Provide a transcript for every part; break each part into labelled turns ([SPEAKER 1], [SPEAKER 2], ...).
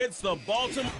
[SPEAKER 1] It's the Baltimore.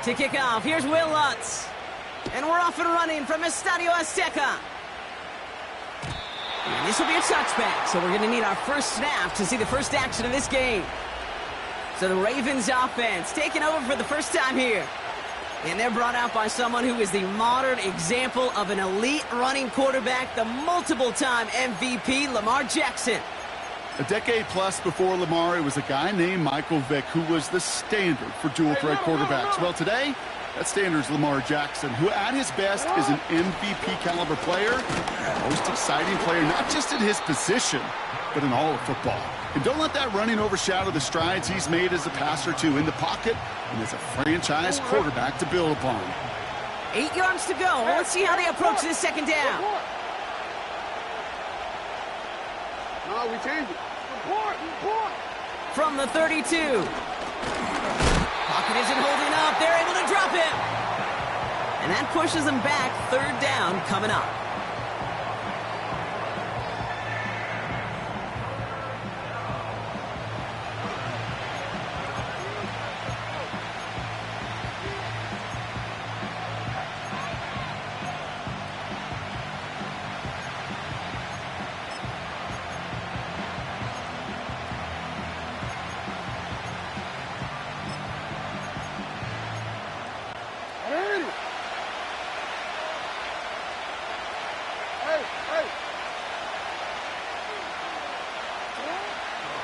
[SPEAKER 2] To kick off, here's Will Lutz. And we're off and running from Estadio Azteca. And this will be a touchback, so we're going to need our first snap to see the first action of this game. So the Ravens offense taking over for the first time here. And they're brought out by someone who is the modern example of an elite running quarterback, the multiple-time MVP, Lamar Jackson.
[SPEAKER 3] A decade plus before Lamar, it was a guy named Michael Vick who was the standard for dual-threat quarterbacks. Well, today, that standard is Lamar Jackson, who at his best is an MVP-caliber player, most exciting player, not just in his position, but in all of football. And don't let that running overshadow the strides he's made as a passer, too, in the pocket and as a franchise quarterback to build upon.
[SPEAKER 2] 8 yards to go. Let's see how they approach this second down.
[SPEAKER 4] No, we changed it. Report.
[SPEAKER 2] From the 32. Pocket isn't holding up. They're able to drop him. And that pushes them back. Third down coming up.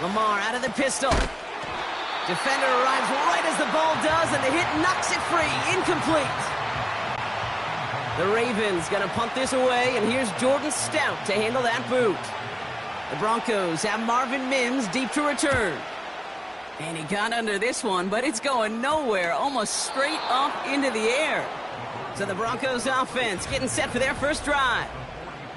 [SPEAKER 2] Lamar out of the pistol. Defender arrives right as the ball does, and the hit knocks it free. Incomplete. The Ravens going to punt this away, and here's Jordan Stout to handle that boot. The Broncos have Marvin Mims deep to return. And he got under this one, but it's going nowhere, almost straight up into the air. So the Broncos offense getting set for their first drive.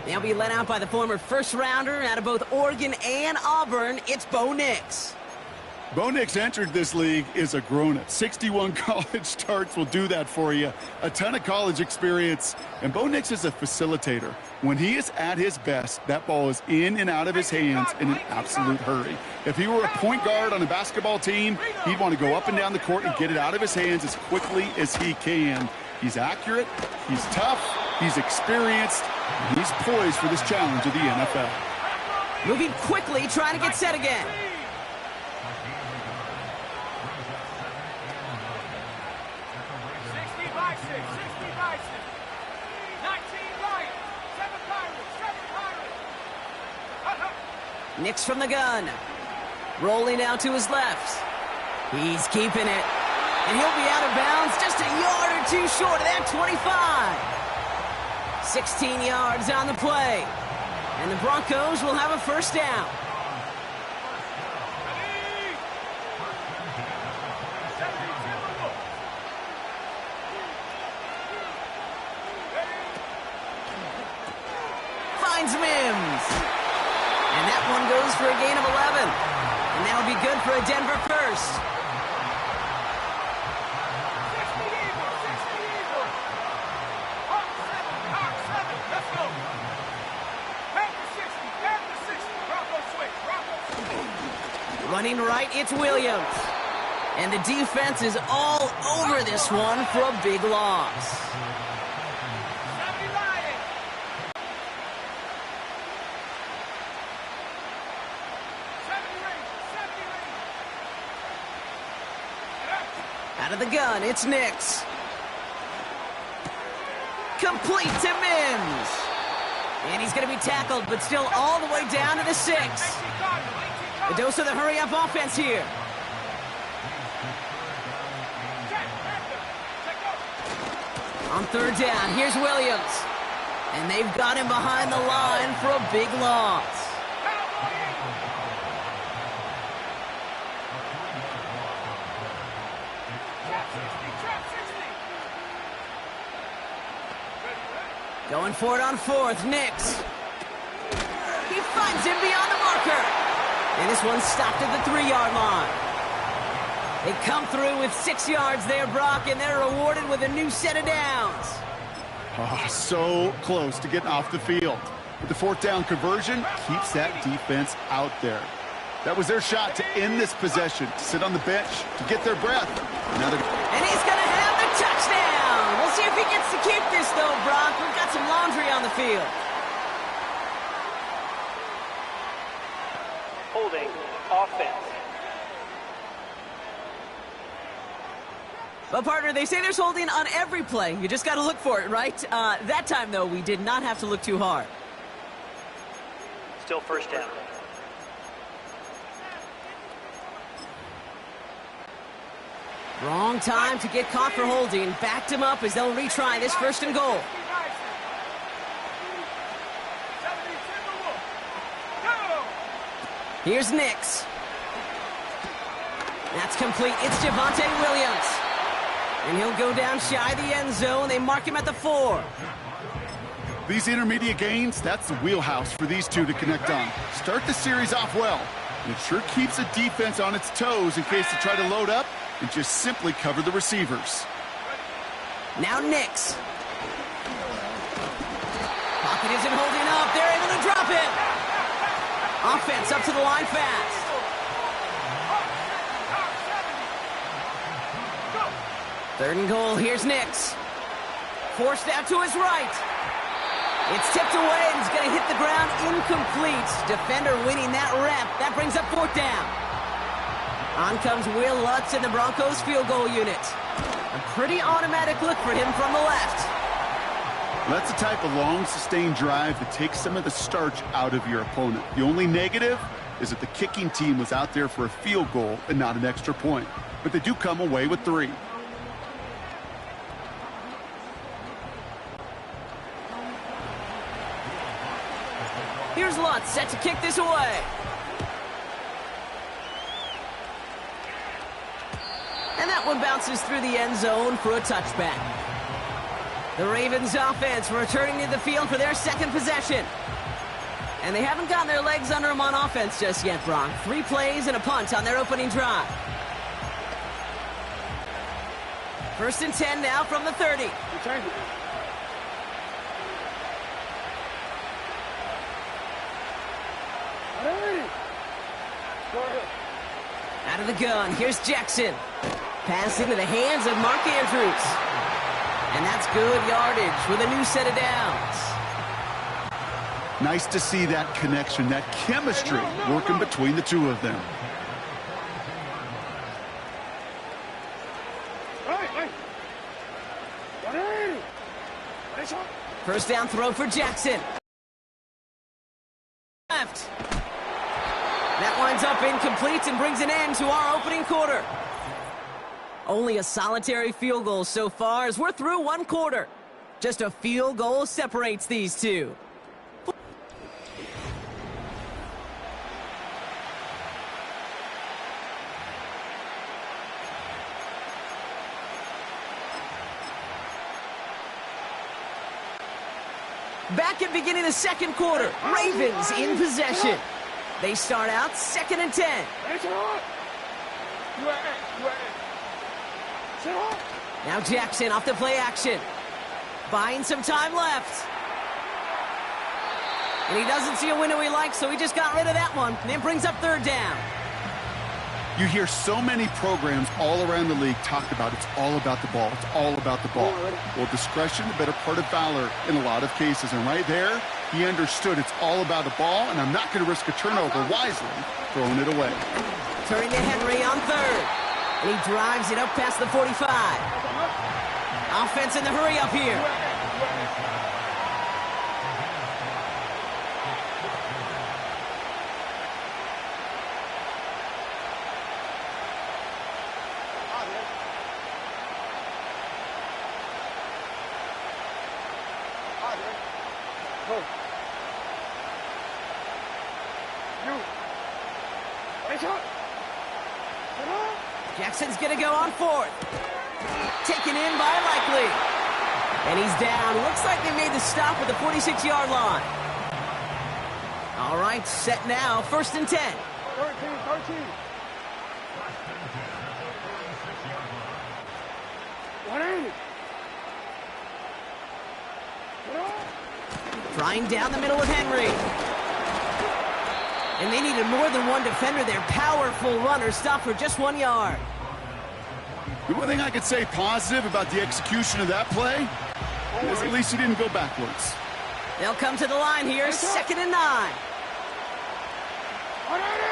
[SPEAKER 2] They'll be led out by the former first-rounder out of both Oregon and Auburn. It's Bo Nix.
[SPEAKER 3] Bo Nix entered this league as a grown-up. 61 college starts will do that for you. A ton of college experience. And Bo Nix is a facilitator. When he is at his best, that ball is in and out of his hands in an absolute hurry. If he were a point guard on a basketball team, he'd want to go up and down the court and get it out of his hands as quickly as he can. He's accurate, he's tough, he's experienced, and he's poised for this challenge of the NFL.
[SPEAKER 2] Moving quickly, trying to get set again. Nix from the gun. Rolling out to his left. He's keeping it. And he'll be out of bounds just a yard or two short of that 25. 16 yards on the play. And the Broncos will have a first down. Finds Mims. And that one goes for a gain of 11. And that'll be good for a Denver first. Running right, it's Williams. And the defense is all over this one for a big loss. Out of the gun, it's Nix. Complete to Mims. And he's going to be tackled, but still all the way down to the 6. A dose of the hurry-up offense here. On third down, here's Williams. And they've got him behind the line for a big loss. Going for it on fourth, Nix. He finds him beyond the marker. And this one's stopped at the 3-yard line. They come through with 6 yards there, Brock, and they're rewarded with a new set of downs.
[SPEAKER 3] Oh, so close to getting off the field. But the fourth down conversion keeps that defense out there. That was their shot to end this possession, to sit on the bench, to get their breath.
[SPEAKER 2] And he's going to have the touchdown. We'll see if he gets to keep this, though, Brock. We've got some laundry on the field.
[SPEAKER 1] Holding offense.
[SPEAKER 2] Well, partner, they say there's holding on every play. You just got to look for it, right? That time, though, we did not have to look too hard.
[SPEAKER 1] Still first down.
[SPEAKER 2] Wrong time to get caught for holding. Backed him up as they'll retry this first and goal. Here's Nix. That's complete. It's Javonte Williams. And he'll go down shy of the end zone. They mark him at the 4.
[SPEAKER 3] These intermediate gains, that's the wheelhouse for these two to connect on. Start the series off well. It sure keeps the defense on its toes in case they try to load up and just simply cover the receivers.
[SPEAKER 2] Now Nix. Pocket isn't holding up. They're able to drop it. Offense up to the line fast. Third and goal. Here's Nix. Forced out to his right. It's tipped away and he's going to hit the ground incomplete. Defender winning that rep. That brings up fourth down. On comes Will Lutz in the Broncos field goal unit. A pretty automatic look for him from the left.
[SPEAKER 3] That's the type of long, sustained drive that takes some of the starch out of your opponent. The only negative is that the kicking team was out there for a field goal and not an extra point. But they do come away with 3.
[SPEAKER 2] Here's Lutz set to kick this away. And that one bounces through the end zone for a touchback. The Ravens offense returning to the field for their second possession. And they haven't gotten their legs under them on offense just yet, Brock. 3 plays and a punt on their opening drive. 1st and 10 now from the 30. Out of the gun, here's Jackson. Pass into the hands of Mark Andrews. And that's good yardage with a new set of downs.
[SPEAKER 3] Nice to see that connection, that chemistry working between the two of them.
[SPEAKER 2] First down throw for Jackson. Left. That winds up incomplete and brings an end to our opening quarter. Only a solitary field goal so far as we're through 1 quarter. Just a field goal separates these two. Back at beginning of the 2nd quarter, Ravens in possession. They start out 2nd and 10. Now Jackson off the play action. Buying some time left. And he doesn't see a window he likes, so he just got rid of that one. And it brings up 3rd down.
[SPEAKER 3] You hear so many programs all around the league talk about it's all about the ball. It's all about the ball. Well, discretion, the better part of valor in a lot of cases. And right there, he understood it's all about the ball, and I'm not going to risk a turnover, wisely throwing it away.
[SPEAKER 2] Turning to Henry on 3rd. And he drives it up past the 45. Offense in the hurry up here. Jackson's going to go on 4th. Taken in by Likely. And he's down. Looks like they made the stop at the 46-yard line. All right, set now. 1st and 10.
[SPEAKER 4] 13.
[SPEAKER 2] Trying down the middle with Henry. And they needed more than one defender. Their powerful runner stopped for just 1 yard.
[SPEAKER 3] The one thing I could say positive about the execution of that play is at least he didn't go backwards.
[SPEAKER 2] They'll come to the line here, 2nd and 9.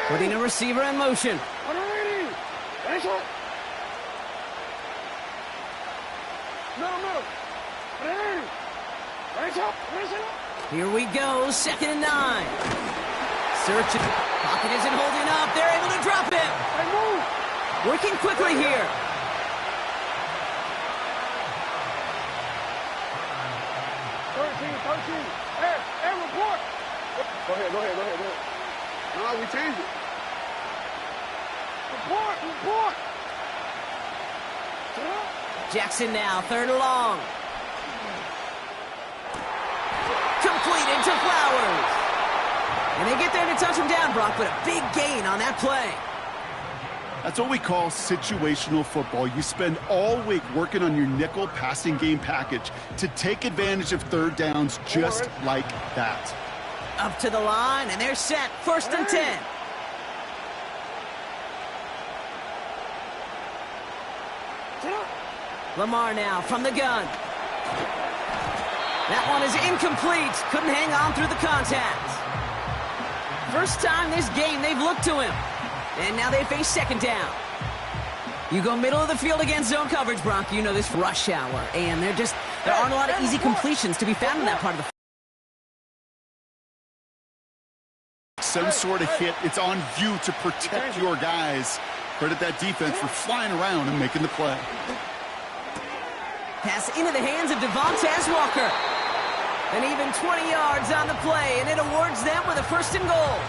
[SPEAKER 2] Putting a receiver in motion. Here we go, 2nd and 9. Searching. Pocket isn't holding up. They're able to drop it. Working quickly here.
[SPEAKER 4] Hey, report. Go ahead. No, we changed it. Report.
[SPEAKER 2] Jackson now, 3rd and long. Completed to Flowers. And they get there to touch him down, Brock, but a big gain on that play.
[SPEAKER 3] That's what we call situational football. You spend all week working on your nickel passing game package to take advantage of 3rd downs just like that.
[SPEAKER 2] Up to the line, and they're set. 1st and 10. Lamar now from the gun. That one is incomplete. Couldn't hang on through the contact. First time this game they've looked to him. And now they face 2nd down. You go middle of the field against zone coverage, Brock. You know this rush hour. And there aren't a lot of easy completions to be found in that part of the field.
[SPEAKER 3] Some sort of hit. It's on you to protect your guys. Credit that defense for flying around and making the play.
[SPEAKER 2] Pass into the hands of Devontae Walker. And even 20 yards on the play, and it awards them with a 1st and goal.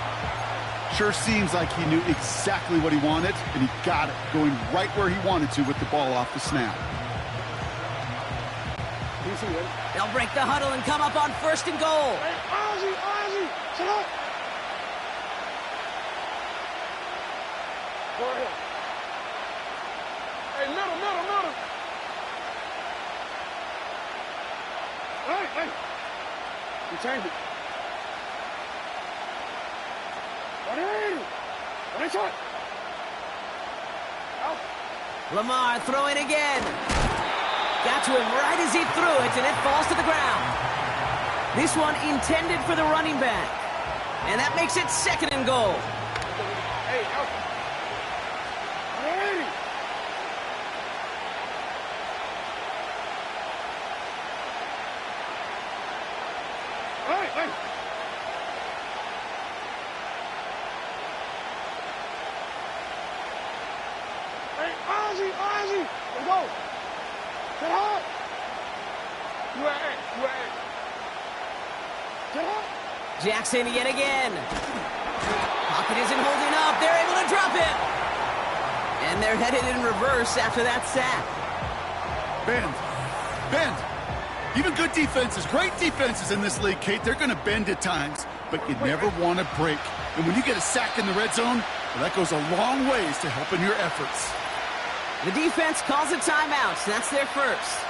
[SPEAKER 3] Sure seems like he knew exactly what he wanted, and he got it, going right where he wanted to with the ball off the snap.
[SPEAKER 4] DC, ready?
[SPEAKER 2] They'll break the huddle and come up on 1st and goal.
[SPEAKER 4] Hey, Ozzy, shut up. Go ahead. Hey, middle. Hey. You changed it. What is it? Out.
[SPEAKER 2] Lamar throwing again. Got to him right as he threw it, and it falls to the ground. This one intended for the running back. And that makes it 2nd and goal.
[SPEAKER 4] Hey, out. Hey. Hey. Hey, Ozzy. Let's go. Get hard. You at A. Get hard.
[SPEAKER 2] Jackson yet again. Pocket isn't holding up. They're able to drop him. And they're headed in reverse after that sack.
[SPEAKER 3] Bend. Even good defenses, great defenses in this league, Kate, they're going to bend at times, but you never want to break. And when you get a sack in the red zone, well, that goes a long ways to helping your efforts.
[SPEAKER 2] The defense calls a timeout. That's their first.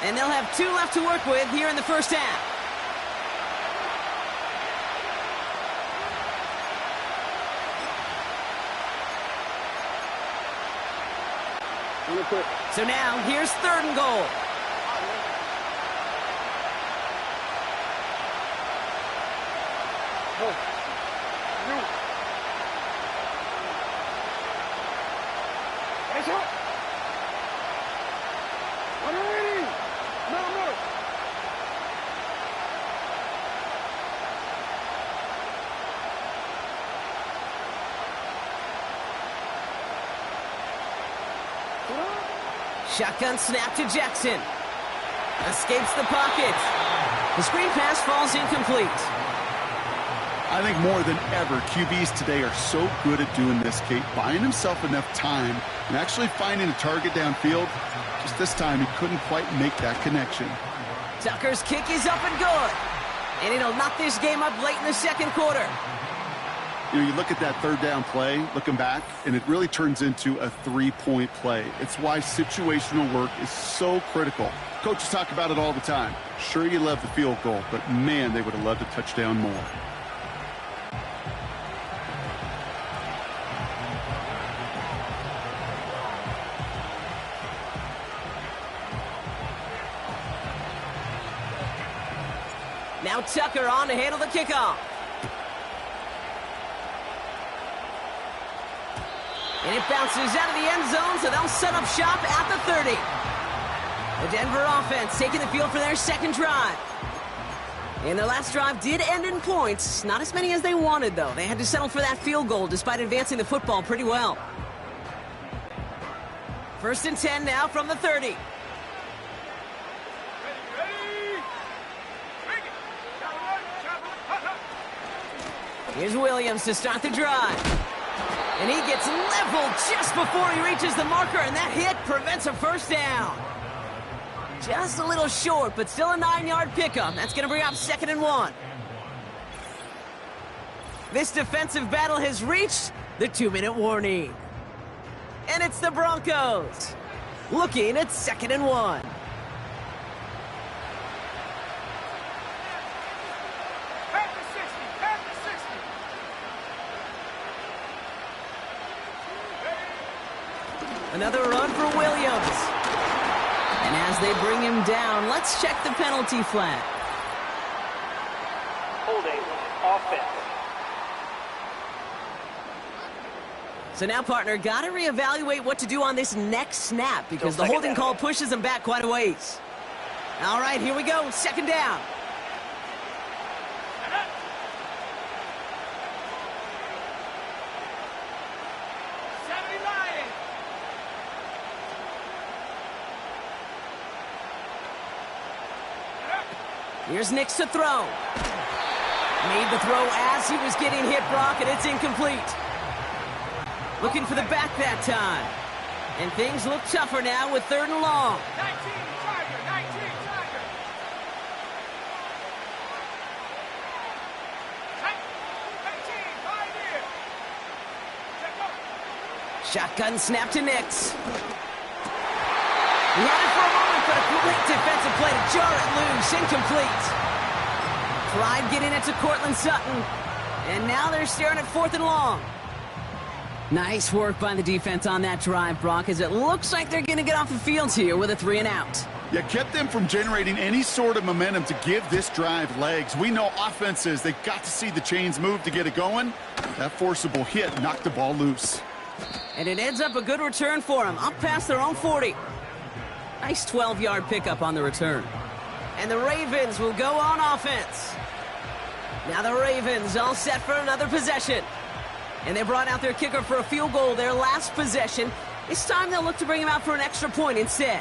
[SPEAKER 2] And they'll have 2 left to work with here in the first half. So now, here's 3rd and goal. Shotgun snap to Jackson. Escapes the pocket. The screen pass falls incomplete.
[SPEAKER 3] I think more than ever, QBs today are so good at doing this, Kate, buying himself enough time and actually finding a target downfield. Just this time, he couldn't quite make that connection.
[SPEAKER 2] Tucker's kick is up and good. And it'll knock this game up late in the 2nd quarter.
[SPEAKER 3] You know, you look at that 3rd down play, looking back, and it really turns into a 3-point play. It's why situational work is so critical. Coaches talk about it all the time. Sure, you love the field goal, but man, they would have loved a touchdown more.
[SPEAKER 2] Now Tucker on to handle the kickoff. And it bounces out of the end zone, so they'll set up shop at the 30. The Denver offense taking the field for their 2nd drive. And their last drive did end in points. Not as many as they wanted, though. They had to settle for that field goal despite advancing the football pretty well. 1st and 10 now from the 30. Here's Williams to start the drive. And he gets leveled just before he reaches the marker, and that hit prevents a first down. Just a little short, but still a 9-yard pickup. That's going to bring up 2nd and 1. This defensive battle has reached the 2-minute warning. And it's the Broncos looking at 2nd and 1. Another run for Williams. And as they bring him down, let's check the penalty flag.
[SPEAKER 1] Holding offense.
[SPEAKER 2] So now, partner, got to reevaluate what to do on this next snap because the holding call pushes him back quite a ways. All right, here we go. 2nd down. Here's Nix to throw. Made the throw as he was getting hit, Brock, and it's incomplete. Looking for the back that time. And things look tougher now with 3rd and long.
[SPEAKER 4] 19, Tiger.
[SPEAKER 2] Shotgun snap to Nix. He had it for a moment, but a great defensive play to jar it loose. Incomplete. Tried getting it to Cortland Sutton. And now they're staring at 4th and long. Nice work by the defense on that drive, Brock, as it looks like they're going to get off the field here with a 3 and out.
[SPEAKER 3] Yeah, kept them from generating any sort of momentum to give this drive legs. We know offenses, they've got to see the chains move to get it going. That forcible hit knocked the ball loose.
[SPEAKER 2] And it ends up a good return for them, up past their own 40. Nice 12-yard pickup on the return. And the Ravens will go on offense. Now the Ravens all set for another possession. And they brought out their kicker for a field goal their last possession. This time they'll look to bring him out for an extra point instead.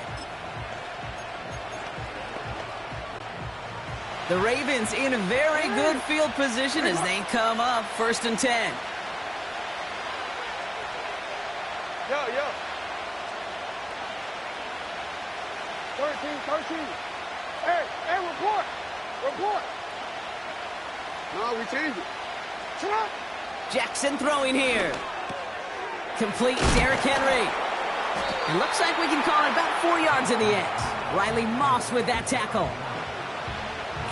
[SPEAKER 2] The Ravens in a very good field position as they come up 1st and 10.
[SPEAKER 4] Yo. 13. Hey, report. No, we changed it. Shut up.
[SPEAKER 2] Jackson throwing here. Complete Derrick Henry. It looks like we can call it about 4 yards in the end. Riley Moss with that tackle.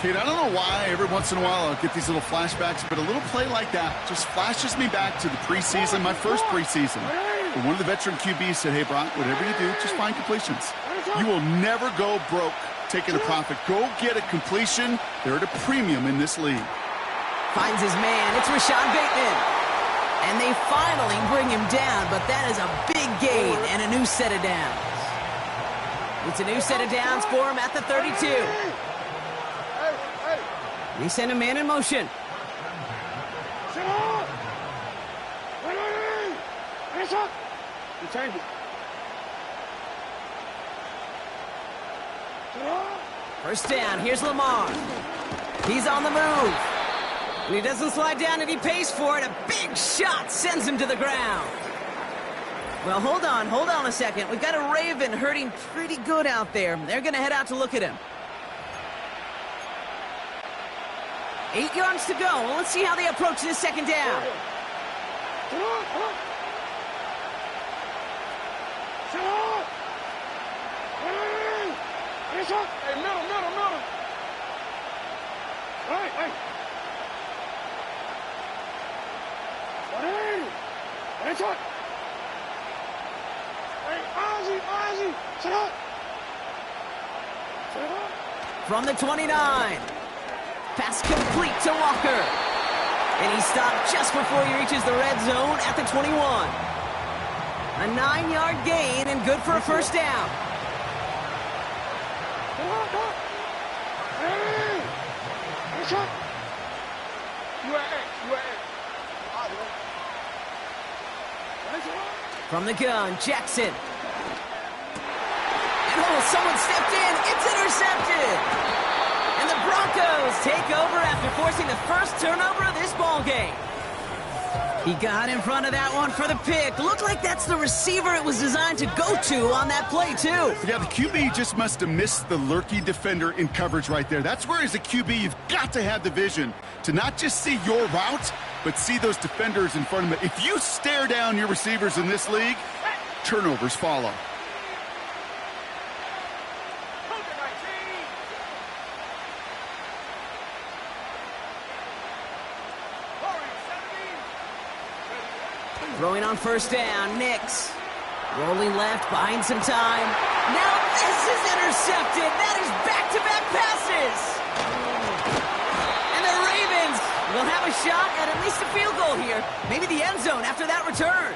[SPEAKER 3] Kate, I don't know why every once in a while I'll get these little flashbacks, but a little play like that just flashes me back to the preseason, my first preseason. And one of the veteran QBs said, hey, Brock, whatever you do, just find completions. You will never go broke taking a profit. Go get a completion. They're at a premium in this league.
[SPEAKER 2] Finds his man. It's Rashad Bateman. And they finally bring him down, but that is a big gain and a new set of downs. It's a new set of downs for him at the 32. They send a man in motion.
[SPEAKER 4] You change it.
[SPEAKER 2] First down, here's Lamar. He's on the move. And he doesn't slide down, and he pays for it. A big shot sends him to the ground. Well, hold on a second. We've got a Raven hurting pretty good out there. They're going to head out to look at him. 8 yards to go. Well, let's see how they approach this second down.
[SPEAKER 4] Hey, middle. Hey. Hey, Ozzy, shut up.
[SPEAKER 2] From the 29. Pass complete to Walker. And he stopped just before he reaches the red zone at the 21. A 9-yard gain and good for a first down. From the gun, Jackson. And someone stepped in. It's intercepted. And the Broncos take over after forcing the first turnover of this ball game. He got in front of that one for the pick. Looked like that's the receiver it was designed to go to on that play, too.
[SPEAKER 3] Yeah, the QB just must have missed the lurky defender in coverage right there. That's where, as a QB, you've got to have the vision to not just see your route, but see those defenders in front of it. If you stare down your receivers in this league, turnovers follow.
[SPEAKER 2] Throwing on first down, Nix. Rolling left, buying some time. Now this is intercepted. That is back-to-back passes. And the Ravens will have a shot at least a field goal here. Maybe the end zone after that return.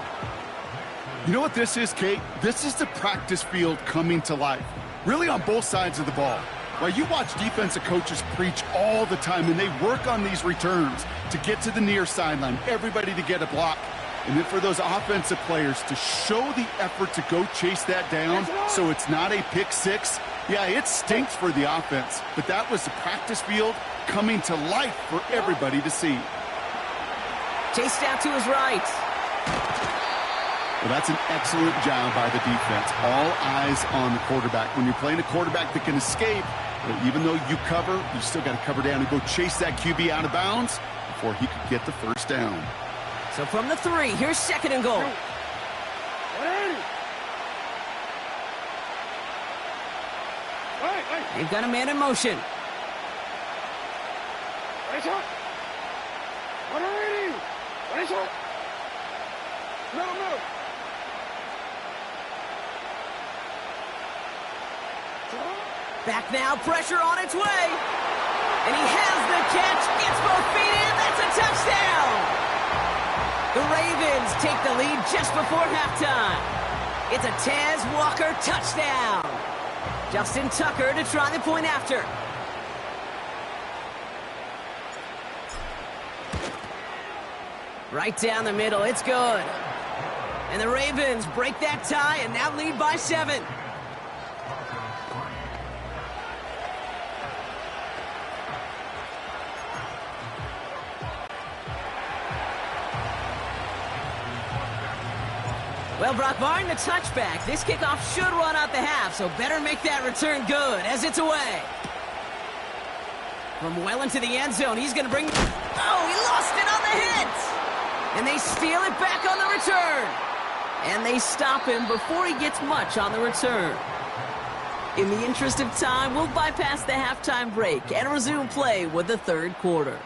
[SPEAKER 3] You know what this is, Kate? This is the practice field coming to life. Really on both sides of the ball. Right, you watch defensive coaches preach all the time, and they work on these returns to get to the near sideline, everybody to get a block. And then for those offensive players to show the effort to go chase that down so it's not a pick six. Yeah, it stinks for the offense, but that was the practice field coming to life for everybody to see.
[SPEAKER 2] Chased out to his right.
[SPEAKER 3] Well, that's an excellent job by the defense. All eyes on the quarterback. When you're playing a quarterback that can escape, well, even though you cover, you still got to cover down and go chase that QB out of bounds before he could get the first down.
[SPEAKER 2] So from the 3, here's second and goal. They've got a man in motion. Back now, pressure on its way. And he has the catch, gets both feet in, that's a touchdown! The Ravens take the lead just before halftime. It's a Taz Walker touchdown. Justin Tucker to try the point after. Right down the middle, it's good. And the Ravens break that tie and now lead by 7. Well, Brock, barring the touchback, this kickoff should run out the half, so better make that return good as it's away. From well into the end zone, he's going to bring... Oh, he lost it on the hit! And they steal it back on the return. And they stop him before he gets much on the return. In the interest of time, we'll bypass the halftime break and resume play with the third quarter.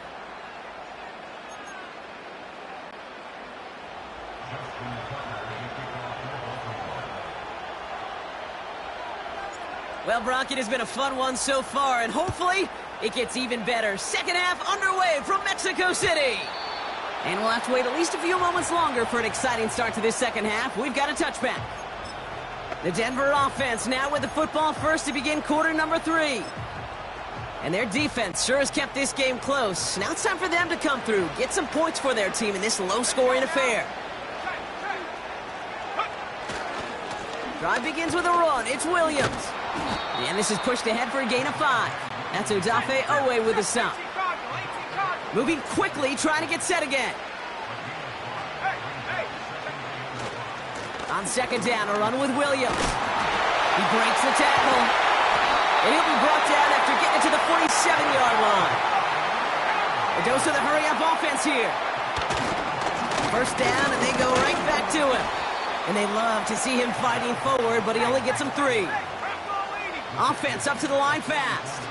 [SPEAKER 2] Well, Brock, it has been a fun one so far, and hopefully it gets even better. Second half underway from Mexico City. And we'll have to wait at least a few moments longer for an exciting start to this second half. We've got a touchback. The Denver offense now with the football first to begin quarter number 3. And their defense sure has kept this game close. Now it's time for them to come through, get some points for their team in this low-scoring affair. Drive begins with a run. It's Williams. And this is pushed ahead for a gain of 5. That's Odafe Owe with a stop. Moving quickly, trying to get set again. On second down, a run with Williams. He breaks the tackle. And he'll be brought down after getting to the 47-yard line. A dose of the hurry-up offense here. First down, and they go right back to him. And they love to see him fighting forward, but he only gets them 3. Offense up to the line fast.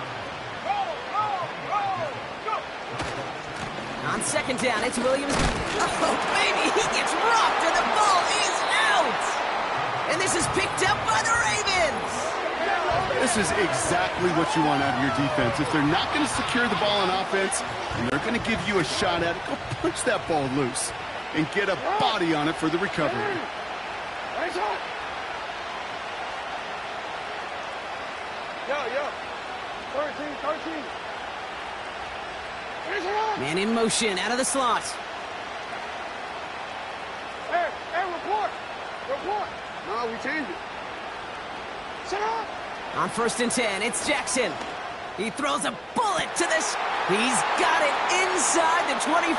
[SPEAKER 2] On second down, it's Williams. Oh, baby, he gets rocked, and the ball is out. And this is picked up by the Ravens.
[SPEAKER 3] This is exactly what you want out of your defense. If they're not going to secure the ball on offense, and they're going to give you a shot at it, go punch that ball loose and get a body on it for the recovery.
[SPEAKER 4] Yo. 13.
[SPEAKER 2] Man in motion, out of the slot.
[SPEAKER 4] Hey, report. No, we changed it. Shut up.
[SPEAKER 2] On first and 10, it's Jackson. He throws a bullet to this. He's got it inside the 25.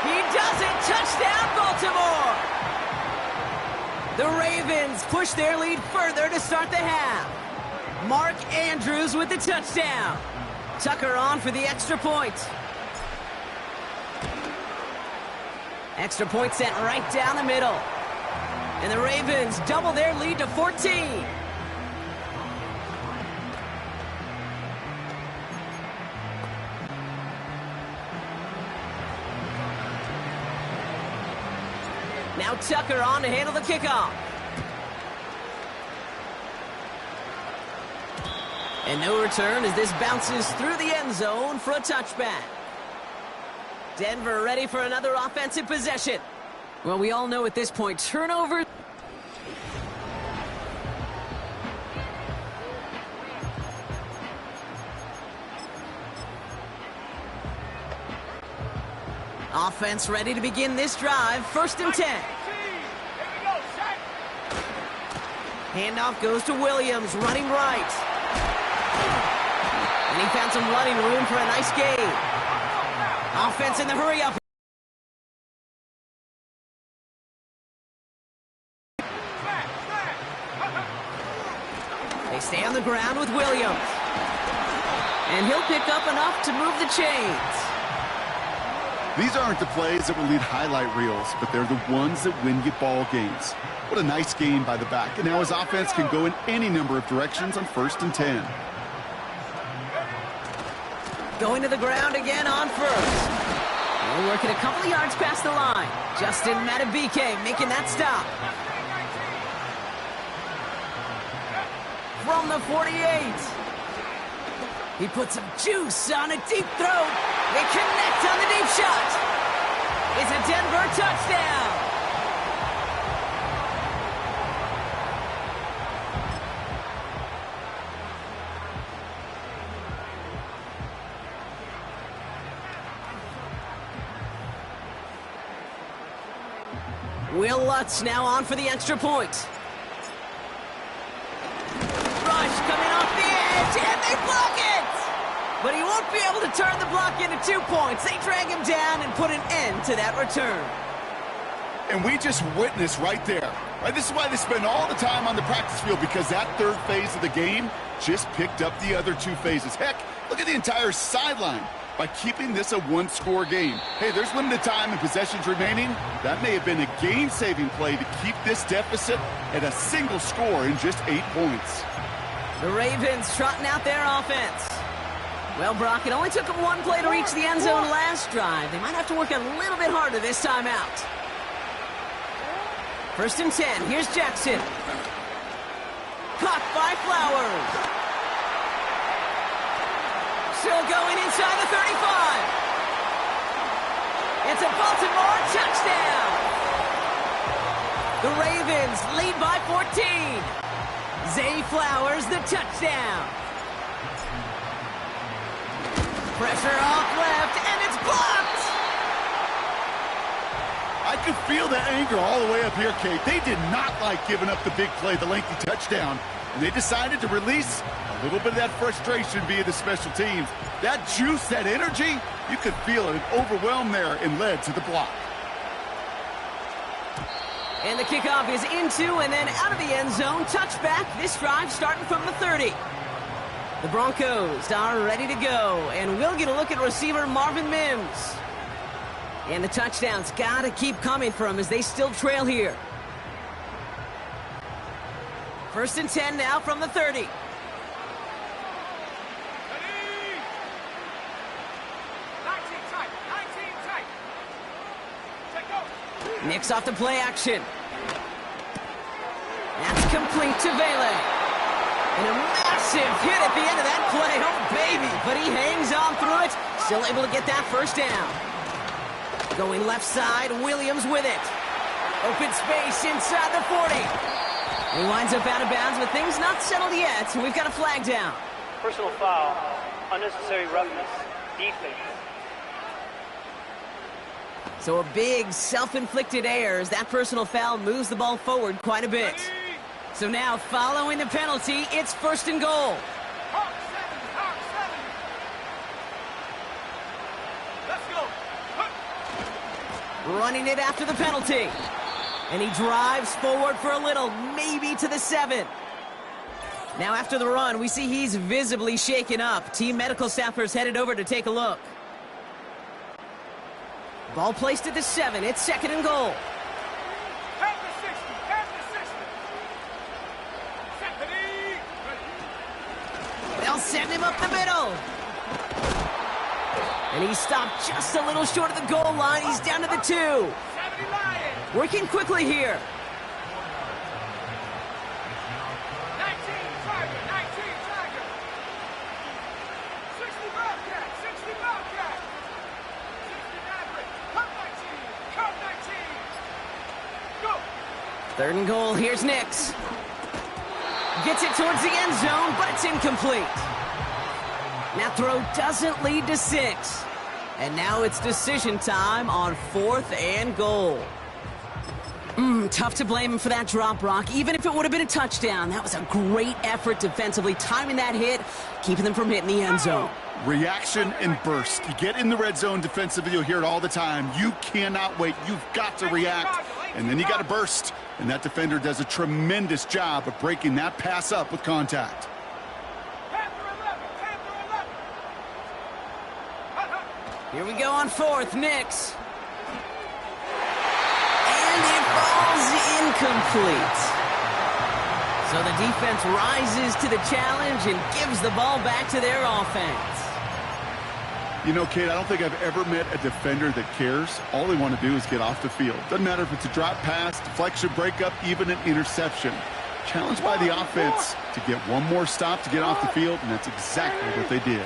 [SPEAKER 2] He does it. Touchdown, Baltimore. The Ravens push their lead further to start the half. Mark Andrews with the touchdown. Tucker on for the extra point. Extra point sent right down the middle. And the Ravens double their lead to 14. Now Tucker on to handle the kickoff. And no return as this bounces through the end zone for a touchback. Denver ready for another offensive possession. Well, we all know at this point, turnover. Offense ready to begin this drive. First and 10. Handoff goes to Williams, running right. And he found some running room for a nice gain. Offense in the hurry-up. They stay on the ground with Williams. And he'll pick up enough to move the chains.
[SPEAKER 3] These aren't the plays that will lead highlight reels, but they're the ones that win you ball games. What a nice game by the back. And now his offense can go in any number of directions on 1st and 10.
[SPEAKER 2] Going to the ground again on first. We're working a couple of yards past the line. Justin Matabike making that stop. From the 48. He puts some juice on a deep throw. They connect on the deep shot. It's a Denver touchdown. Will Lutz now on for the extra point. Rush coming off the edge, and they block it! But he won't be able to turn the block into 2 points. They drag him down and put an end to that return.
[SPEAKER 3] And we just witnessed right there. Right, this is why they spend all the time on the practice field, because that 3rd phase of the game just picked up the other 2 phases. Heck, look at the entire sideline. By keeping this a 1-score game. Hey, there's limited time and possessions remaining. That may have been a game-saving play to keep this deficit at a single score in just 8 points.
[SPEAKER 2] The Ravens trotting out their offense. Well, Brock, it only took them 1 play to reach the end zone last drive. They might have to work a little bit harder this time out. 1st and 10. Here's Jackson. Caught by Flowers. Still going inside the 35. It's a Baltimore touchdown. The Ravens lead by 14. Zay Flowers, the touchdown. Pressure off left, and it's blocked.
[SPEAKER 3] I could feel the anger all the way up here, Kate. They did not like giving up the big play, the lengthy touchdown. And they decided to release a little bit of that frustration via the special teams. That juice, that energy, you could feel it overwhelmed there and led to the block.
[SPEAKER 2] And the kickoff is into and then out of the end zone. Touchback. This drive starting from the 30. The Broncos are ready to go. And we'll get a look at receiver Marvin Mims. And the touchdowns got to keep coming for him as they still trail here. 1st and 10 now from the 30. Nicks off the play action. That's complete to Vele. And a massive hit at the end of that play. Oh, baby. But he hangs on through it. Still able to get that 1st down. Going left side, Williams with it. Open space inside the 40. He winds up out of bounds, but things not settled yet. We've got a flag down.
[SPEAKER 1] Personal foul, unnecessary roughness, defense.
[SPEAKER 2] So a big self-inflicted error as that personal foul moves the ball forward quite a bit. So now, following the penalty, it's 1st and goal.
[SPEAKER 4] Let's go.
[SPEAKER 2] Running it after the penalty. And he drives forward for a little, maybe to the 7. Now after the run, we see he's visibly shaken up. Team medical staffers headed over to take a look. Ball placed at the 7. It's 2nd and goal.
[SPEAKER 4] Half the 60. Half the 60.
[SPEAKER 2] They'll send him up the middle. And he stopped just a little short of the goal line. He's down to the 2. Working quickly here.
[SPEAKER 4] 19 Tiger. 19 Tiger. 60 Bobcat. 60 Bobcat. 60 Maverick. Cut 19. Cut 19. Go.
[SPEAKER 2] 3rd and goal. Here's Nix. Gets it towards the end zone, but it's incomplete. That throw doesn't lead to 6. And now it's decision time on 4th and goal. Tough to blame him for that drop, Rock. Even if it would have been a touchdown, that was a great effort defensively, timing that hit, keeping them from hitting the end zone.
[SPEAKER 3] Reaction and burst. You get in the red zone defensively, you'll hear it all the time. You cannot wait. You've got to react. And then you got to burst. And that defender does a tremendous job of breaking that pass up with contact.
[SPEAKER 2] Here we go on 4th. Nix. And it falls incomplete. So the defense rises to the challenge and gives the ball back to their offense.
[SPEAKER 3] You know, Kate, I don't think I've ever met a defender that cares. All they want to do is get off the field. Doesn't matter if it's a drop pass, deflection, breakup, even an interception. Challenged by the offense to get one more stop to get off the field, and that's exactly what they did.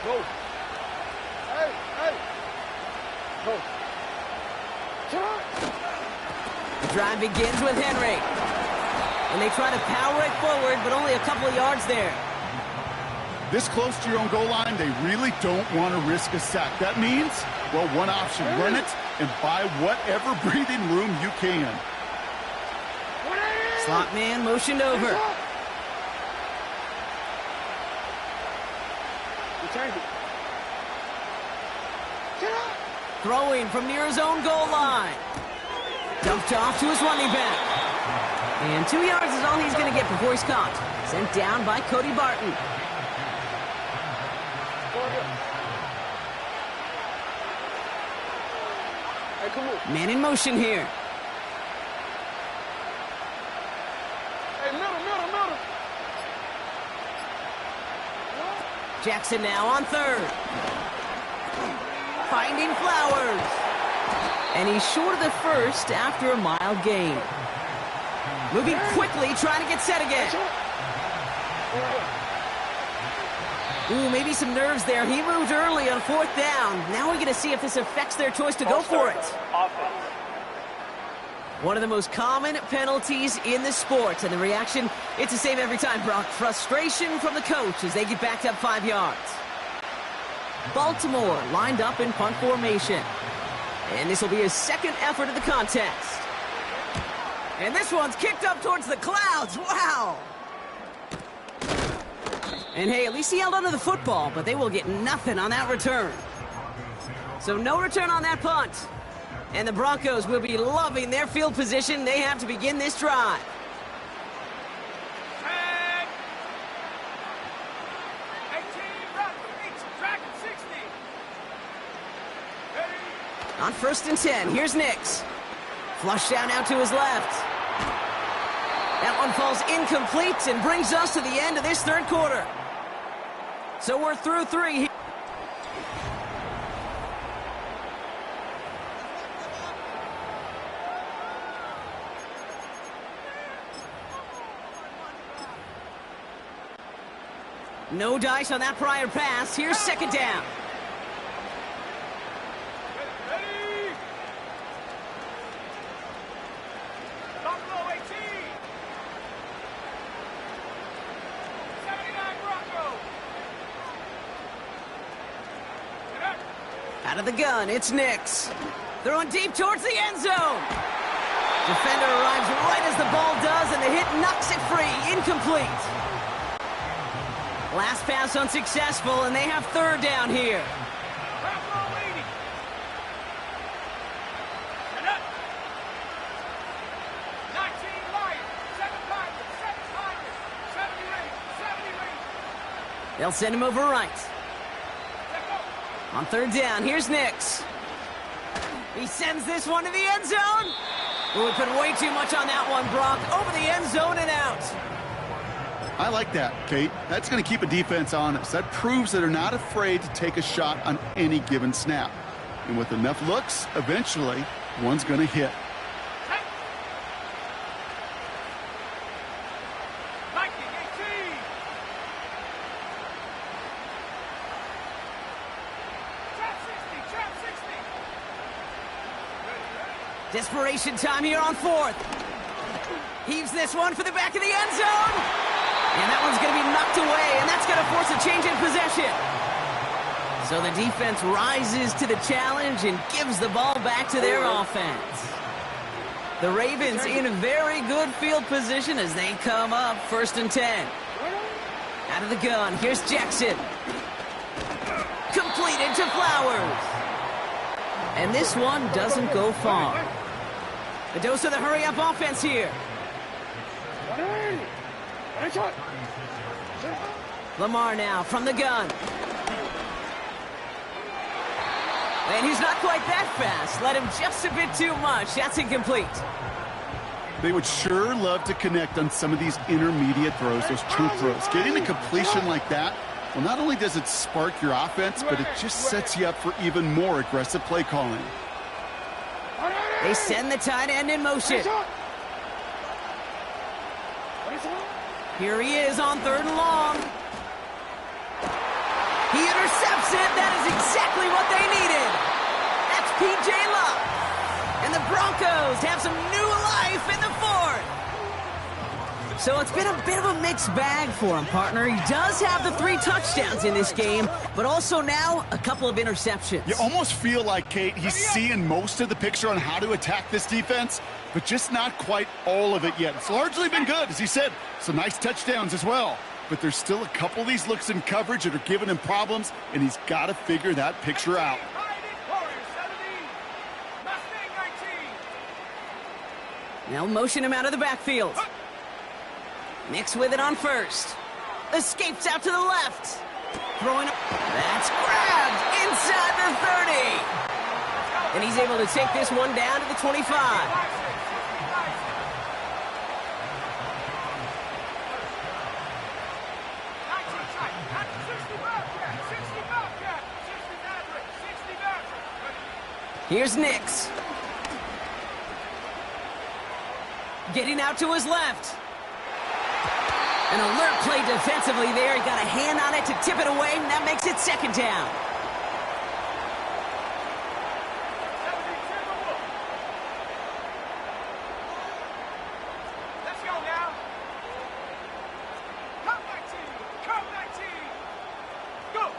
[SPEAKER 4] Go. Hey, hey. Go.
[SPEAKER 2] The drive begins with Henry. And they try to power it forward, but only a couple of yards there.
[SPEAKER 3] This close to your own goal line, they really don't want to risk a sack. That means, well, one option, run it and buy whatever breathing room you can.
[SPEAKER 2] Slot man motioned over. Throwing from near his own goal line. Dumped off to his running back. And 2 yards is all he's going to get before he's caught. Sent down by Cody Barton.
[SPEAKER 4] Hey, come on.
[SPEAKER 2] Man in motion here.
[SPEAKER 4] Hey, middle.
[SPEAKER 2] Jackson now on third. Finding Flowers. And he's short of the first after a mile gain. Moving quickly, trying to get set again. Ooh, maybe some nerves there. He moved early on fourth down. Now we're going to see if this affects their choice to go for it.
[SPEAKER 1] Offense.
[SPEAKER 2] One of the most common penalties in the sport. And the reaction, it's the same every time, Brock. Frustration from the coach as they get backed up 5 yards. Baltimore lined up in punt formation. And this will be his second effort of the contest. And this one's kicked up towards the clouds. Wow! And hey, at least he held onto the football, but they will get nothing on that return. So no return on that punt. And the Broncos will be loving their field position they have to begin this drive. On 1st and 10, here's Nix. Flushed down out to his left. That one falls incomplete and brings us to the end of this third quarter. So we're through 3. No dice on that prior pass. Here's second down. Out of the gun, it's Nix. Throwing deep towards the end zone. Defender arrives right as the ball does, and the hit knocks it free. Incomplete. Last pass unsuccessful, and they have third down here. They'll send him over right. On third down, here's Nix. He sends this one to the end zone. Oh, we put way too much on that one, Brock. Over the end zone and out.
[SPEAKER 3] I like that, Kate. That's going to keep a defense honest. That proves that they're not afraid to take a shot on any given snap. And with enough looks, eventually, one's going to hit.
[SPEAKER 2] Desperation time here on fourth. Heaves this one for the back of the end zone. And that one's going to be knocked away, and that's going to force a change in possession. So the defense rises to the challenge and gives the ball back to their offense. The Ravens in a very good field position as they come up 1st and 10. Out of the gun, here's Jackson. Completed to Flowers. And this one doesn't go far. A dose of the hurry-up offense here. Lamar now from the gun. And he's not quite that fast. Let him just a bit too much. That's incomplete.
[SPEAKER 3] They would sure love to connect on some of these intermediate throws, those true throws. Getting a completion like that, well, not only does it spark your offense, but it just sets you up for even more aggressive play calling.
[SPEAKER 2] They send the tight end in motion. Here he is on 3rd and long. He intercepts it. That is exactly what they needed. That's P.J. Luck. And the Broncos have some new life in the 4th. So it's been a bit of a mixed bag for him, partner. He does have the 3 touchdowns in this game, but also now a couple of interceptions.
[SPEAKER 3] You almost feel like, Kate, he's seeing most of the picture on how to attack this defense, but just not quite all of it yet. It's largely been good, as he said. Some nice touchdowns as well. But there's still a couple of these looks in coverage that are giving him problems, and he's got to figure that picture out.
[SPEAKER 2] Now motion him out of the backfield. Nix with it on 1st. Escapes out to the left. Throwing. That's grabbed inside the 30. And he's able to take this one down to the 25. Here's Nix. Getting out to his left. An alert play defensively there. He got a hand on it to tip it away, and that makes it 2nd down.
[SPEAKER 5] Let's go now. Come back team. Come back team. Go.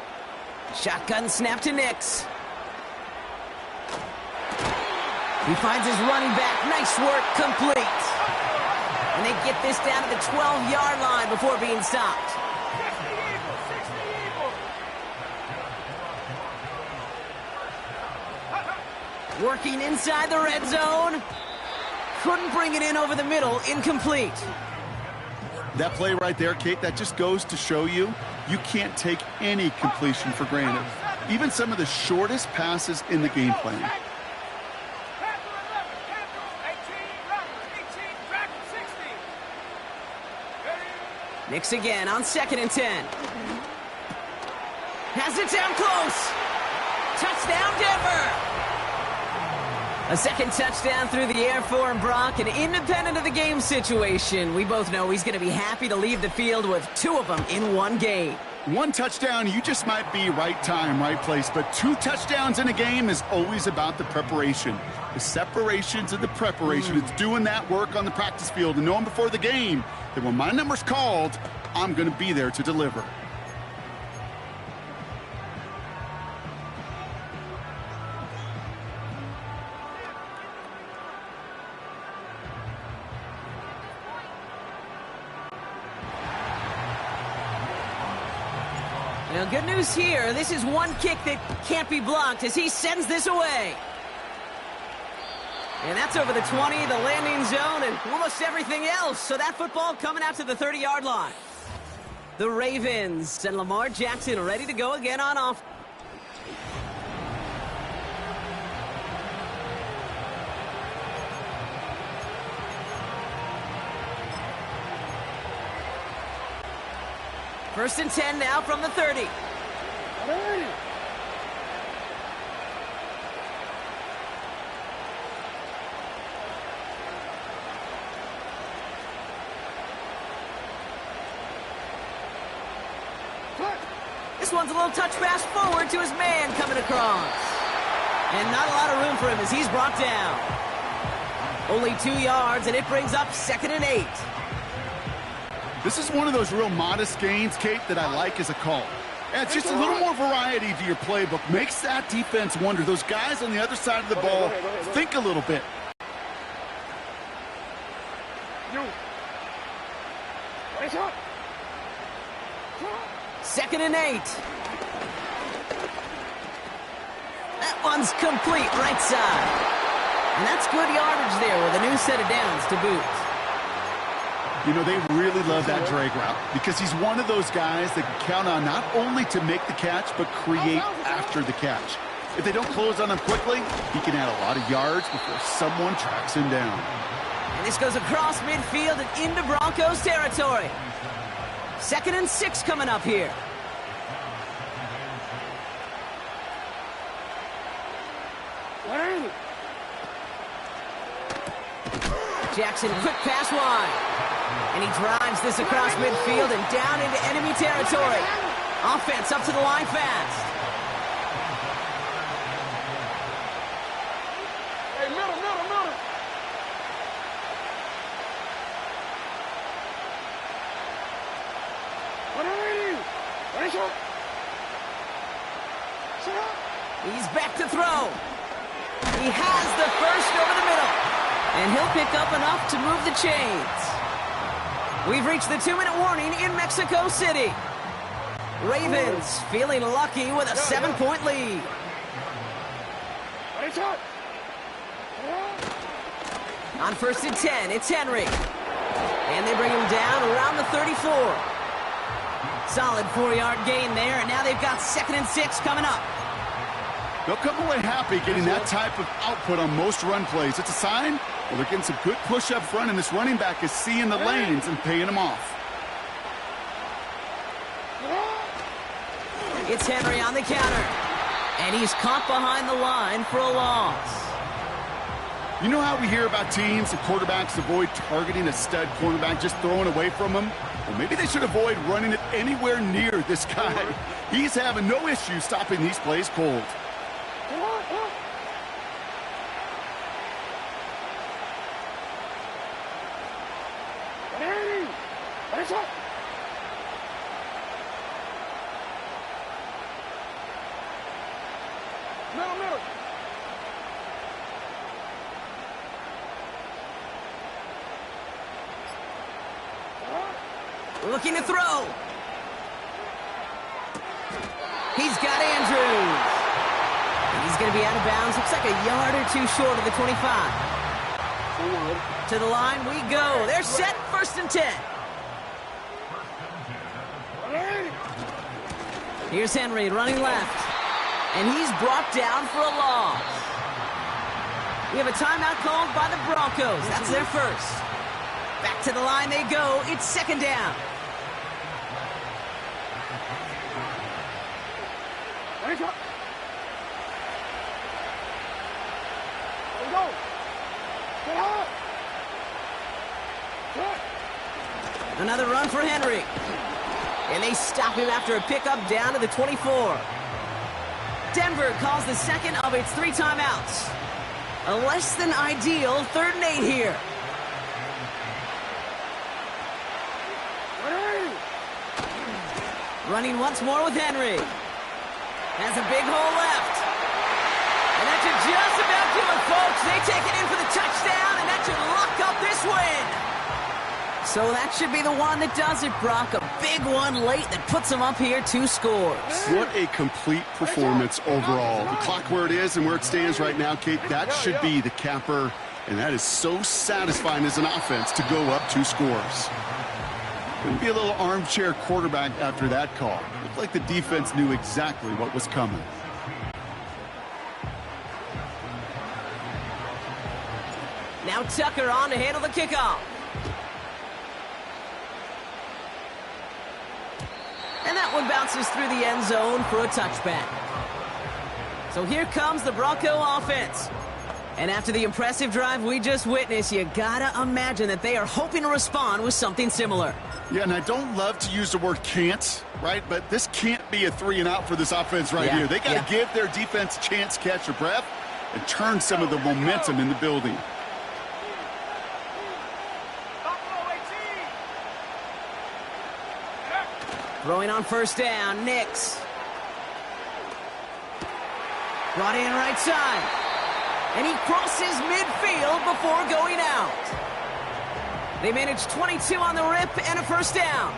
[SPEAKER 2] Shotgun snap to Nix. He finds his running back. Nice work, complete. And they get this down to the 12-yard line before being stopped.
[SPEAKER 5] 60 Eagles.
[SPEAKER 2] Working inside the red zone. Couldn't bring it in over the middle. Incomplete.
[SPEAKER 3] That play right there, Kate, that just goes to show you can't take any completion for granted. Even some of the shortest passes in the game plan.
[SPEAKER 2] Nix again on 2nd and 10. Has it down close. Touchdown, Denver. A 2nd touchdown through the air for him, Brock. And independent of the game situation, we both know he's going to be happy to leave the field with 2 of them in one game.
[SPEAKER 3] 1 touchdown, you just might be right time, right place. But 2 touchdowns in a game is always about the preparation. The separations and the preparation. It's doing that work on the practice field and knowing before the game that when my number's called, I'm going to be there to deliver.
[SPEAKER 2] Now, good news here. This is one kick that can't be blocked as he sends this away. And that's over the 20, the landing zone, and almost everything else. So that football coming out to the 30-yard line. The Ravens and Lamar Jackson ready to go again on off. First and 10 now from the 30. This one's a little touch pass forward to his man coming across. And not a lot of room for him as he's brought down. Only 2 yards, and it brings up 2nd and 8.
[SPEAKER 3] This is one of those real modest gains, Kate, that I like as a call. And it's just a little more variety to your playbook. Makes that defense wonder. Those guys on the other side of the ball think a little bit.
[SPEAKER 2] Second and 8. That one's complete right side. And that's good yardage there with a new set of downs to boot.
[SPEAKER 3] You know, they really love that drag route because he's one of those guys that can count on not only to make the catch, but create after the catch. If they don't close on him quickly, he can add a lot of yards before someone tracks him down.
[SPEAKER 2] And this goes across midfield and into Broncos territory. 2nd and 6 coming up here. Jackson, quick pass wide. And he drives this across midfield and down into enemy territory. Offense up to the line fast.
[SPEAKER 4] Hey, middle.
[SPEAKER 2] He's back to throw. He has the first over the middle. And he'll pick up enough to move the chains. We've reached the 2-minute warning in Mexico City. Ravens feeling lucky with a 7-point lead. On 1st and 10, it's Henry. And they bring him down around the 34. Solid 4-yard gain there, and now they've got 2nd and 6 coming up.
[SPEAKER 3] They'll come away happy getting that type of output on most run plays. It's a sign, well, they're getting some good push up front, and this running back is seeing the lanes and paying them off.
[SPEAKER 2] It's Henry on the counter. And he's caught behind the line for a loss.
[SPEAKER 3] You know how we hear about teams and quarterbacks avoid targeting a stud cornerback, just throwing away from him? Well, maybe they should avoid running it anywhere near this guy. He's having no issue stopping these plays cold.
[SPEAKER 4] Middle.
[SPEAKER 2] Looking to throw. He's got Andrews. And he's going to be out of bounds. Looks like a yard or two short of the 25. To the line we go. They're set. 1st and 10. Here's Henry running left. And he's brought down for a loss. We have a timeout called by the Broncos. That's their first. Back to the line they go. It's 2nd down. Another run for Henry. And they stop him after a pickup down to the 24. Denver calls the second of its 3 timeouts. A less than ideal 3rd and 8 here. Running once more with Henry. Has a big hole left. And that should just about do it, folks. They take it in for the touchdown, and that should lock up this win. So that should be the one that does it, Brock. A big one late that puts them up here 2 scores.
[SPEAKER 3] What a complete performance overall. The clock where it is and where it stands right now, Kate, that should be the capper. And that is so satisfying as an offense to go up 2 scores. Couldn't be a little armchair quarterback after that call. Looked like the defense knew exactly what was coming.
[SPEAKER 2] Now Tucker on to handle the kickoff. And that one bounces through the end zone for a touchback. So here comes the Bronco offense. And after the impressive drive we just witnessed, you gotta imagine that they are hoping to respond with something similar.
[SPEAKER 3] Yeah, and I don't love to use the word can't, right? But this can't be a 3 and out for this offense right here. They got to give their defense a chance to catch their breath and turn some of the momentum in the building.
[SPEAKER 2] Throwing on 1st down, Nix. Brought in right side. And he crosses midfield before going out. They managed 22 on the rip and a 1st down.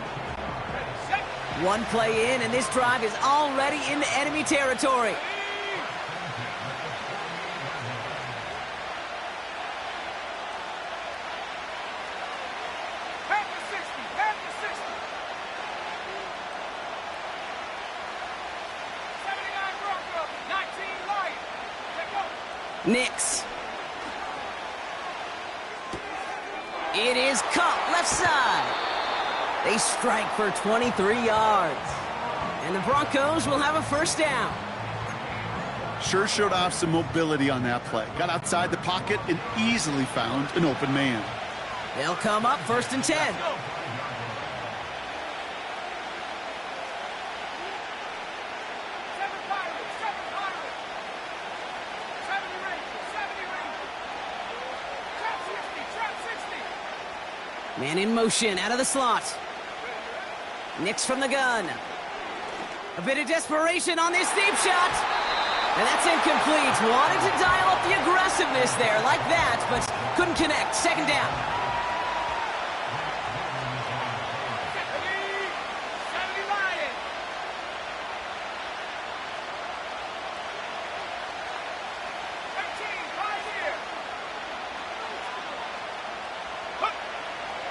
[SPEAKER 2] 1 play in, and this drive is already into enemy territory. Nix. It is Cup, left side. They strike for 23 yards. And the Broncos will have a first down.
[SPEAKER 3] Sure showed off some mobility on that play. Got outside the pocket and easily found an open man.
[SPEAKER 2] They'll come up 1st and 10.
[SPEAKER 5] 7 Pirates, 7 Pirates. 70 Rangers, 70 Rangers. Trap 60, trap 60.
[SPEAKER 2] Man in motion, out of the slot. Nix from the gun. A bit of desperation on this deep shot. And that's incomplete. Wanted to dial up the aggressiveness there like that, but couldn't connect. 2nd down.
[SPEAKER 5] 70 Lions. 13 Pioneer.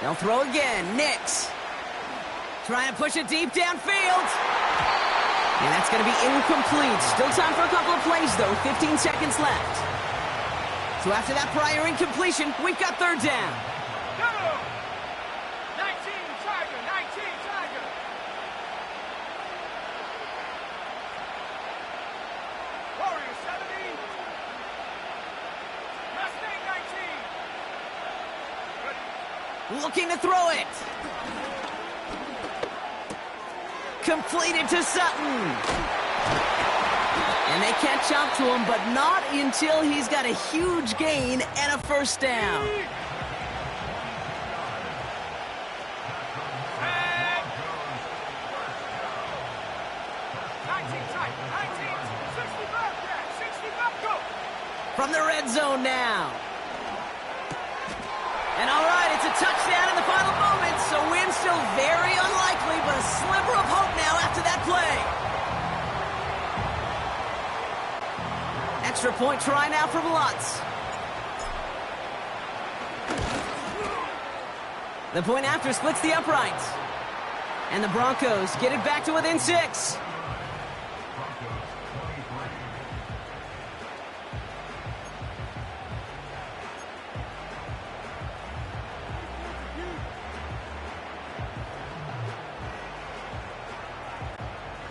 [SPEAKER 2] They'll throw again. Nix. Trying to push it deep downfield. And that's going to be incomplete. Still time for a couple of plays, though. 15 seconds left. So after that prior incompletion, we've got 3rd down.
[SPEAKER 5] Go! 19 Tiger, 19 Tiger. Warriors 70. Mustang 19.
[SPEAKER 2] Looking to throw it. Completed to Sutton. And they catch up to him, but not until he's got a huge gain and a first down.
[SPEAKER 5] And 19 Tiger, 19, 65, yeah, 65, go!
[SPEAKER 2] From the red zone now. And all right, it's a touchdown in the final moments. A win still very unlikely, but a sliver of hope now after that play. Extra point try now from Lutz. The point after splits the uprights. And the Broncos get it back to within 6.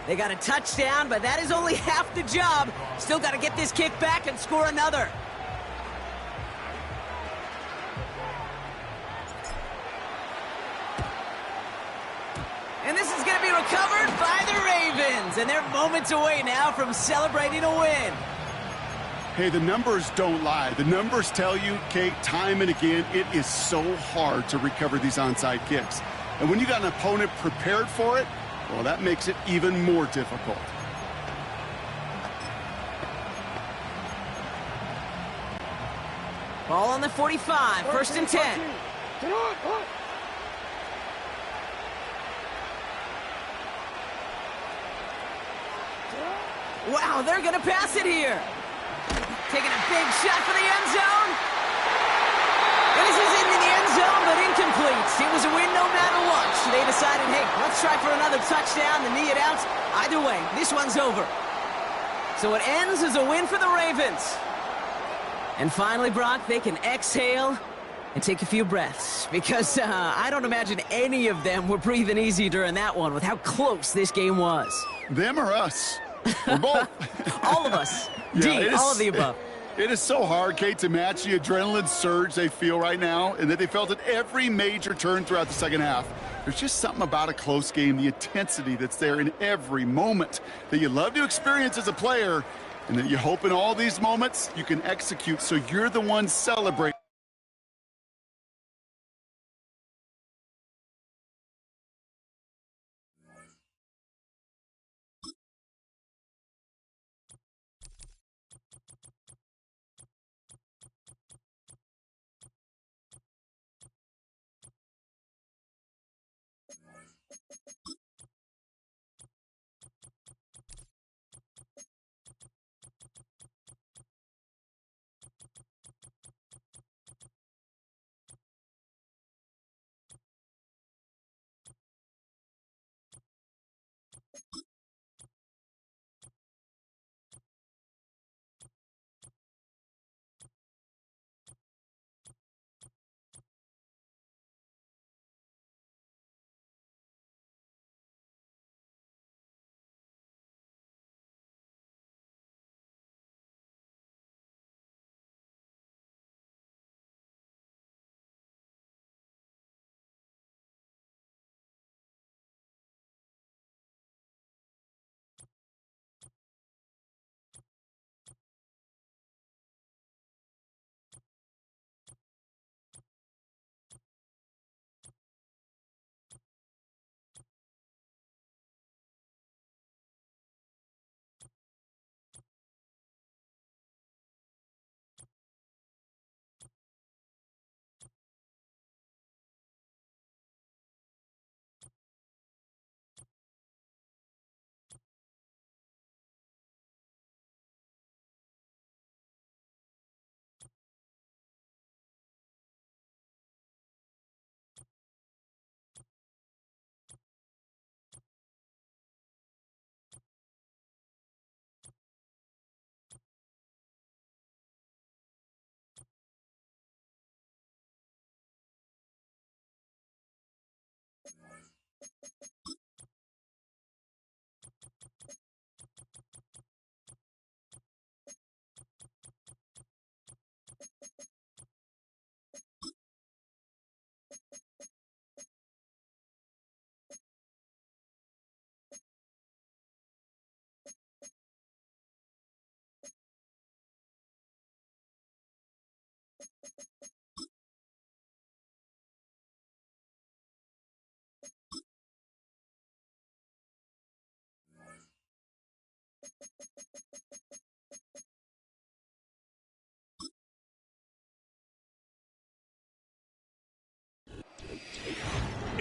[SPEAKER 2] They got a touchdown, but that is only half the job. Still got to get this kick back and score another. And this is going to be recovered by the Ravens. And they're moments away now from celebrating a win.
[SPEAKER 3] Hey, the numbers don't lie. The numbers tell you, Kate, time and again, it is so hard to recover these onside kicks. And when you got an opponent prepared for it, well, that makes it even more difficult.
[SPEAKER 2] Ball on the 45, 1st and 10. Wow, they're going to pass it here. Taking a big shot for the end zone. And this is into the end zone, but incomplete. It was a win no matter what. So they decided, hey, let's try for another touchdown to knee it out. Either way, this one's over. So it ends as a win for the Ravens. And finally, Brock, they can exhale and take a few breaths. Because I don't imagine any of them were breathing easy during that one with how close this game was.
[SPEAKER 3] Them or us? Or both.
[SPEAKER 2] All of us.
[SPEAKER 3] Yeah,
[SPEAKER 2] All of the above.
[SPEAKER 3] It is so hard, Kate, to match the adrenaline surge they feel right now and that they felt at every major turn throughout the second half. There's just something about a close game, the intensity that's there in every moment that you love to experience as a player, and that you hope in all these moments you can execute so you're the one celebrating.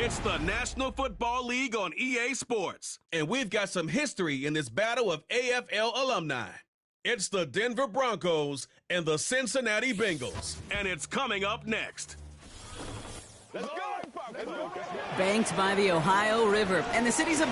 [SPEAKER 6] It's the National Football League on EA Sports, and we've got some history in this battle of AFL alumni. It's the Denver Broncos and the Cincinnati Bengals, and it's coming up next.
[SPEAKER 4] Let's go. Let's go.
[SPEAKER 2] Banked by the Ohio River and the cities of...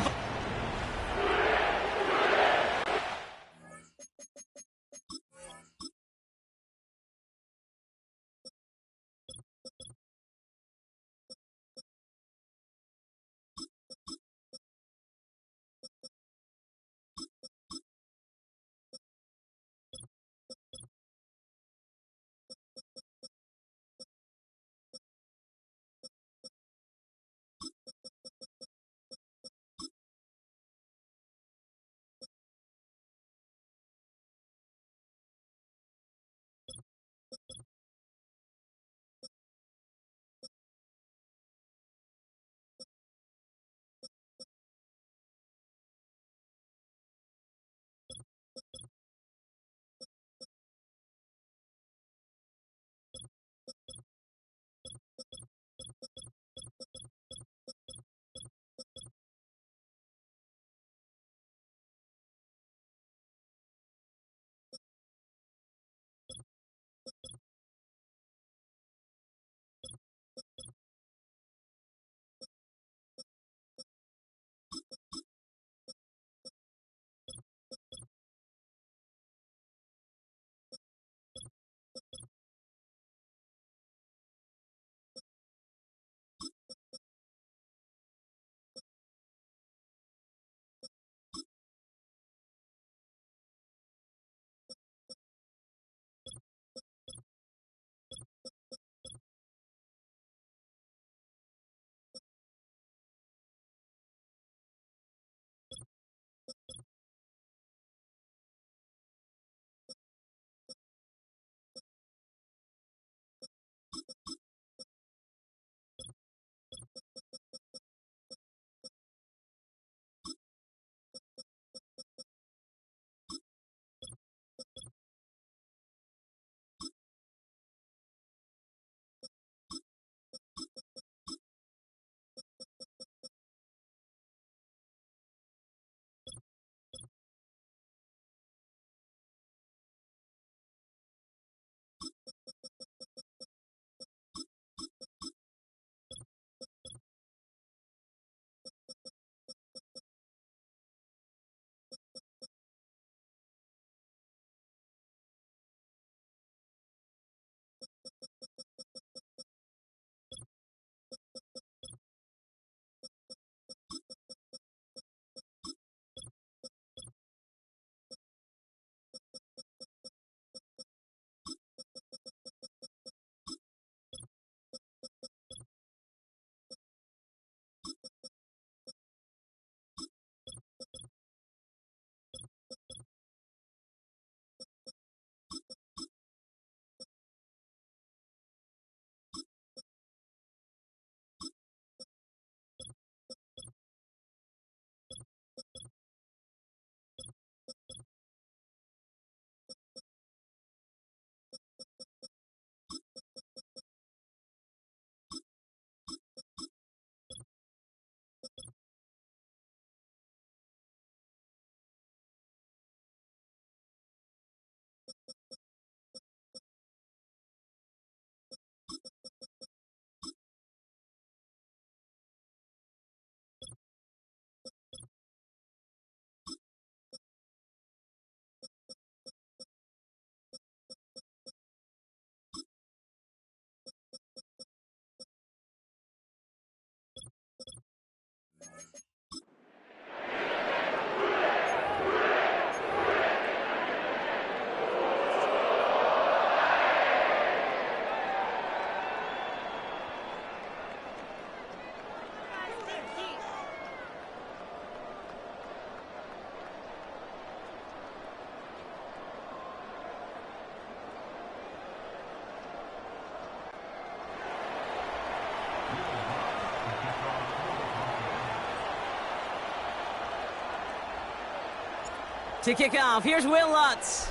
[SPEAKER 2] To kick off, here's Will Lutz.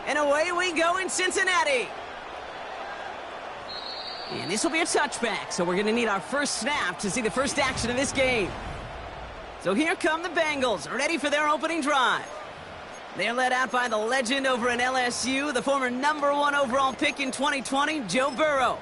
[SPEAKER 2] And away we go in Cincinnati. And this will be a touchback, so we're going to need our first snap to see the first action of this game. So here come the Bengals, ready for their opening drive. They're led out by the legend over in LSU, the former #1 overall pick in 2020, Joe Burrow.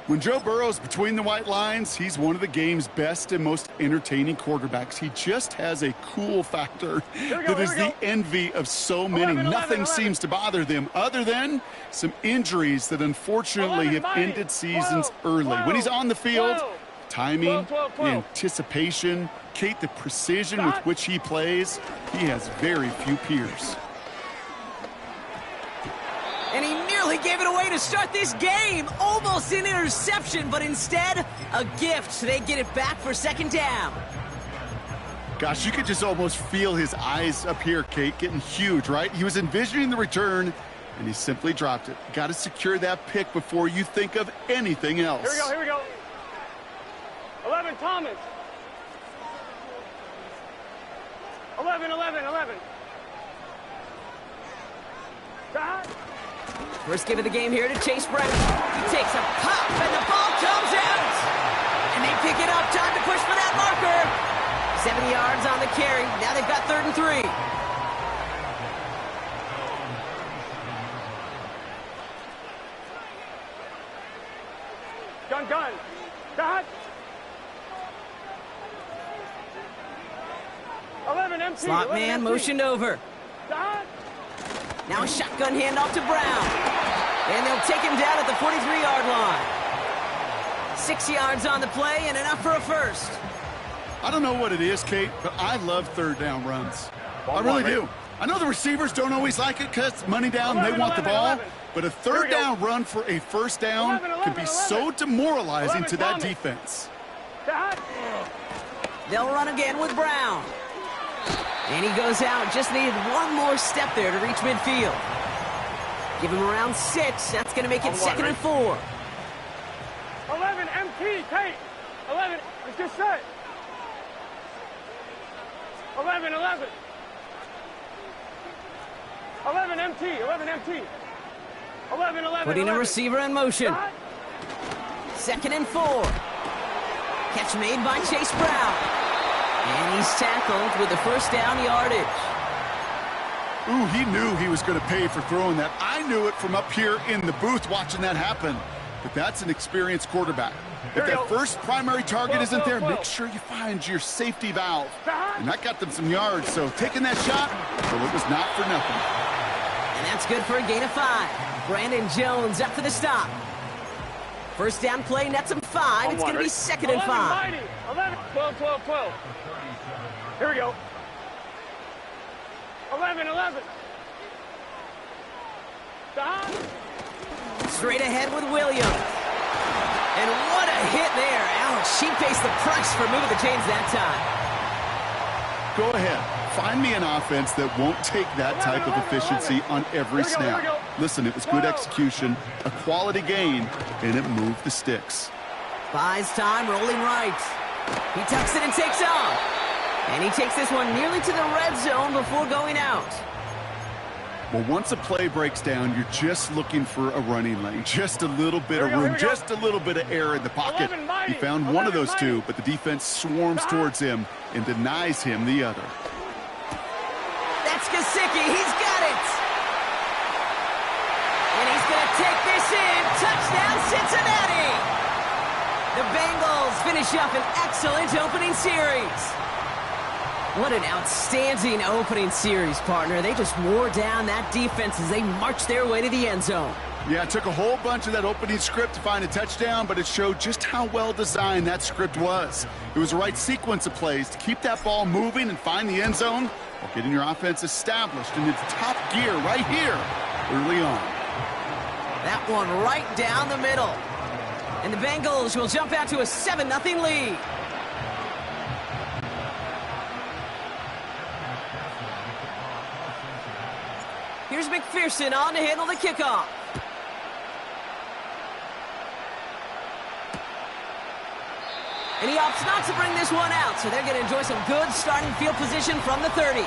[SPEAKER 3] When Joe Burrow's between the white lines, he's one of the game's best and most entertaining quarterbacks. He just has a cool factor that is the envy of so many. Nothing seems to bother them other than some injuries that unfortunately have ended seasons early. When he's on the field, timing, the anticipation, Kate, the precision with which he plays, he has very few peers.
[SPEAKER 2] And he nearly gave it away to start this game. Almost an interception, but instead, a gift. They get it back for second down.
[SPEAKER 3] Gosh, you could just almost feel his eyes up here, Kate, getting huge, right? He was envisioning the return, and he simply dropped it. Got to secure that pick before you think of anything else.
[SPEAKER 1] Here we go. 11, Thomas. 11. Dot.
[SPEAKER 2] First give of the game here to Chase Brown. He takes a pop, and the ball comes out. And they pick it up. Time to push for that marker. 70 yards on the carry. Now they've got 3rd and 3.
[SPEAKER 1] Gun. Dot. 11 empty.
[SPEAKER 2] Slot man
[SPEAKER 1] empty.
[SPEAKER 2] motioned over.
[SPEAKER 1] Dot.
[SPEAKER 2] Now a shotgun handoff to Brown. And they'll take him down at the 43-yard line. 6 yards on the play and enough for a first.
[SPEAKER 3] I don't know what it is, Kate, but I love 3rd down runs. I really do. I know the receivers don't always like it because it's money down and they want the ball. But a 3rd down run for a first down can be so demoralizing to that defense.
[SPEAKER 1] Dot.
[SPEAKER 2] They'll run again with Brown. And he goes out. Just needed one more step there to reach midfield. Give him around 6. That's going to make it 2nd and 4.
[SPEAKER 1] 11 MT, Kate. 11. It's just set. 11. 11 MT. 11.
[SPEAKER 2] Putting a receiver in motion. 2nd and 4. Catch made by Chase Brown. And he's tackled with the first down yardage.
[SPEAKER 3] Ooh, he knew he was going to pay for throwing that. I knew it from up here in the booth watching that happen. But that's an experienced quarterback. If that first primary target isn't there, make sure you find your safety valve. And that got them some yards, so taking that shot, well, it was not for nothing.
[SPEAKER 2] And that's good for a gain of 5. Brandon Jones up for the stop. First down play, nets him 5. It's going to be 2nd and 5.
[SPEAKER 1] 11, 12. Here we go. 11. Stop.
[SPEAKER 2] Straight ahead with Williams. And what a hit there. Ouch, she pays the price for moving the chains that time.
[SPEAKER 3] Go ahead. Find me an offense that won't take that type of efficiency on every snap. Listen, it was good execution, a quality gain, and it moved the sticks.
[SPEAKER 2] Buys time, rolling right. He tucks it and takes off. And he takes this one nearly to the red zone before going out.
[SPEAKER 3] Well, once a play breaks down, you're just looking for a running lane. Just a little bit of room, just a little bit of air in the pocket. He found one of those two, but the defense swarms towards him and denies him the other.
[SPEAKER 2] That's Gesicki. He's got it. And he's going to take this in. Touchdown, Cincinnati. The Bengals finish up an excellent opening series. What an outstanding opening series, partner. They just wore down that defense as they marched their way to the end zone.
[SPEAKER 3] Yeah, it took a whole bunch of that opening script to find a touchdown, but it showed just how well designed that script was. It was the right sequence of plays to keep that ball moving and find the end zone while getting your offense established in its top gear right here early on.
[SPEAKER 2] That one right down the middle. And the Bengals will jump out to a 7-0 lead. Here's McPherson on to handle the kickoff. And he opts not to bring this one out, so they're going to enjoy some good starting field position from the 30.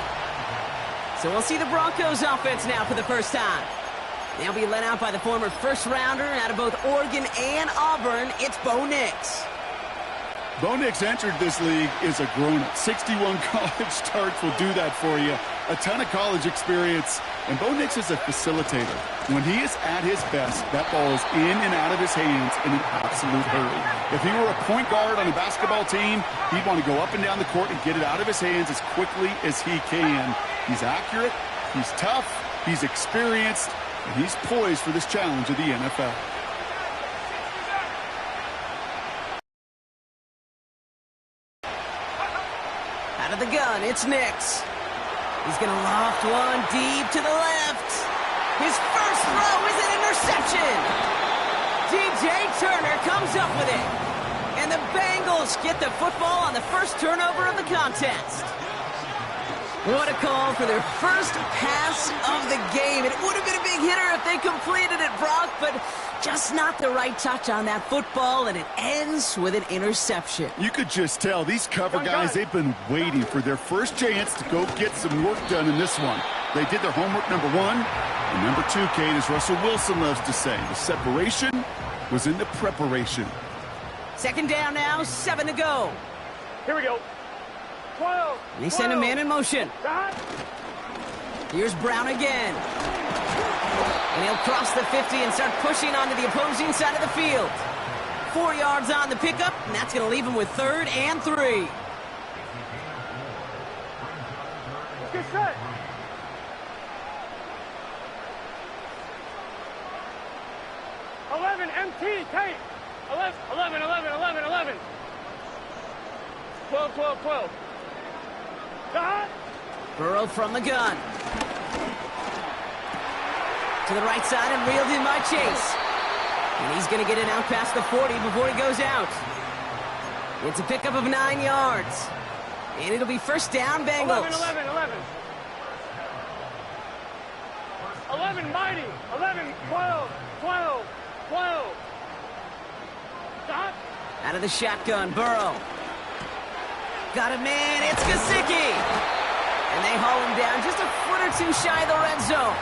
[SPEAKER 2] So So we'll see the Broncos offense now for the first time. They'll be led out by the former first-rounder out of both Oregon and Auburn. It's Bo Nix.
[SPEAKER 3] Bo Nix entered this league as a grown-up. 61 college starts will do that for you. A ton of college experience. And Bo Nix is a facilitator. When he is at his best, that ball is in and out of his hands in an absolute hurry. If he were a point guard on a basketball team, he'd want to go up and down the court and get it out of his hands as quickly as he can. He's accurate, he's tough, he's experienced, and he's poised for this challenge of the NFL.
[SPEAKER 2] Out of the gun, it's Nix. He's going to loft one deep to the left. His first throw is an interception. DJ Turner comes up with it. And the Bengals get the football on the first turnover of the contest. What a call for their first pass of the game. It would have been a big hitter if they completed it, Brock, but just not the right touch on that football, and it ends with an interception.
[SPEAKER 3] You could just tell these cover guys, they've been waiting for their first chance to go get some work done in this one. They did their homework, number one. And number two, Kate, as Russell Wilson loves to say, the separation was in the preparation.
[SPEAKER 2] Second down now, 7 to go.
[SPEAKER 1] Here we go. 12.
[SPEAKER 2] And they send a man in motion. Here's Brown again. And he'll cross the 50 and start pushing onto the opposing side of the field. 4 yards on the pickup, and that's going to leave him with 3rd and 3.
[SPEAKER 1] Let's get set. MT, Kate. 11. 12. Dot.
[SPEAKER 2] Burrow from the gun. To the right side and reeled in by Chase. And he's going to get it out past the 40 before he goes out. It's a pickup of 9 yards. And it'll be first down, Bengals.
[SPEAKER 1] 11, mighty. 11, 12. Dot.
[SPEAKER 2] Out of the shotgun, Burrow. Got a man, it's Gesicki. And they haul him down just a foot or two shy of the red zone.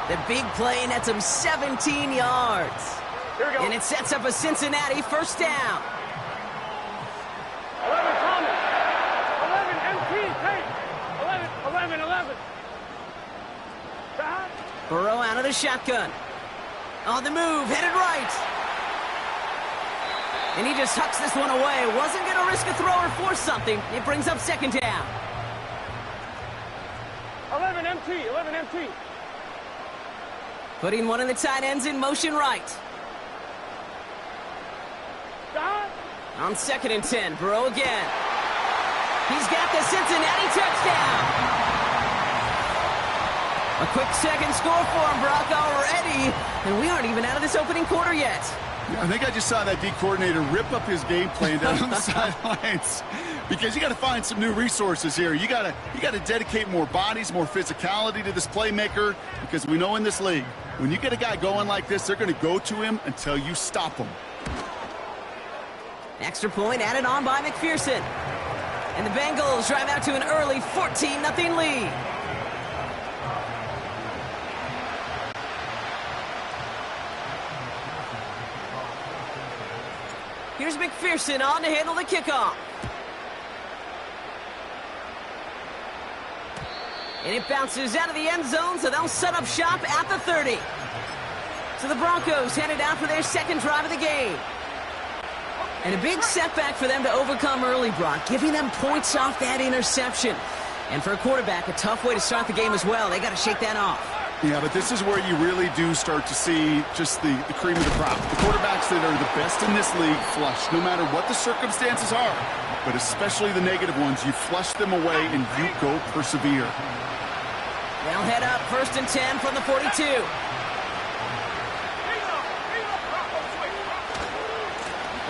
[SPEAKER 2] The big play nets him 17 yards.
[SPEAKER 1] Here we go.
[SPEAKER 2] And it sets up a Cincinnati first down.
[SPEAKER 1] 11, Thomas. 11, MT, Kate. 11. Dot.
[SPEAKER 2] Burrow out of the shotgun. On the move, headed right. And he just tucks this one away. Wasn't going to risk a throw or force something. It brings up second down.
[SPEAKER 1] 11 MT.
[SPEAKER 2] Putting one of the tight ends in motion right.
[SPEAKER 1] Dot.
[SPEAKER 2] On 2nd and 10, Burrow again. He's got the Cincinnati touchdown. A quick second score for him, Brock, already. And we aren't even out of this opening quarter yet.
[SPEAKER 3] I think I just saw that D coordinator rip up his game plan down on the sidelines, because you got to find some new resources here. You got to dedicate more bodies, more physicality to this playmaker, because we know in this league, when you get a guy going like this, they're going to go to him until you stop him.
[SPEAKER 2] Extra point added on by McPherson. And the Bengals drive out to an early 14-0 lead. Here's McPherson on to handle the kickoff. And it bounces out of the end zone, so they'll set up shop at the 30. So the Broncos headed out for their second drive of the game. And a big setback for them to overcome early, Brock, giving them points off that interception. And for a quarterback, a tough way to start the game as well. They got to shake that off.
[SPEAKER 3] Yeah, but this is where you really do start to see just the cream of the crop. The quarterbacks that are the best in this league flush, no matter what the circumstances are. But especially the negative ones, you flush them away and you go persevere.
[SPEAKER 2] They'll head up 1st and 10 from the 42.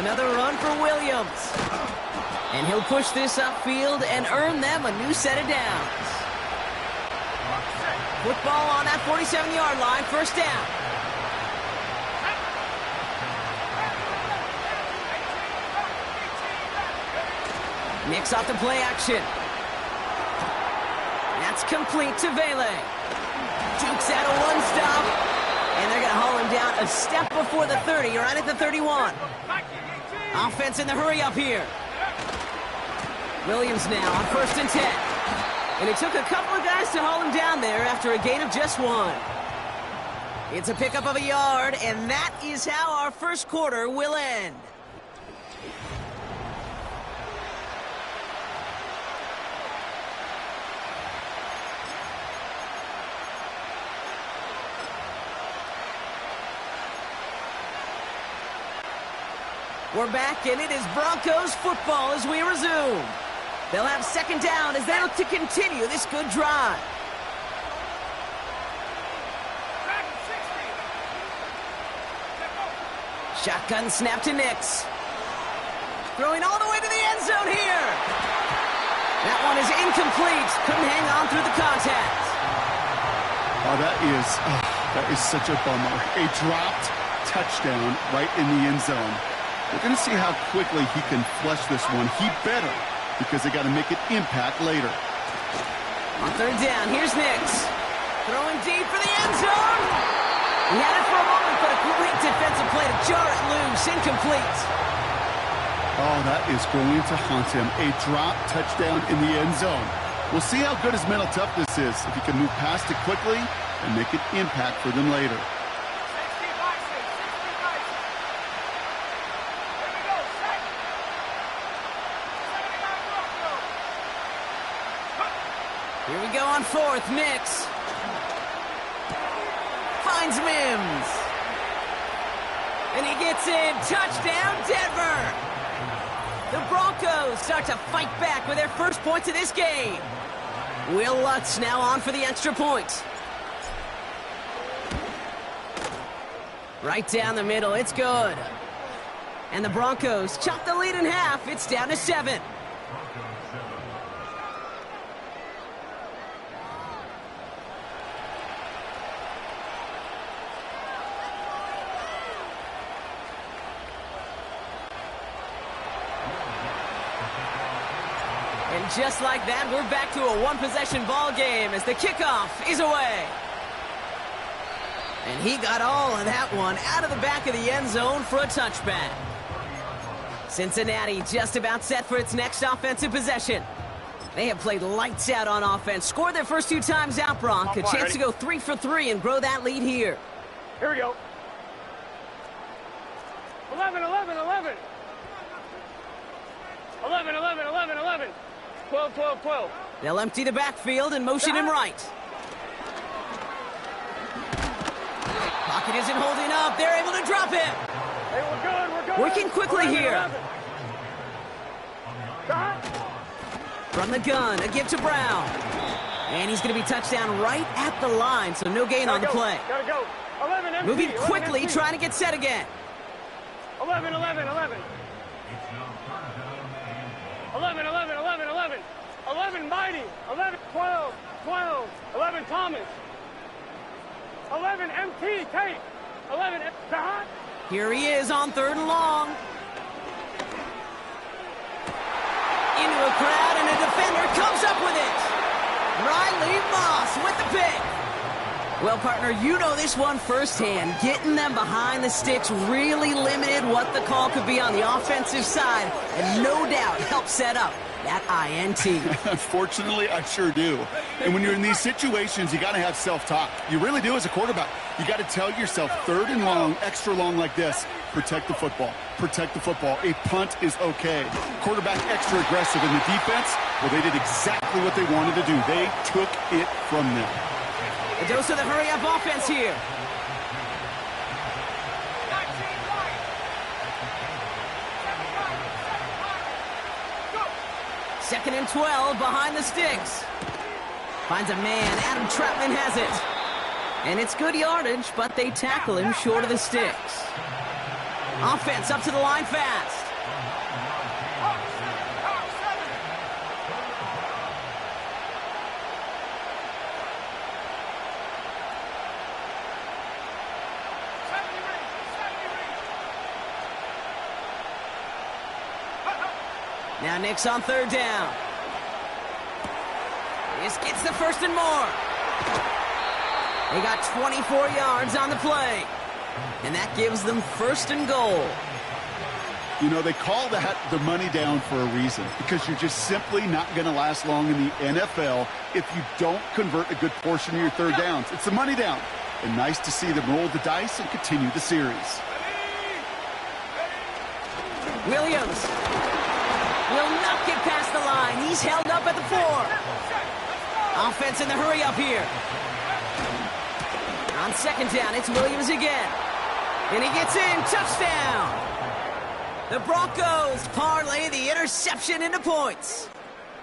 [SPEAKER 2] Another run for Williams. And he'll push this upfield and earn them a new set of downs. Football on that 47-yard line, first down. Nix off the play action. That's complete to Vele. Dukes out a one-stop, and they're going to haul him down a step before the 30, right at the 31. Offense in the hurry-up here. Williams now on 1st and 10. And it took a couple of guys to haul him down there after a gain of just 1. It's a pickup of a yard, and that is how our first quarter will end. We're back, and it is Broncos football as we resume. They'll have 2nd down as they look to continue this good drive. Shotgun snap to Nix. Throwing all the way to the end zone here. That one is incomplete. Couldn't hang on through the contact.
[SPEAKER 3] Oh, that is such a bummer. A dropped touchdown right in the end zone. We're going to see how quickly he can flush this one. He better, because they got to make an impact later.
[SPEAKER 2] On 3rd down, here's Nix. Throwing deep for the end zone. He had it for a moment, but a great defensive play to jar it loose. Incomplete.
[SPEAKER 3] Oh, that is going to haunt him. A drop touchdown in the end zone. We'll see how good his mental toughness is, if he can move past it quickly and make an impact for them later.
[SPEAKER 2] Here we go on 4th, Nix. Finds Mims. And he gets in. Touchdown, Denver. The Broncos start to fight back with their first points of this game. Will Lutz now on for the extra point. Right down the middle. It's good. And the Broncos chop the lead in half. It's down to 7. Just like that, we're back to a one-possession ball game as the kickoff is away. And he got all of that one out of the back of the end zone for a touchback. Cincinnati just about set for its next offensive possession. They have played lights out on offense, scored their first 2 times out, Bronc. A chance to go 3 for 3 and grow that lead here.
[SPEAKER 1] Here we go. 11, 11, 11. 11, 11, 11, 11. 12, 12, 12.
[SPEAKER 2] They'll empty the backfield and motion him right. Pocket isn't holding up. They're able to drop him.
[SPEAKER 1] Hey, we're good, we're good.
[SPEAKER 2] Working quickly
[SPEAKER 1] 11,
[SPEAKER 2] here.
[SPEAKER 1] 11.
[SPEAKER 2] From the gun, a give to Brown. And he's going to be touched down right at the line, so no gain on the play.
[SPEAKER 1] Gotta go. 11 MP.
[SPEAKER 2] Moving
[SPEAKER 1] 11
[SPEAKER 2] quickly,
[SPEAKER 1] MP.
[SPEAKER 2] trying to get set again.
[SPEAKER 1] 11, 11, 11. 11, 11, 11, 11. 11 Mighty. 11, 12, 12. 11 Thomas. 11 MT Tate. 11 Dot.
[SPEAKER 2] Here he is on 3rd and long. Into a crowd, and a defender comes up with it. Riley Moss with the pick. Well, partner, you know this one firsthand. Getting them behind the sticks really limited what the call could be on the offensive side, and no doubt helped set up that INT.
[SPEAKER 3] Unfortunately, I sure do. And when you're in these situations, you got to have self-talk. You really do as a quarterback. You got to tell yourself 3rd and long, extra long like this, protect the football. Protect the football. A punt is okay. Quarterback extra aggressive in the defense. Well, they did exactly what they wanted to do. They took it from them.
[SPEAKER 2] A dose of the hurry-up offense here. Second and 12 behind the sticks. Finds a man. Adam Trapman has it. And it's good yardage, but they tackle him short of the sticks. Offense up to the line fast. Now Nix on 3rd down. This gets the first and more. They got 24 yards on the play. And that gives them first and goal.
[SPEAKER 3] You know, they call that the money down for a reason, because you're just simply not going to last long in the NFL if you don't convert a good portion of your third downs. It's the money down. And nice to see them roll the dice and continue the series.
[SPEAKER 2] Williams will not get past the line. He's held up at the 4. Offense in the hurry up here. On second down, it's Williams again. And he gets in. Touchdown. The Broncos parlay the interception into points.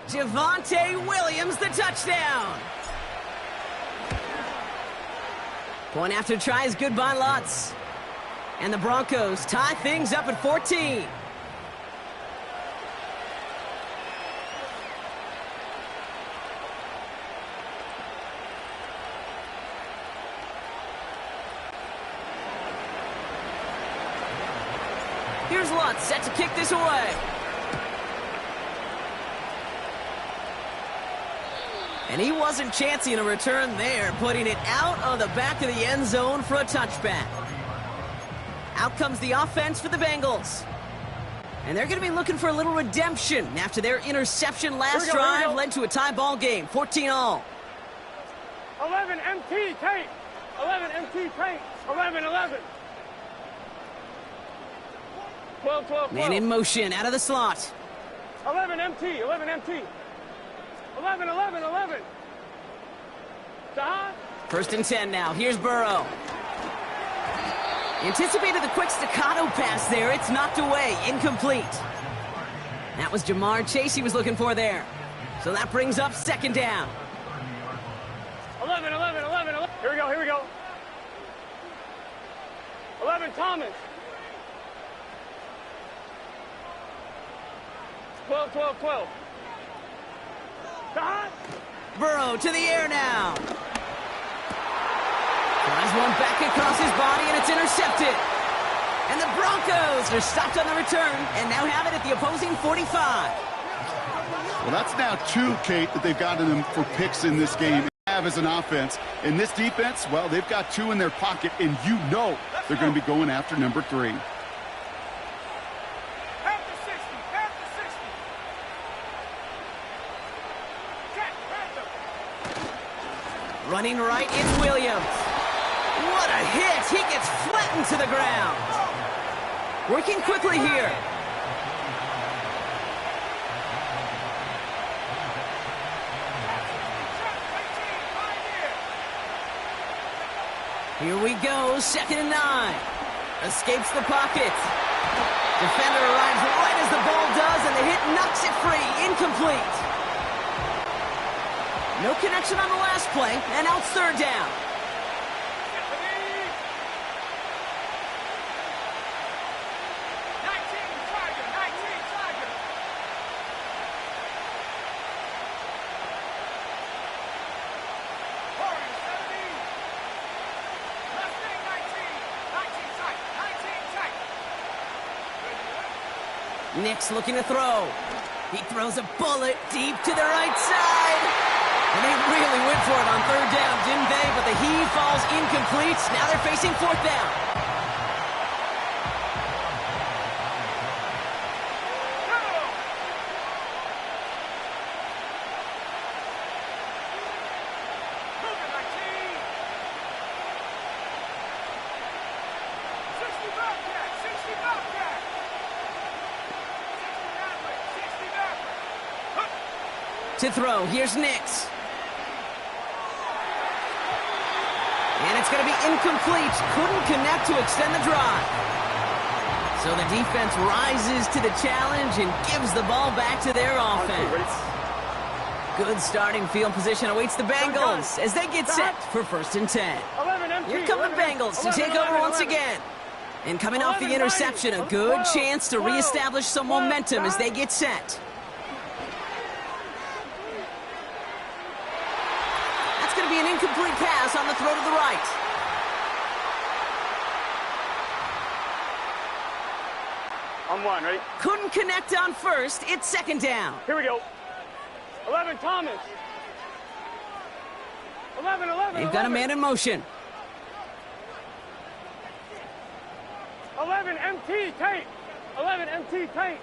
[SPEAKER 2] Javonte Williams, the touchdown. Point after try is good by Lutz. And the Broncos tie things up at 14. Here's Lutz, set to kick this away. And he wasn't chancing a return there, putting it out of the back of the end zone for a touchback. Out comes the offense for the Bengals. And they're going to be looking for a little redemption after their interception last drive led to a tie ball game, 14-all.
[SPEAKER 1] 11 MT, Kate. 11 MT, Kate. 11. 12.
[SPEAKER 2] Man in motion, out of the slot.
[SPEAKER 1] 11 MT. 11. Stop.
[SPEAKER 2] First and 10 now. Here's Burrow. Anticipated the quick staccato pass there. It's knocked away. Incomplete. That was Jamar Chase he was looking for there. So that brings up second down.
[SPEAKER 1] 11. Here we go. 11 Thomas. 12. Stop.
[SPEAKER 2] Burrow to the air now. Tries one back across his body, and it's intercepted. And the Broncos are stopped on the return and now have it at the opposing 45.
[SPEAKER 3] Well, that's now 2, Kate, that they've gotten them for picks in this game. Have as an offense. In this defense, well, they've got 2 in their pocket, and you know they're going to be going after number 3.
[SPEAKER 2] Running right, it's Williams. What a hit! He gets flattened to the ground. Working quickly here. Here we go, 2nd and 9. Escapes the pocket. Defender arrives right as the ball does, and the hit knocks it free. Incomplete. No connection on the last play, and now it's third down. Nick's looking to throw. He throws a bullet deep to the right side. And they really went for it on third down, didn't they? But the heave falls incomplete. Now they're facing fourth down. To throw, here's Nix. And it's going to be incomplete. Couldn't connect to extend the drive. So the defense rises to the challenge and gives the ball back to their offense. Good starting field position awaits the Bengals as they get set for 1st and 10. Here come the Bengals to take over once again. And coming off the interception, a good chance to reestablish some momentum as they get set. Going to be an incomplete pass on the throw to the right.
[SPEAKER 1] On 1, ready?
[SPEAKER 2] Couldn't connect on first. It's 2nd down.
[SPEAKER 1] Here we go. 11 Thomas. 11, 11,
[SPEAKER 2] They've got a man in motion.
[SPEAKER 1] 11, MT, Tate. 11, MT, Tate.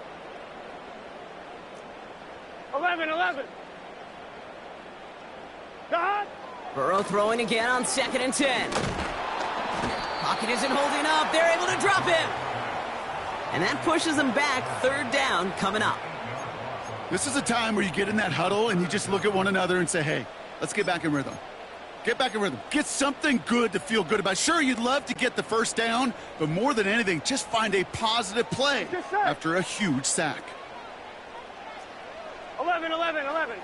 [SPEAKER 1] 11, 11. God.
[SPEAKER 2] Burrow throwing again on 2nd and 10. Pocket isn't holding up. They're able to drop him. And that pushes them back. 3rd down coming up.
[SPEAKER 3] This is a time where you get in that huddle and you just look at one another and say, hey, let's get back in rhythm. Get back in rhythm. Get something good to feel good about. Sure, you'd love to get the 1st down, but more than anything, just find a positive play after a huge sack.
[SPEAKER 1] 11, 11, 11.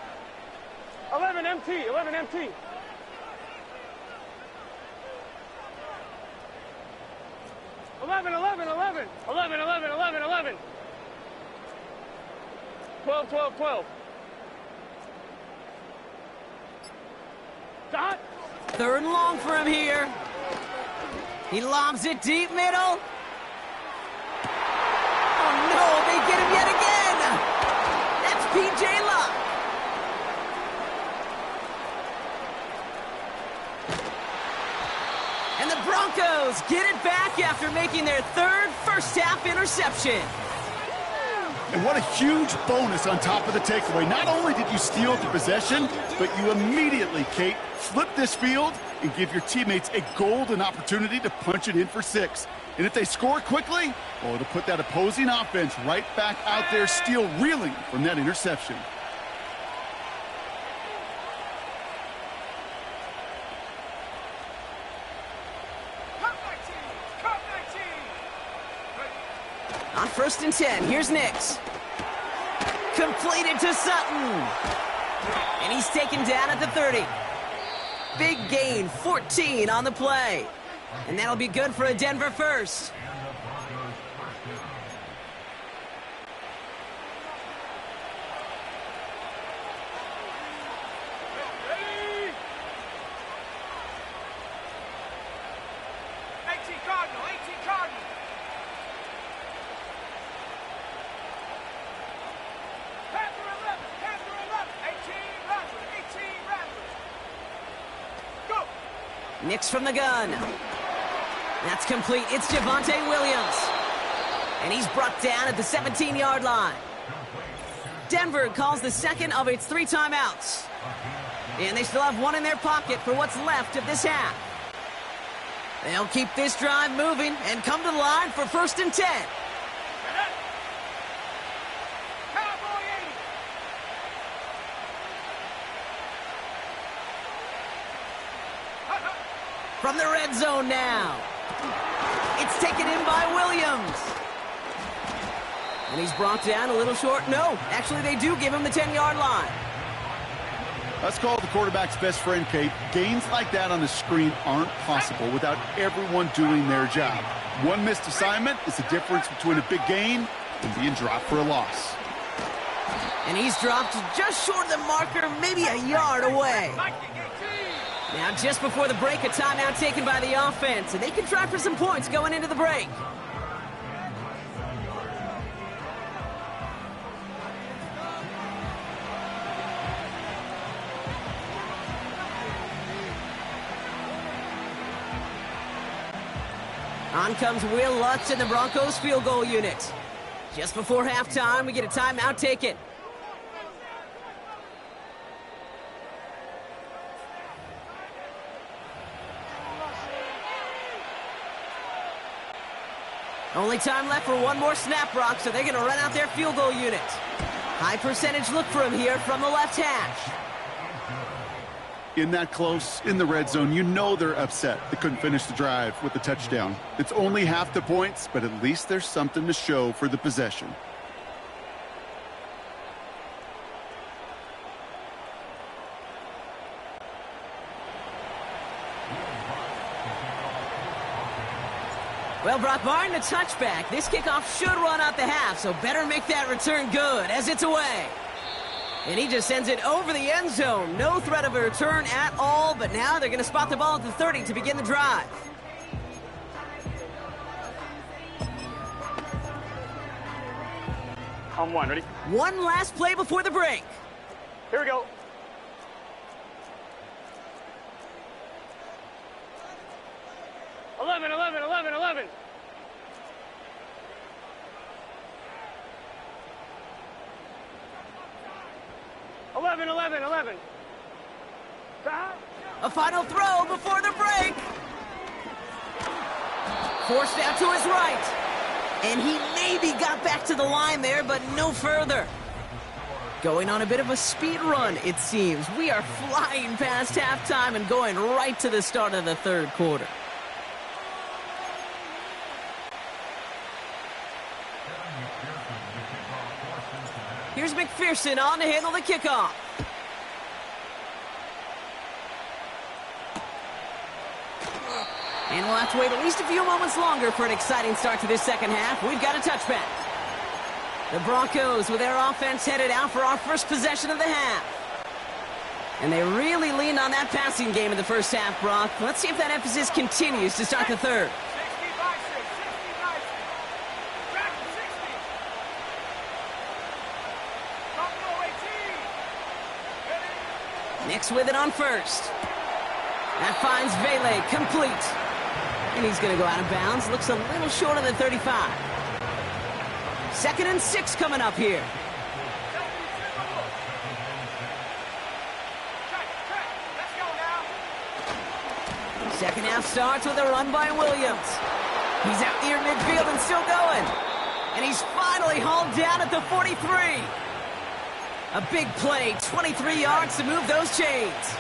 [SPEAKER 1] 11 MT, 11 MT. 11, 11, 11. 11, 11, 11, 11. 12, 12, 12. Dot.
[SPEAKER 2] 3rd and long for him here. He lobs it deep middle. Oh no, they get him yet again. That's P.J. Luck. And the Broncos get it back after making their 3rd first-half interception.
[SPEAKER 3] And what a huge bonus on top of the takeaway. Not only did you steal the possession, but you immediately, Kate, flip this field and give your teammates a golden opportunity to punch it in for 6. And if they score quickly, well, it'll put that opposing offense right back out there, still reeling from that interception.
[SPEAKER 2] On 1st and 10, here's Nix. Completed to Sutton. And he's taken down at the 30. Big gain, 14 on the play. And that'll be good for a Denver first. Nix from the gun. That's complete. It's Javonte Williams. And he's brought down at the 17-yard line. Denver calls the 2nd of its 3 timeouts. And they still have 1 in their pocket for what's left of this half. They'll keep this drive moving and come to the line for 1st and 10. From the red zone now. It's taken in by Williams. And he's brought down a little short. No, actually they do give him the 10-yard line.
[SPEAKER 3] That's called the quarterback's best friend, Kate. Gains like that on the screen aren't possible without everyone doing their job. One missed assignment is the difference between a big gain and being dropped for a loss.
[SPEAKER 2] And he's dropped just short of the marker, maybe a yard away. Now, just before the break, a timeout taken by the offense, and they can try for some points going into the break. On comes Will Lutz in the Broncos field goal unit. Just before halftime, we get a timeout taken. Only time left for one more snap, Brock, so they're going to run out their field goal unit. High percentage look for him here from the left hash.
[SPEAKER 3] In that close, in the red zone, you know they're upset they couldn't finish the drive with the touchdown. It's only half the points, but at least there's something to show for the possession.
[SPEAKER 2] Well, Brock, barring the touchback, this kickoff should run out the half, so better make that return good as it's away. And he just sends it over the end zone. No threat of a return at all, but now they're going to spot the ball at the 30 to begin the drive.
[SPEAKER 1] On one, ready?
[SPEAKER 2] One last play before the break.
[SPEAKER 1] Here we go. 11, 11, 11, 11. Eleven, 11, 11.
[SPEAKER 2] A final throw before the break. Forced out to his right. And he maybe got back to the line there, but no further. Going on a bit of a speed run, it seems. We are flying past halftime and going right to the start of the third quarter. Here's McPherson on to handle the kickoff. And we'll have to wait at least a few moments longer for an exciting start to this second half. We've got a touchback. The Broncos with their offense headed out for our first possession of the half. And they really leaned on that passing game in the first half, Brock. Let's see if that emphasis continues to start the third.
[SPEAKER 5] 60 by 6, 60 by 6. Back to 60. Buffalo 18.
[SPEAKER 2] Nix with it on first. That finds Vele complete. And he's going to go out of bounds. Looks a little short of the 35. 2nd and 6 coming up here.
[SPEAKER 5] Let's go now.
[SPEAKER 2] Second half starts with a run by Williams. He's out near midfield and still going. And he's finally hauled down at the 43. A big play, 23 yards to move those chains.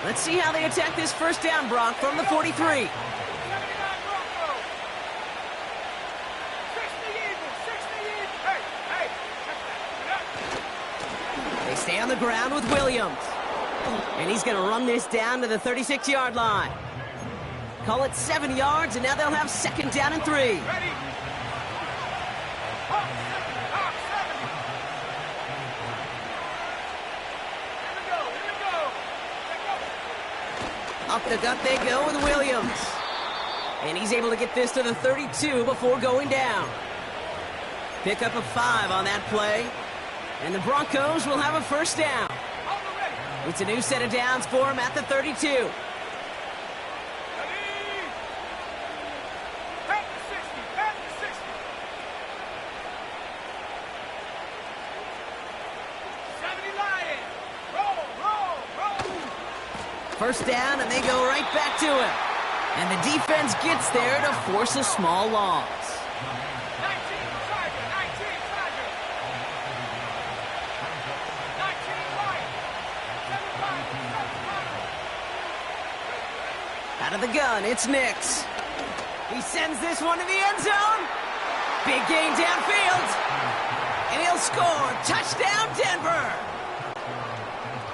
[SPEAKER 2] Let's see how they attack this first down, Brock, from the 43. They stay on the ground with Williams. And he's going to run this down to the 36-yard line. Call it 7 yards, and now they'll have 2nd down and 3.
[SPEAKER 5] Ready?
[SPEAKER 2] Up the gut they go with Williams. And he's able to get this to the 32 before going down. Pick up a 5 on that play. And the Broncos will have a first down. It's a new set of downs for him at the 32. First down, and they go right back to him. And the defense gets there to force a small loss.
[SPEAKER 5] 19, Tiger, 19, Tiger. 19, White. 7-5, 7-5.
[SPEAKER 2] Out of the gun, it's Nix. He sends this one to the end zone. Big gain downfield. And he'll score. Touchdown, Denver.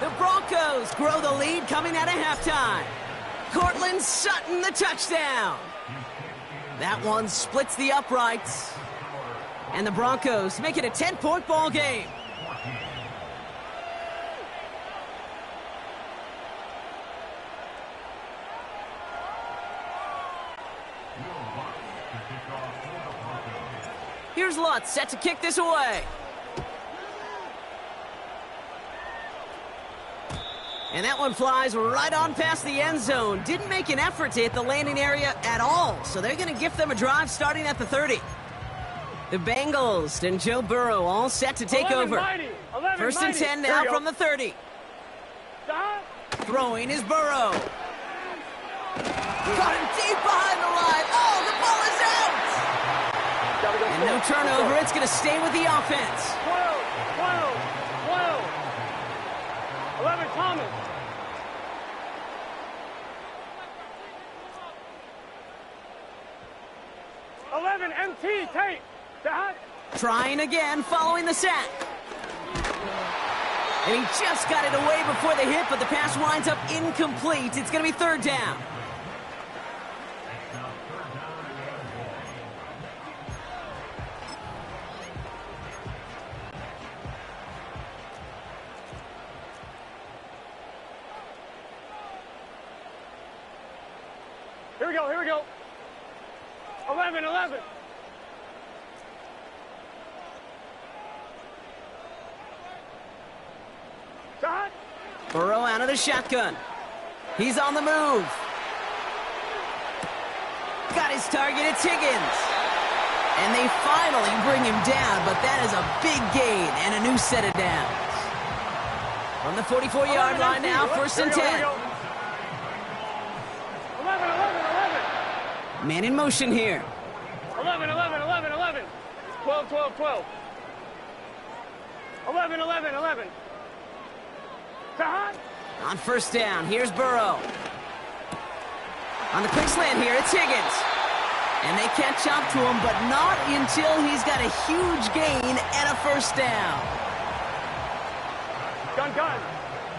[SPEAKER 2] The Broncos grow the lead coming out of halftime. Cortland Sutton, the touchdown. That one splits the uprights. And the Broncos make it a 10-point ball game. Here's Lutz set to kick this away. And that one flies right on past the end zone. Didn't make an effort to hit the landing area at all. So they're going to gift them a drive starting at the 30. The Bengals and Joe Burrow all set to take
[SPEAKER 1] 11,
[SPEAKER 2] over.
[SPEAKER 1] 11,
[SPEAKER 2] First and 10 now from the 30.
[SPEAKER 1] Stop.
[SPEAKER 2] Throwing is Burrow. Got him deep behind the line. Oh, the ball is out. And no turnover. It's going to stay with the offense.
[SPEAKER 1] 12, 11, Thomas. 11, MT, Tate. Dot.
[SPEAKER 2] Trying again following the sack. And he just got it away before the hit, but the pass winds up incomplete. It's going to be third down.
[SPEAKER 1] Here we go. 11. Dot.
[SPEAKER 2] Burrow out of the shotgun. He's on the move. Got his target, it's Higgins. And they finally bring him down, but that is a big gain and a new set of downs. On the 44-yard line now, 1st and 10.
[SPEAKER 1] 11.
[SPEAKER 2] Man in motion here.
[SPEAKER 1] 11. 12. 11. Tahan.
[SPEAKER 2] On 1st down, here's Burrow. On the quick slant here, it's Higgins. And they catch up to him, but not until he's got a huge gain and a 1st down.
[SPEAKER 1] Gun.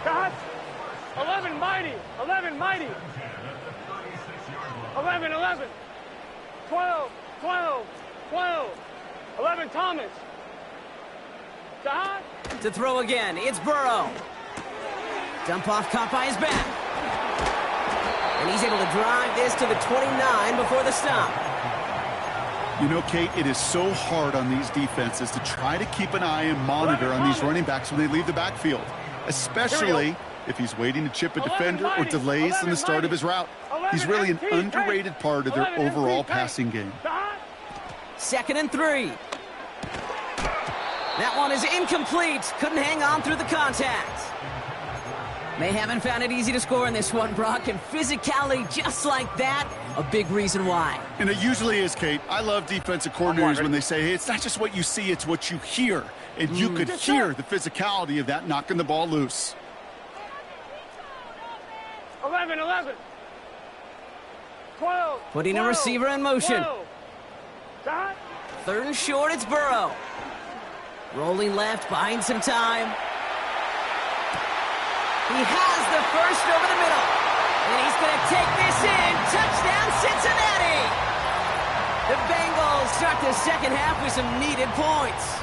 [SPEAKER 1] Tahan. 11 mighty. 11. 12. 11 Thomas. Tahan.
[SPEAKER 2] To throw again, it's Burrow. Dump off, caught by his back. And he's able to drive this to the 29 before the stop.
[SPEAKER 3] You know, Kate, it is so hard on these defenses to try to keep an eye and monitor on these running backs when they leave the backfield, especially if he's waiting to chip a defender or delays in the start of his route. He's really an underrated part of their overall passing game.
[SPEAKER 2] 2nd and 3. That one is incomplete. Couldn't hang on through the contact. They haven't found it easy to score in this one, Brock, and physicality just like that, a big reason why.
[SPEAKER 3] And it usually is, Kate. I love defensive coordinators when they say, hey, it's not just what you see, it's what you hear. And you could hear the physicality of that knocking the ball loose.
[SPEAKER 1] 11. 12.
[SPEAKER 2] Putting a receiver in motion.
[SPEAKER 1] 12.
[SPEAKER 2] 3rd and short, it's Burrow. Rolling left, buying some time. He has the 1st over the middle. And he's going to take this in. Touchdown, Cincinnati! The Bengals start the 2nd half with some needed points.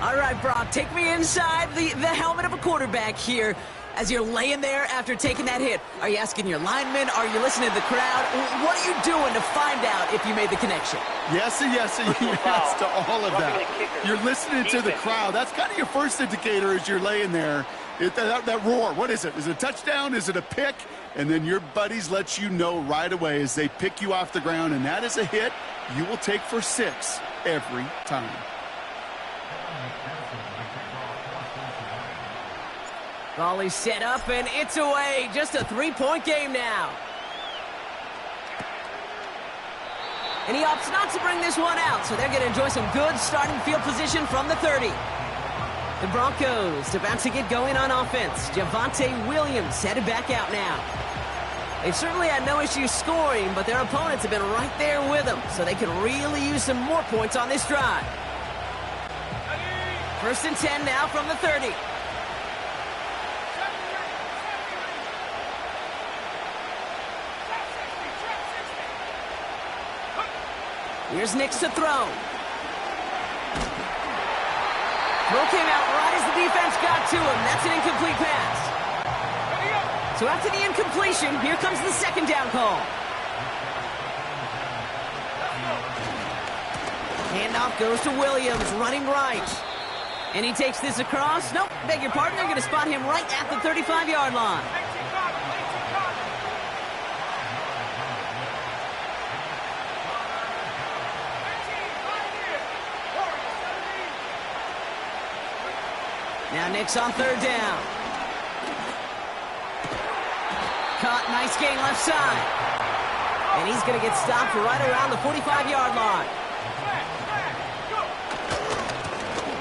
[SPEAKER 2] All right, Brock, take me inside the helmet of a quarterback here as you're laying there after taking that hit. Are you asking your linemen? Are you listening to the crowd? What are you doing to find out if you made the connection?
[SPEAKER 3] Yes and yes to all of that. You're listening to the crowd. That's kind of your first indicator as you're laying there. That roar, what is it? Is it a touchdown? Is it a pick? And then your buddies let you know right away as they pick you off the ground, and that is a hit you will take for 6 every time.
[SPEAKER 2] Ball is set up, and it's away. Just a 3-point game now. And he opts not to bring this one out, so they're going to enjoy some good starting field position from the 30. The Broncos about to get going on offense. Javonte Williams headed back out now. They've certainly had no issues scoring, but their opponents have been right there with them, so they can really use some more points on this drive. 1st and 10 now from the 30. Here's Nix to throw. Throw came out right as the defense got to him. That's an incomplete pass. So after the incompletion, here comes the 2nd down call. Handoff goes to Williams, running right. And he takes this across. Nope, beg your pardon. They're going to spot him right at the 35-yard line. Now Nix on 3rd down. Caught, nice gain left side. And he's going to get stopped right around the 45-yard line.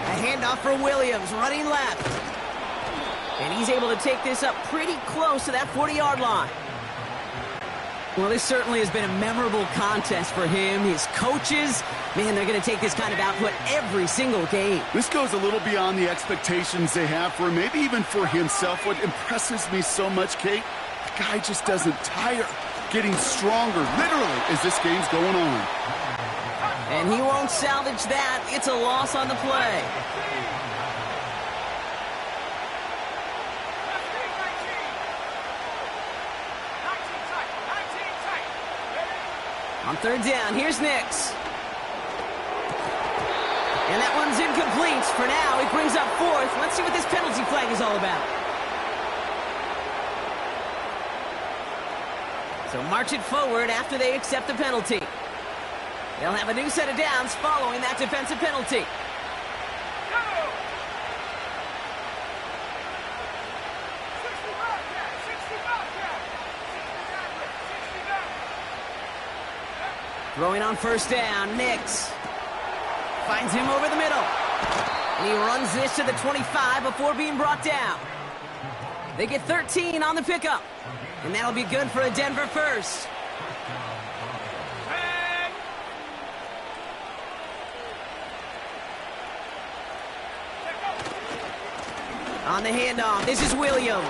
[SPEAKER 2] A handoff for Williams, running left. And he's able to take this up pretty close to that 40-yard line. Well, this certainly has been a memorable contest for him. His coaches, man, they're going to take this kind of output every single game.
[SPEAKER 3] This goes a little beyond the expectations they have for him, maybe even for himself. What impresses me so much, Kate, the guy just doesn't tire, getting stronger, literally, as this game's going on.
[SPEAKER 2] And he won't salvage that. It's a loss on the play. On 3rd down, here's Nix. And that one's incomplete. For now, it brings up 4th. Let's see what this penalty flag is all about. So march it forward after they accept the penalty. They'll have a new set of downs following that defensive penalty. Throwing on first down, Nix finds him over the middle. And he runs this to the 25 before being brought down. They get 13 on the pickup. And that'll be good for a Denver first. On the handoff, this is Williams.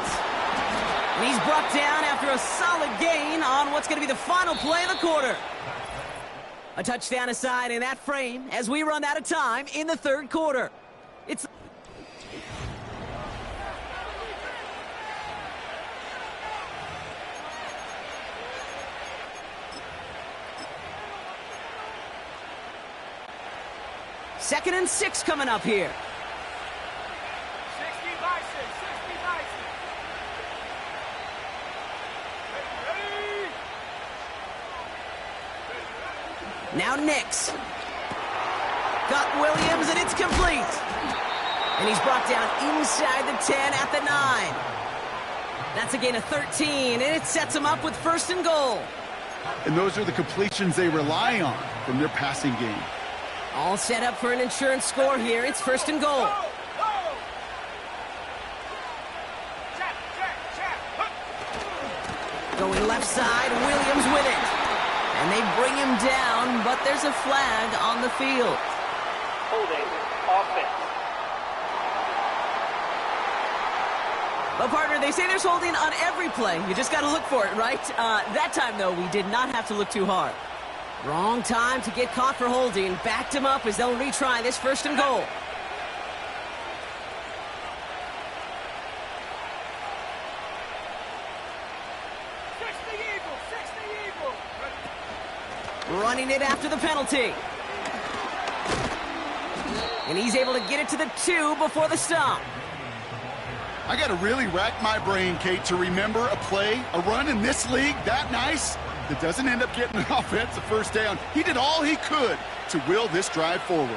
[SPEAKER 2] And he's brought down after a solid gain on what's going to be the final play of the quarter. A touchdown aside in that frame as we run out of time in the third quarter. It's second and 6 coming up here.
[SPEAKER 5] 60 by 6, 60 by 6.
[SPEAKER 2] Now Nix. Got Williams, and it's complete. And he's brought down inside the 10 at the 9. That's a gain of 13, and it sets him up with first and goal.
[SPEAKER 3] And those are the completions they rely on from their passing game.
[SPEAKER 2] All set up for an insurance score here. It's first and goal. Going left side, Williams with it. And they bring him down, but there's a flag on the field.
[SPEAKER 1] Holding offense.
[SPEAKER 2] Well, partner, they say there's holding on every play. You just got to look for it, right? That time, though, we did not have to look too hard. Wrong time to get caught for holding. Backed him up as they'll retry this first and goal. Running it after the penalty. And he's able to get it to the 2 before the stop.
[SPEAKER 3] I got to really rack my brain, Kate, to remember a play, a run in this league that nice that doesn't end up getting an offensive first down. He did all he could to will this drive forward.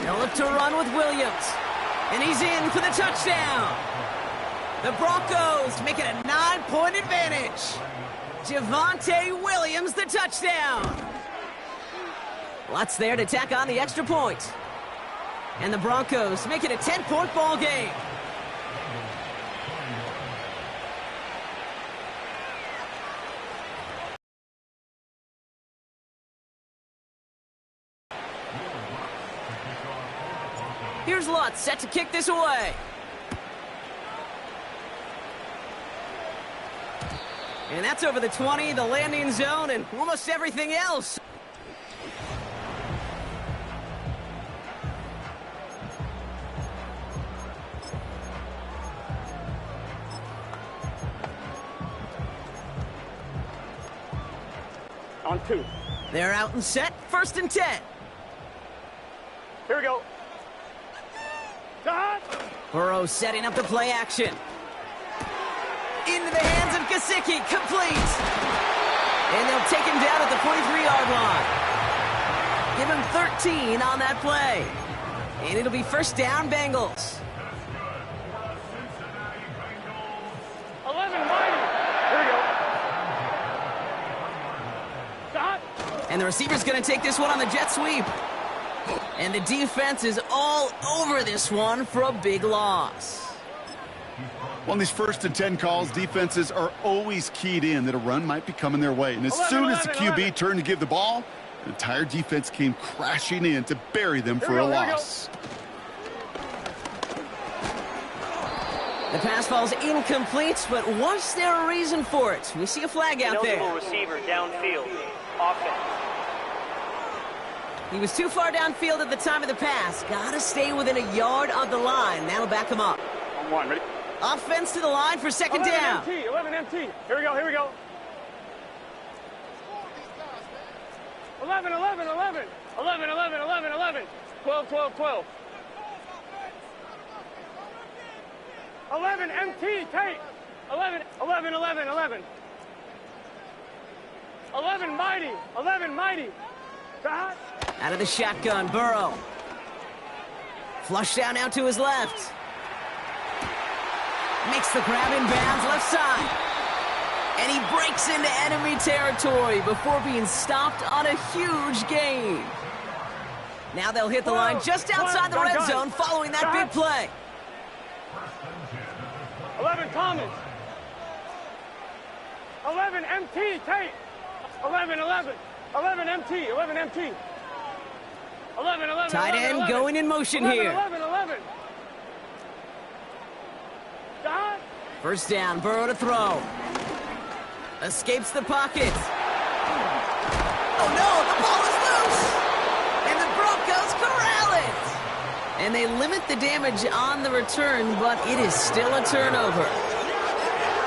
[SPEAKER 2] They'll look to run with Williams. And he's in for the touchdown. The Broncos make it a 9-point advantage. Javonte Williams, the touchdown. Lots there to tack on the extra point. And the Broncos make it a 10-point ball game. Here's Lutz set to kick this away. And that's over the 20, the landing zone, and almost everything else.
[SPEAKER 1] On 2.
[SPEAKER 2] They're out and set, first and 10.
[SPEAKER 1] Here we go. Dot.
[SPEAKER 2] Burrow setting up the play action. Into the hands of Gesicki, complete. And they'll take him down at the 43-yard line. Give him 13 on that play. And it'll be first down, Bengals.
[SPEAKER 1] 11 mighty. Here we go. Dot.
[SPEAKER 2] And the receiver's going to take this one on the jet sweep. And the defense is all over this one for a big loss.
[SPEAKER 3] On these first and 10 calls, defenses are always keyed in that a run might be coming their way. And as soon as the QB turned to give the ball, the entire defense came crashing in to bury them for a loss.
[SPEAKER 2] The pass falls incomplete, but was there a reason for it? We see a flag out there.
[SPEAKER 1] Ineligible receiver downfield. Offense.
[SPEAKER 2] He was too far downfield at the time of the pass. Gotta stay within a yard of the line. That'll back him up.
[SPEAKER 1] On 1, ready?
[SPEAKER 2] Offense to the line for second
[SPEAKER 1] 11
[SPEAKER 2] down.
[SPEAKER 1] MT, 11 MT. Here we go, here we go. 11, 11, 11. 11, 11, 11, 11. 12, 12, 12. 11 MT, Kate. 11, 11, 11, 11. 11 mighty, 11 mighty. God.
[SPEAKER 2] Out of the shotgun, Burrow. Flush down out to his left. Makes the grab in bounds left side. And he breaks into enemy territory before being stopped on a huge gain. Now they'll hit the line just outside the red zone following that big play.
[SPEAKER 1] 11 Thomas. 11 MT, Tate. 11, 11. 11 MT, 11 MT. 11, 11,
[SPEAKER 2] Tight
[SPEAKER 1] 11,
[SPEAKER 2] end
[SPEAKER 1] 11.
[SPEAKER 2] going in motion
[SPEAKER 1] 11,
[SPEAKER 2] here.
[SPEAKER 1] 11, 11. God.
[SPEAKER 2] First down, Burrow to throw. Escapes the pocket. Oh no, the ball is loose! And the Broncos corral it! And they limit the damage on the return, but it is still a turnover.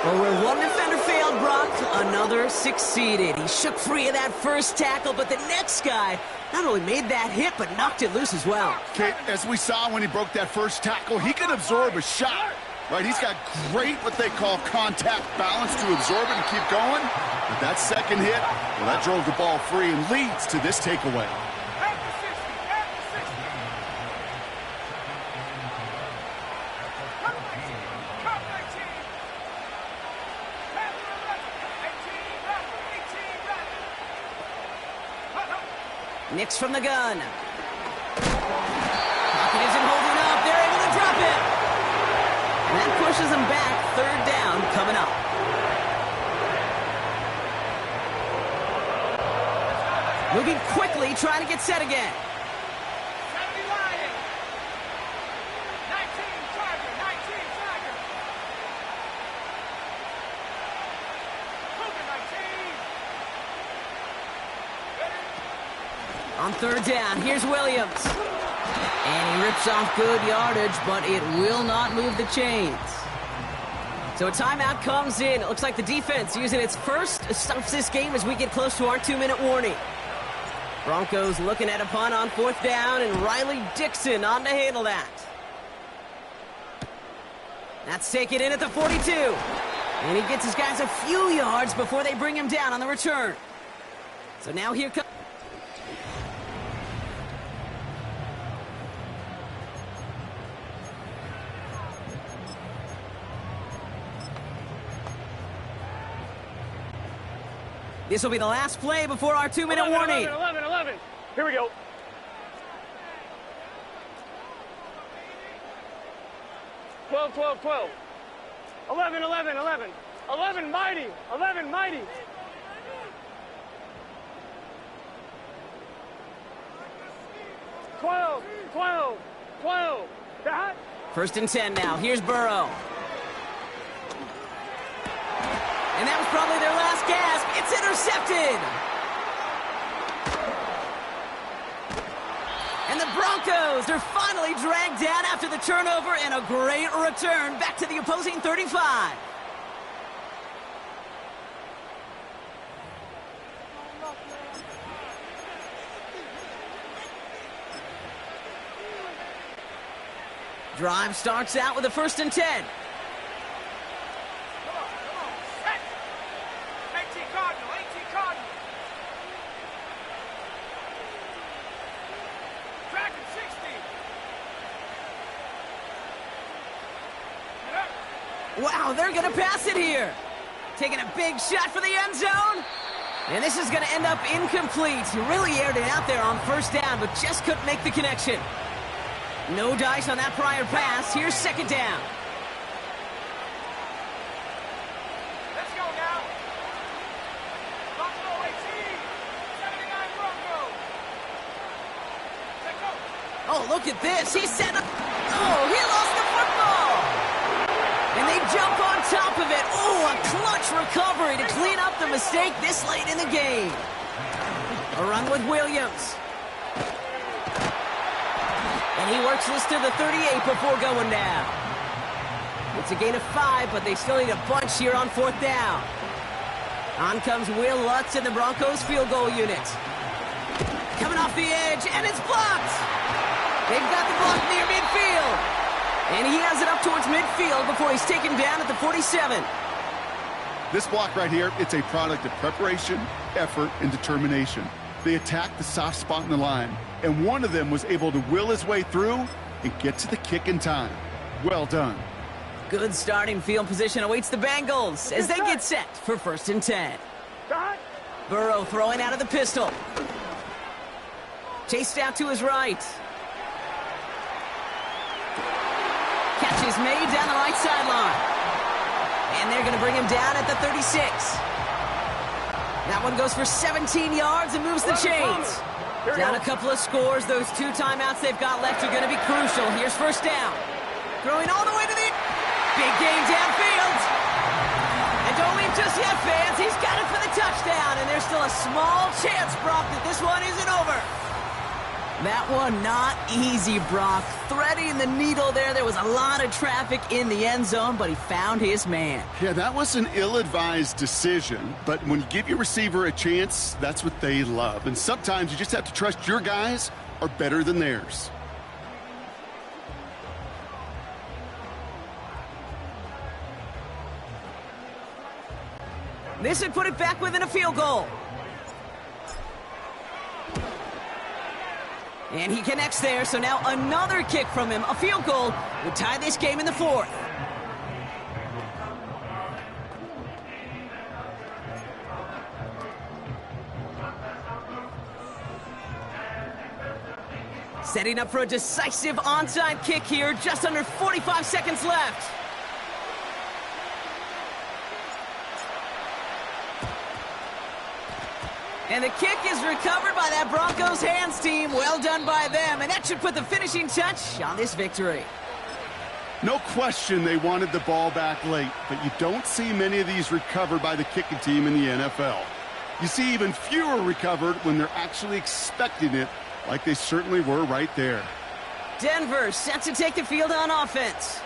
[SPEAKER 2] Well, where one defender failed, Brock, another succeeded. He shook free of that first tackle, but the next guy not only made that hit, but knocked it loose as well.
[SPEAKER 3] Kate, as we saw when he broke that first tackle, he can absorb a shot. Right, he's got great, what they call contact balance to absorb it and keep going. But that second hit, well, that drove the ball free and leads to this takeaway.
[SPEAKER 5] At the 60, at the 60. Cut 19, cut 19. Pass to 11, 18, back, 18, back.
[SPEAKER 2] Nix from the gun. Pocket isn't holding up. They're able to drop it. And that pushes them back. Third down coming up. Moving quickly, trying to get set again.
[SPEAKER 5] 70 Lions. 19 Tiger, 19 Tiger. Cougar 19.
[SPEAKER 2] On third down, here's Williams. And he rips off good yardage, but it will not move the chains. So a timeout comes in. It looks like the defense using its first stops this game as we get close to our 2-minute warning. Broncos looking at a punt on fourth down, and Riley Dixon on to handle that. That's taken in at the 42. And he gets his guys a few yards before they bring him down on the return. So now here comes... This will be the last play before our 2-minute warning.
[SPEAKER 1] 11, 11, 11. Here we go. Twelve, 12, 12. 11, 11, 11. 11 mighty, 11 mighty. 12, 12, 12. That.
[SPEAKER 2] First and 10 now. Here's Burrow. And that was probably their last gasp. It's intercepted. And the Broncos are finally dragged down after the turnover and a great return back to the opposing 35. Drive starts out with a first and 10.
[SPEAKER 5] Come on. Set. 18 Cardinal, 18 Cardinal. Dragon 60.
[SPEAKER 2] Wow, they're going to pass it here. Taking a big shot for the end zone. And this is going to end up incomplete. He really aired it out there on first down, but just couldn't make the connection. No dice on that prior pass. Here's second down.
[SPEAKER 5] Let's go now. Buffalo 18. 79 Broncos. Let's go.
[SPEAKER 2] Oh, look at this. He set up. Oh, he lost the football. And they jump on top of it. Oh, a clutch recovery to clean up the mistake this late in the game. A run with Williams. And he works this to the 38 before going down. It's a gain of 5, but they still need a bunch here on fourth down. On comes Will Lutz in the Broncos field goal unit. Coming off the edge, and it's blocked. They've got the block near midfield. And he has it up towards midfield before he's taken down at the 47.
[SPEAKER 3] This block right here, it's a product of preparation, effort, and determination. They attacked the soft spot in the line, and one of them was able to will his way through and get to the kick in time. Well done.
[SPEAKER 2] Good starting field position awaits the Bengals as they get set for 1st and 10. Burrow throwing out of the pistol. Chased out to his right. Catch is made down the right sideline. And they're going to bring him down at the 36. That one goes for 17 yards and moves the chains. Down a couple of scores. Those 2 timeouts they've got left are going to be crucial. Here's 1st down. Throwing all the way to the big game downfield. And don't leave just yet, fans. He's got it for the touchdown. And there's still a small chance, Brock, that this one isn't over. That one not easy, Brock. Threading the needle there. There was a lot of traffic in the end zone, but he found his man.
[SPEAKER 3] Yeah, that was an ill-advised decision, but when you give your receiver a chance, that's what they love. And sometimes you just have to trust your guys are better than theirs.
[SPEAKER 2] This would put it back within a field goal. And he connects there, so now another kick from him. A field goal would tie this game in the 4th. Setting up for a decisive onside kick here, just under 45 seconds left. And the kick is recovered by that Broncos hands team. Well done by them. And that should put the finishing touch on this victory.
[SPEAKER 3] No question they wanted the ball back late, but you don't see many of these recovered by the kicking team in the NFL. You see even fewer recovered when they're actually expecting it, like they certainly were right there.
[SPEAKER 2] Denver set to take the field on offense.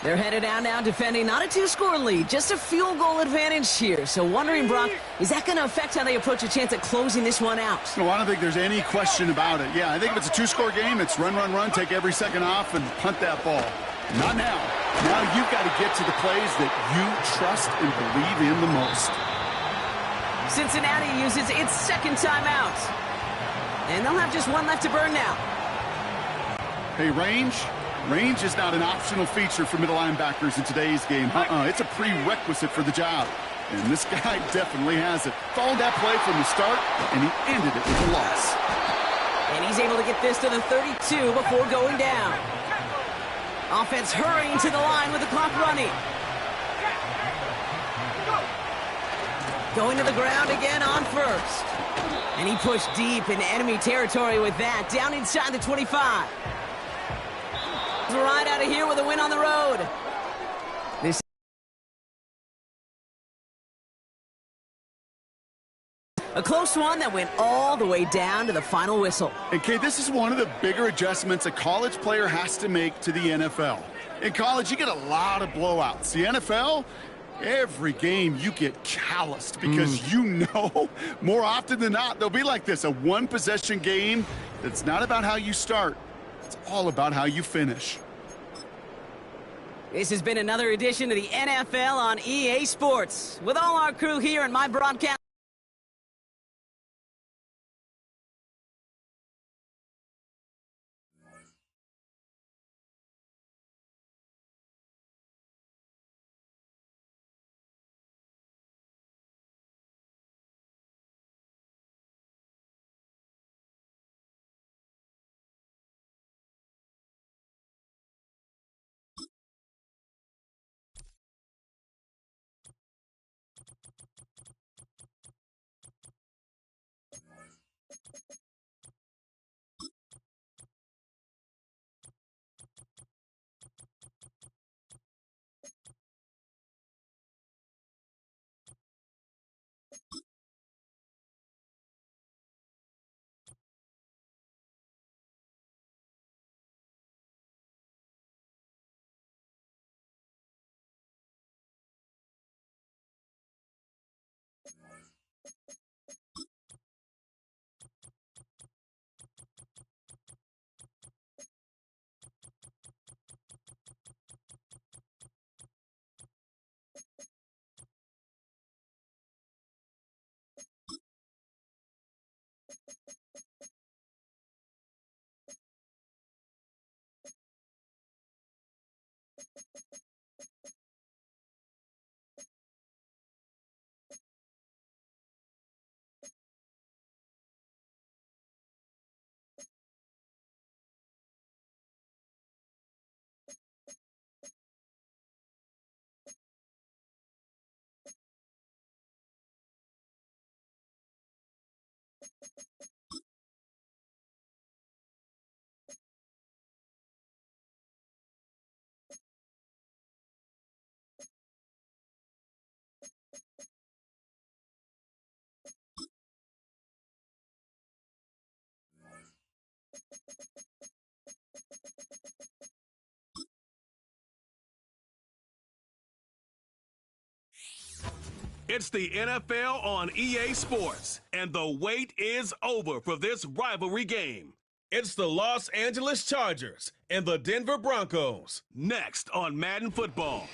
[SPEAKER 2] They're headed out now defending not a 2-score lead, just a field goal advantage here. So wondering, Brock, is that going to affect how they approach a chance at closing this one out?
[SPEAKER 3] No, I don't think there's any question about it. Yeah, I think if it's a 2-score game, it's run, run, run, take every second off, and punt that ball. Not now. Now you've got to get to the plays that you trust and believe in the most.
[SPEAKER 2] Cincinnati uses its 2nd timeout. And they'll have just one left to burn now.
[SPEAKER 3] Hey, range? Range is not an optional feature for middle linebackers in today's game. It's a prerequisite for the job. And this guy definitely has it. Followed that play from the start, and he ended it with a loss.
[SPEAKER 2] And he's able to get this to the 32 before going down. Offense hurrying to the line with the clock running. Going to the ground again on 1st. And he pushed deep into enemy territory with that, down inside the 25. Right out of here with a win on the road. This a close one that went all the way down to the final whistle.
[SPEAKER 3] And Kay, this is one of the bigger adjustments a college player has to make to the NFL. In college, you get a lot of blowouts. The NFL, every game you get calloused because you know more often than not they'll be like this, a one-possession game that's not about how you start. It's all about how you finish.
[SPEAKER 2] This has been another edition of the NFL on EA Sports. With all our crew here in my broadcast
[SPEAKER 6] It's the NFL on EA Sports, and the wait is over for this rivalry game. It's the Los Angeles Chargers and the Denver Broncos, next on Madden Football.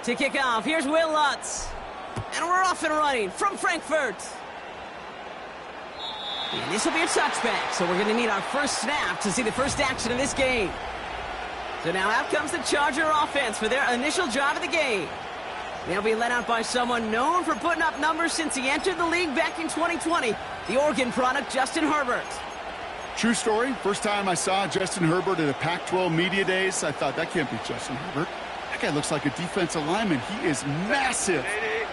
[SPEAKER 2] To kick off, here's Will Lutz. And we're off and running from Frankfurt. And this will be a touchback, so we're going to need our first snap to see the first action of this game. So now out comes the Charger offense for their initial drive of the game. They'll be led out by someone known for putting up numbers since he entered the league back in 2020, the Oregon product, Justin Herbert.
[SPEAKER 3] True story. First time I saw Justin Herbert at a Pac-12 Media Days, I thought, that can't be Justin Herbert. That guy looks like a defensive lineman. He is massive.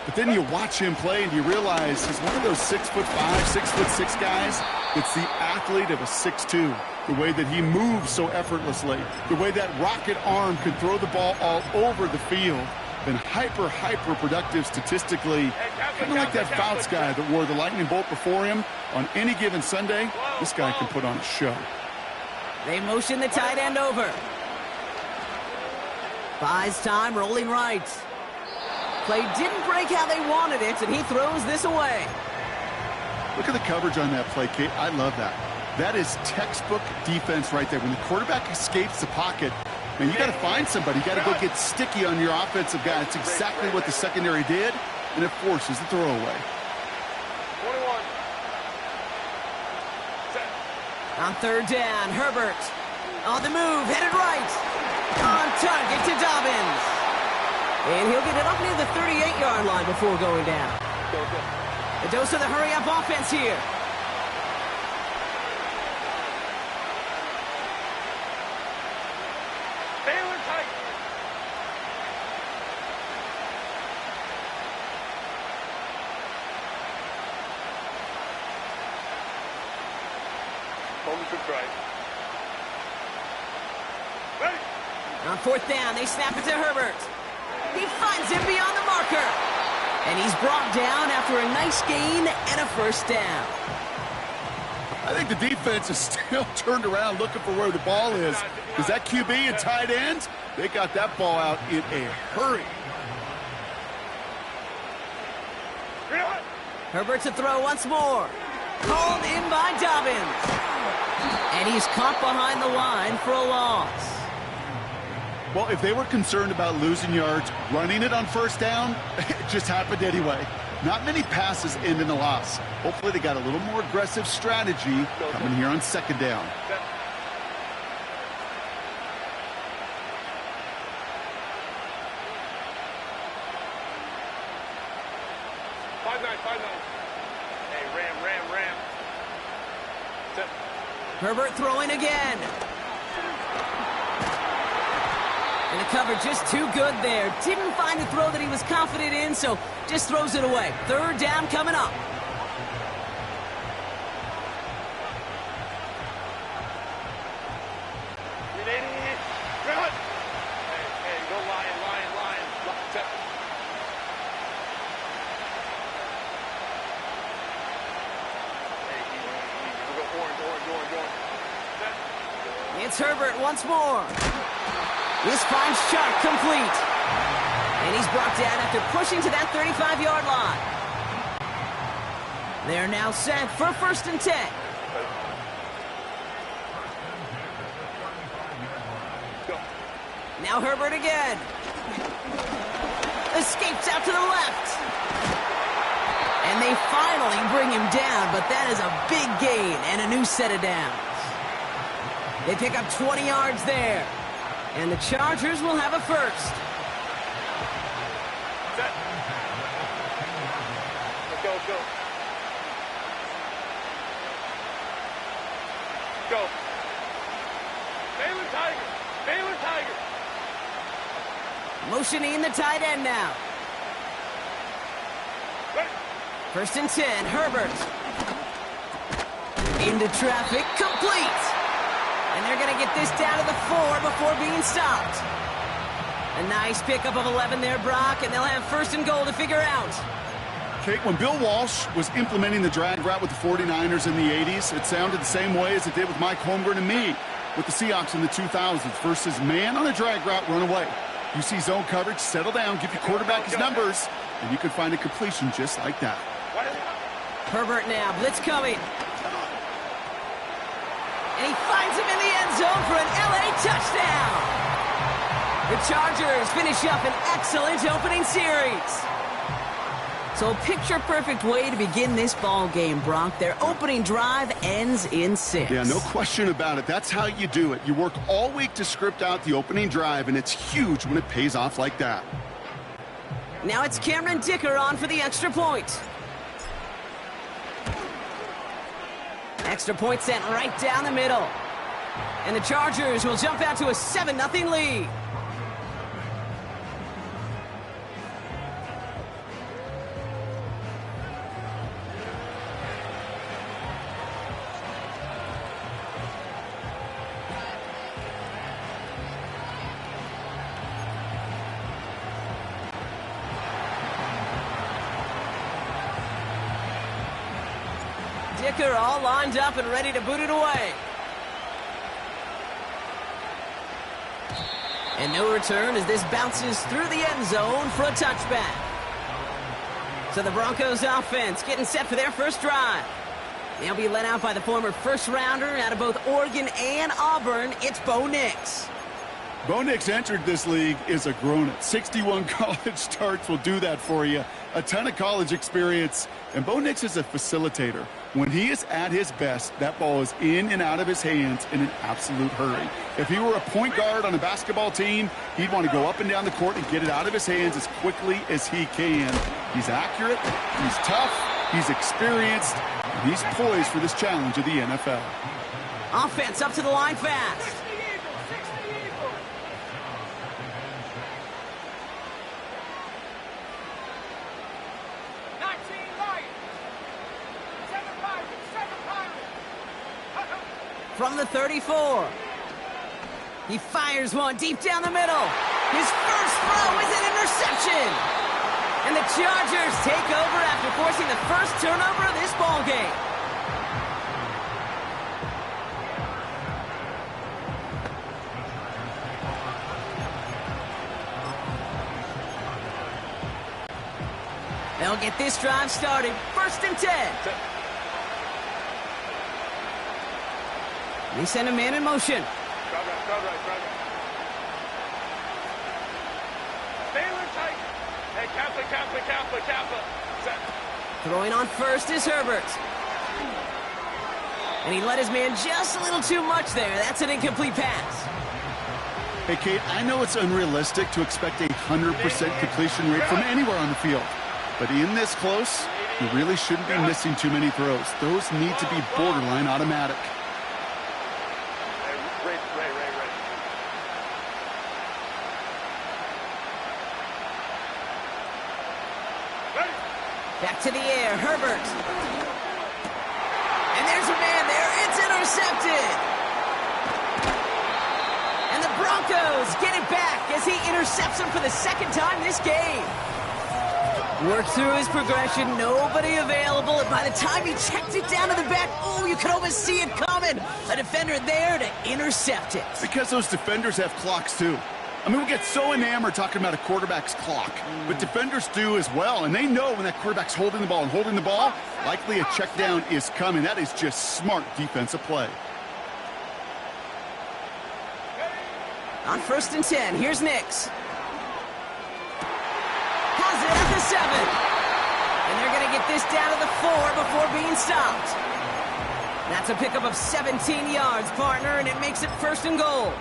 [SPEAKER 3] But then you watch him play and you realize he's one of those 6'5", 6'6" guys that's the athlete of a 6'2". The way that he moves so effortlessly, the way that rocket arm can throw the ball all over the field. Been hyper productive statistically. Kind of like that Fouts guy that wore the lightning bolt before him. On any given Sunday, this guy can put on a show.
[SPEAKER 2] They motion the tight end over. Buys time, rolling right. Play didn't break how they wanted it, and he throws this away.
[SPEAKER 3] Look at the coverage on that play, Kate. I love that. That is textbook defense right there. When the quarterback escapes the pocket, man, you got to find somebody. You got to go get sticky on your offensive guy. That's exactly what the secondary did, and it forces the throwaway.
[SPEAKER 2] 21. On third down, Herbert on the move, headed right. On target to Dobbins. And he'll get it up near the 38-yard line before going down. A dose of the hurry-up offense here. On fourth down, they snap it to Herbert. He finds him beyond the marker. And he's brought down after a nice gain and a first down.
[SPEAKER 3] I think the defense is still turned around looking for where the ball is. Because that QB and tight end, they got that ball out in a hurry.
[SPEAKER 2] Herbert to throw once more. Called in by Dobbins. And he's caught behind the line for a loss.
[SPEAKER 3] Well, if they were concerned about losing yards, running it on first down, it just happened anyway. Not many passes end in a loss. Hopefully they got a little more aggressive strategy coming here on second down.
[SPEAKER 2] Herbert throwing again. And the cover just too good there. Didn't find the throw that he was confident in, so just throws it away. Third down coming up. It's Herbert once more. This finds Sharp complete. And he's brought down after pushing to that 35-yard line. They're now set for first and 10. Now Herbert again. Escapes out to the left. And they finally bring him down, but that is a big gain and a new set of downs. They pick up 20 yards there. And the Chargers will have a first.
[SPEAKER 1] Go. Baylor Tiger. Baylor Tiger.
[SPEAKER 2] Motioning the tight end now. First and 10, Herbert. Into traffic, complete. And they're going to get this down to the 4 before being stopped. A nice pickup of 11 there, Brock, and they'll have first and goal to figure out.
[SPEAKER 3] Kate, when Bill Walsh was implementing the drag route with the 49ers in the 80s, it sounded the same way as it did with Mike Holmgren and me with the Seahawks in the 2000s versus man on a drag route, run away. You see zone coverage, settle down, give your quarterback his numbers, and you can find a completion just like that.
[SPEAKER 2] Herbert now, blitz coming. And he finds him in the end zone for an LA touchdown. The Chargers finish up an excellent opening series. So a picture-perfect way to begin this ball game, Brock. Their opening drive ends in 6.
[SPEAKER 3] Yeah, no question about it. That's how you do it. You work all week to script out the opening drive, and it's huge when it pays off like that.
[SPEAKER 2] Now it's Cameron Dicker on for the extra point. Extra point sent right down the middle. And the Chargers will jump out to a 7-0 lead. Dicker all lined up and ready to boot it away. And no return as this bounces through the end zone for a touchback. So the Broncos offense getting set for their first drive. They'll be led out by the former first-rounder out of both Oregon and Auburn. It's Bo Nix.
[SPEAKER 3] Bo Nix entered this league as a grown-up. 61 college starts will do that for you. A ton of college experience. And Bo Nix is a facilitator. When he is at his best, that ball is in and out of his hands in an absolute hurry. If he were a point guard on a basketball team, he'd want to go up and down the court and get it out of his hands as quickly as he can. He's accurate, he's tough, he's experienced, and he's poised for this challenge of the NFL.
[SPEAKER 2] Offense up to the line fast. From the 34. He fires one deep down the middle. His first throw is an interception. And the Chargers take over after forcing the first turnover of this ball game. They'll get this drive started. 1st and 10. They send a man in motion.
[SPEAKER 1] Crowd right. Baylor tight. Hey, Kappa. Set.
[SPEAKER 2] Throwing on first is Herbert. And he let his man just a little too much there. That's an incomplete pass.
[SPEAKER 3] Hey, Kate, I know it's unrealistic to expect a 100% completion rate from anywhere on the field. But in this close, you really shouldn't be missing too many throws. Those need to be borderline automatic.
[SPEAKER 2] Back to the air, Herbert. And there's a man there. It's intercepted. And the Broncos get it back as he intercepts him for the second time this game. Worked through his progression, nobody available, and by the time he checked it down to the back, oh, you could almost see it coming. A defender there to intercept it.
[SPEAKER 3] Because those defenders have clocks, too. I mean, we get so enamored talking about a quarterback's clock, but defenders do as well, and they know when that quarterback's holding the ball, likely a check down is coming. That is just smart defensive play.
[SPEAKER 2] On 1st and 10, here's Nix. Has it at the 7. And they're going to get this down to the 4 before being stopped. That's a pickup of 17 yards, partner, and it makes it 1st and goal.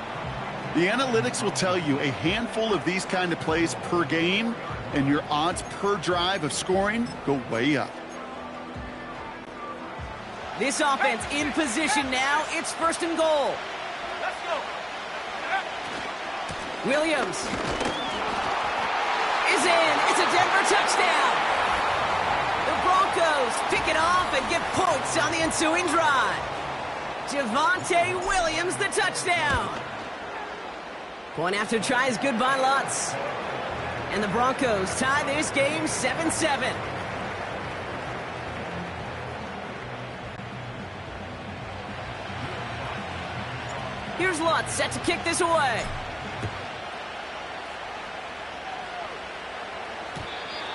[SPEAKER 3] The analytics will tell you a handful of these kind of plays per game, and your odds per drive of scoring go way up.
[SPEAKER 2] This offense in position now. It's 1st and goal.
[SPEAKER 1] Let's go.
[SPEAKER 2] Williams is in. It's a Denver touchdown. The Broncos pick it off and get points on the ensuing drive. Javonte Williams, the touchdown. Point after try is good by Lutz. And the Broncos tie this game 7-7. Here's Lutz set to kick this away.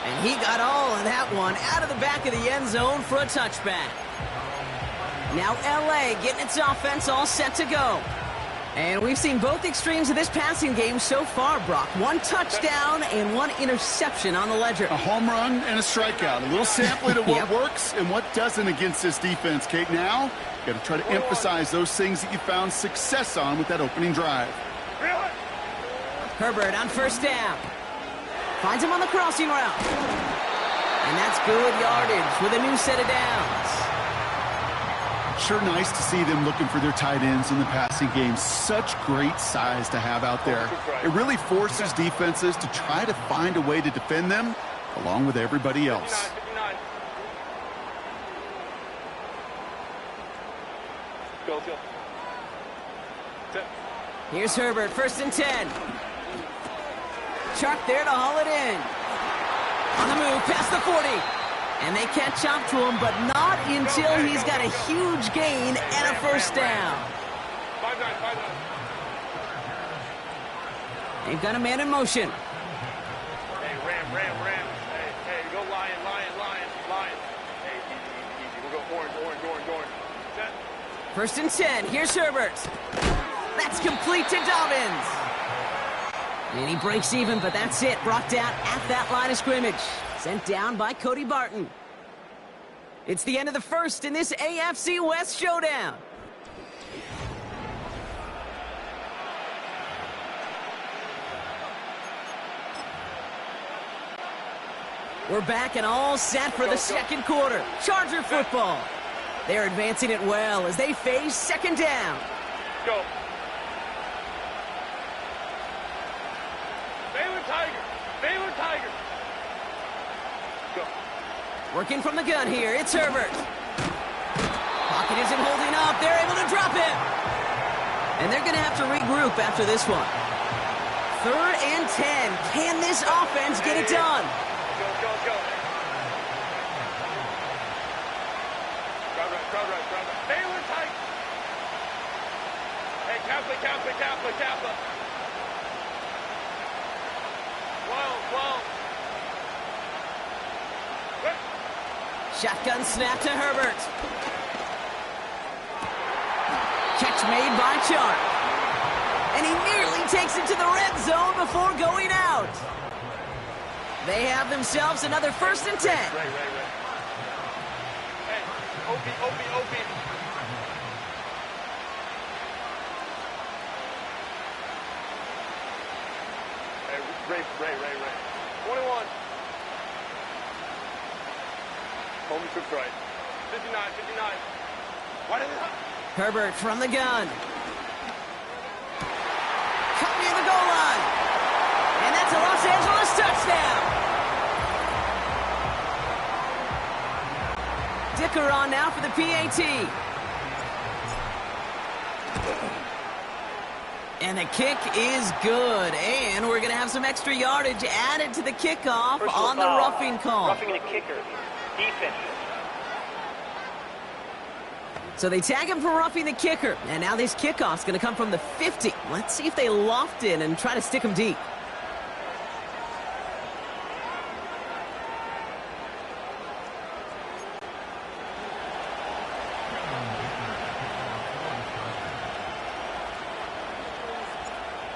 [SPEAKER 2] And he got all of that one out of the back of the end zone for a touchback. Now LA getting its offense all set to go. And we've seen both extremes of this passing game so far, Brock. One touchdown and one interception on the ledger.
[SPEAKER 3] A home run and a strikeout. A little sampling of what works and what doesn't against this defense, Kate. Now, you got to try to emphasize those things that you found success on with that opening drive.
[SPEAKER 2] Herbert on first down. Finds him on the crossing route. And that's good yardage with a new set of downs.
[SPEAKER 3] Sure nice to see them looking for their tight ends in the passing game. Such great size to have out there. It really forces defenses to try to find a way to defend them along with everybody else.
[SPEAKER 1] 59. Go.
[SPEAKER 2] Here's Herbert, first and 10. Sharp there to haul it in. On the move, past the 40. And they catch up to him, but not until he's got a huge gain and a first down.
[SPEAKER 1] 5-9.
[SPEAKER 2] They've got a man in motion.
[SPEAKER 1] Hey, Ram. Hey, go Lion. Hey, easy. We'll go orange. Set.
[SPEAKER 2] First and 10. Here's Herbert. That's complete to Dobbins. And he breaks even, but that's it. Brought down at that line of scrimmage. Sent down by Cody Barton. It's the end of the first in this AFC West showdown. We're back and all set for the second quarter. Charger football. They're advancing it well as they face second down.
[SPEAKER 1] Go. Baylor Tiger. Go.
[SPEAKER 2] Working from the gun here, it's Herbert. Pocket isn't holding up. They're able to drop him. And they're going to have to regroup after this one. 3rd and 10. Can this offense get it done?
[SPEAKER 1] Go. Crowd right. Baylor Tiger. Hey, Kappa. 12.
[SPEAKER 2] Shotgun snap to Herbert. Catch made by Chark. And he nearly takes it to the red zone before going out. They have themselves another 1st and 10.
[SPEAKER 1] Right. Hey, Opie. Hey, Ray. 21. Homie took right. 59. Why did it happen?
[SPEAKER 2] Herbert from the gun. Cut near the goal line. And that's a Los Angeles touchdown. Dicker on now for the PAT. And the kick is good. And we're going to have some extra yardage added to the kickoff on the roughing call.
[SPEAKER 1] Roughing the kicker. Defense.
[SPEAKER 2] So they tag him for roughing the kicker. And now this kickoff's going to come from the 50. Let's see if they loft in and try to stick him deep.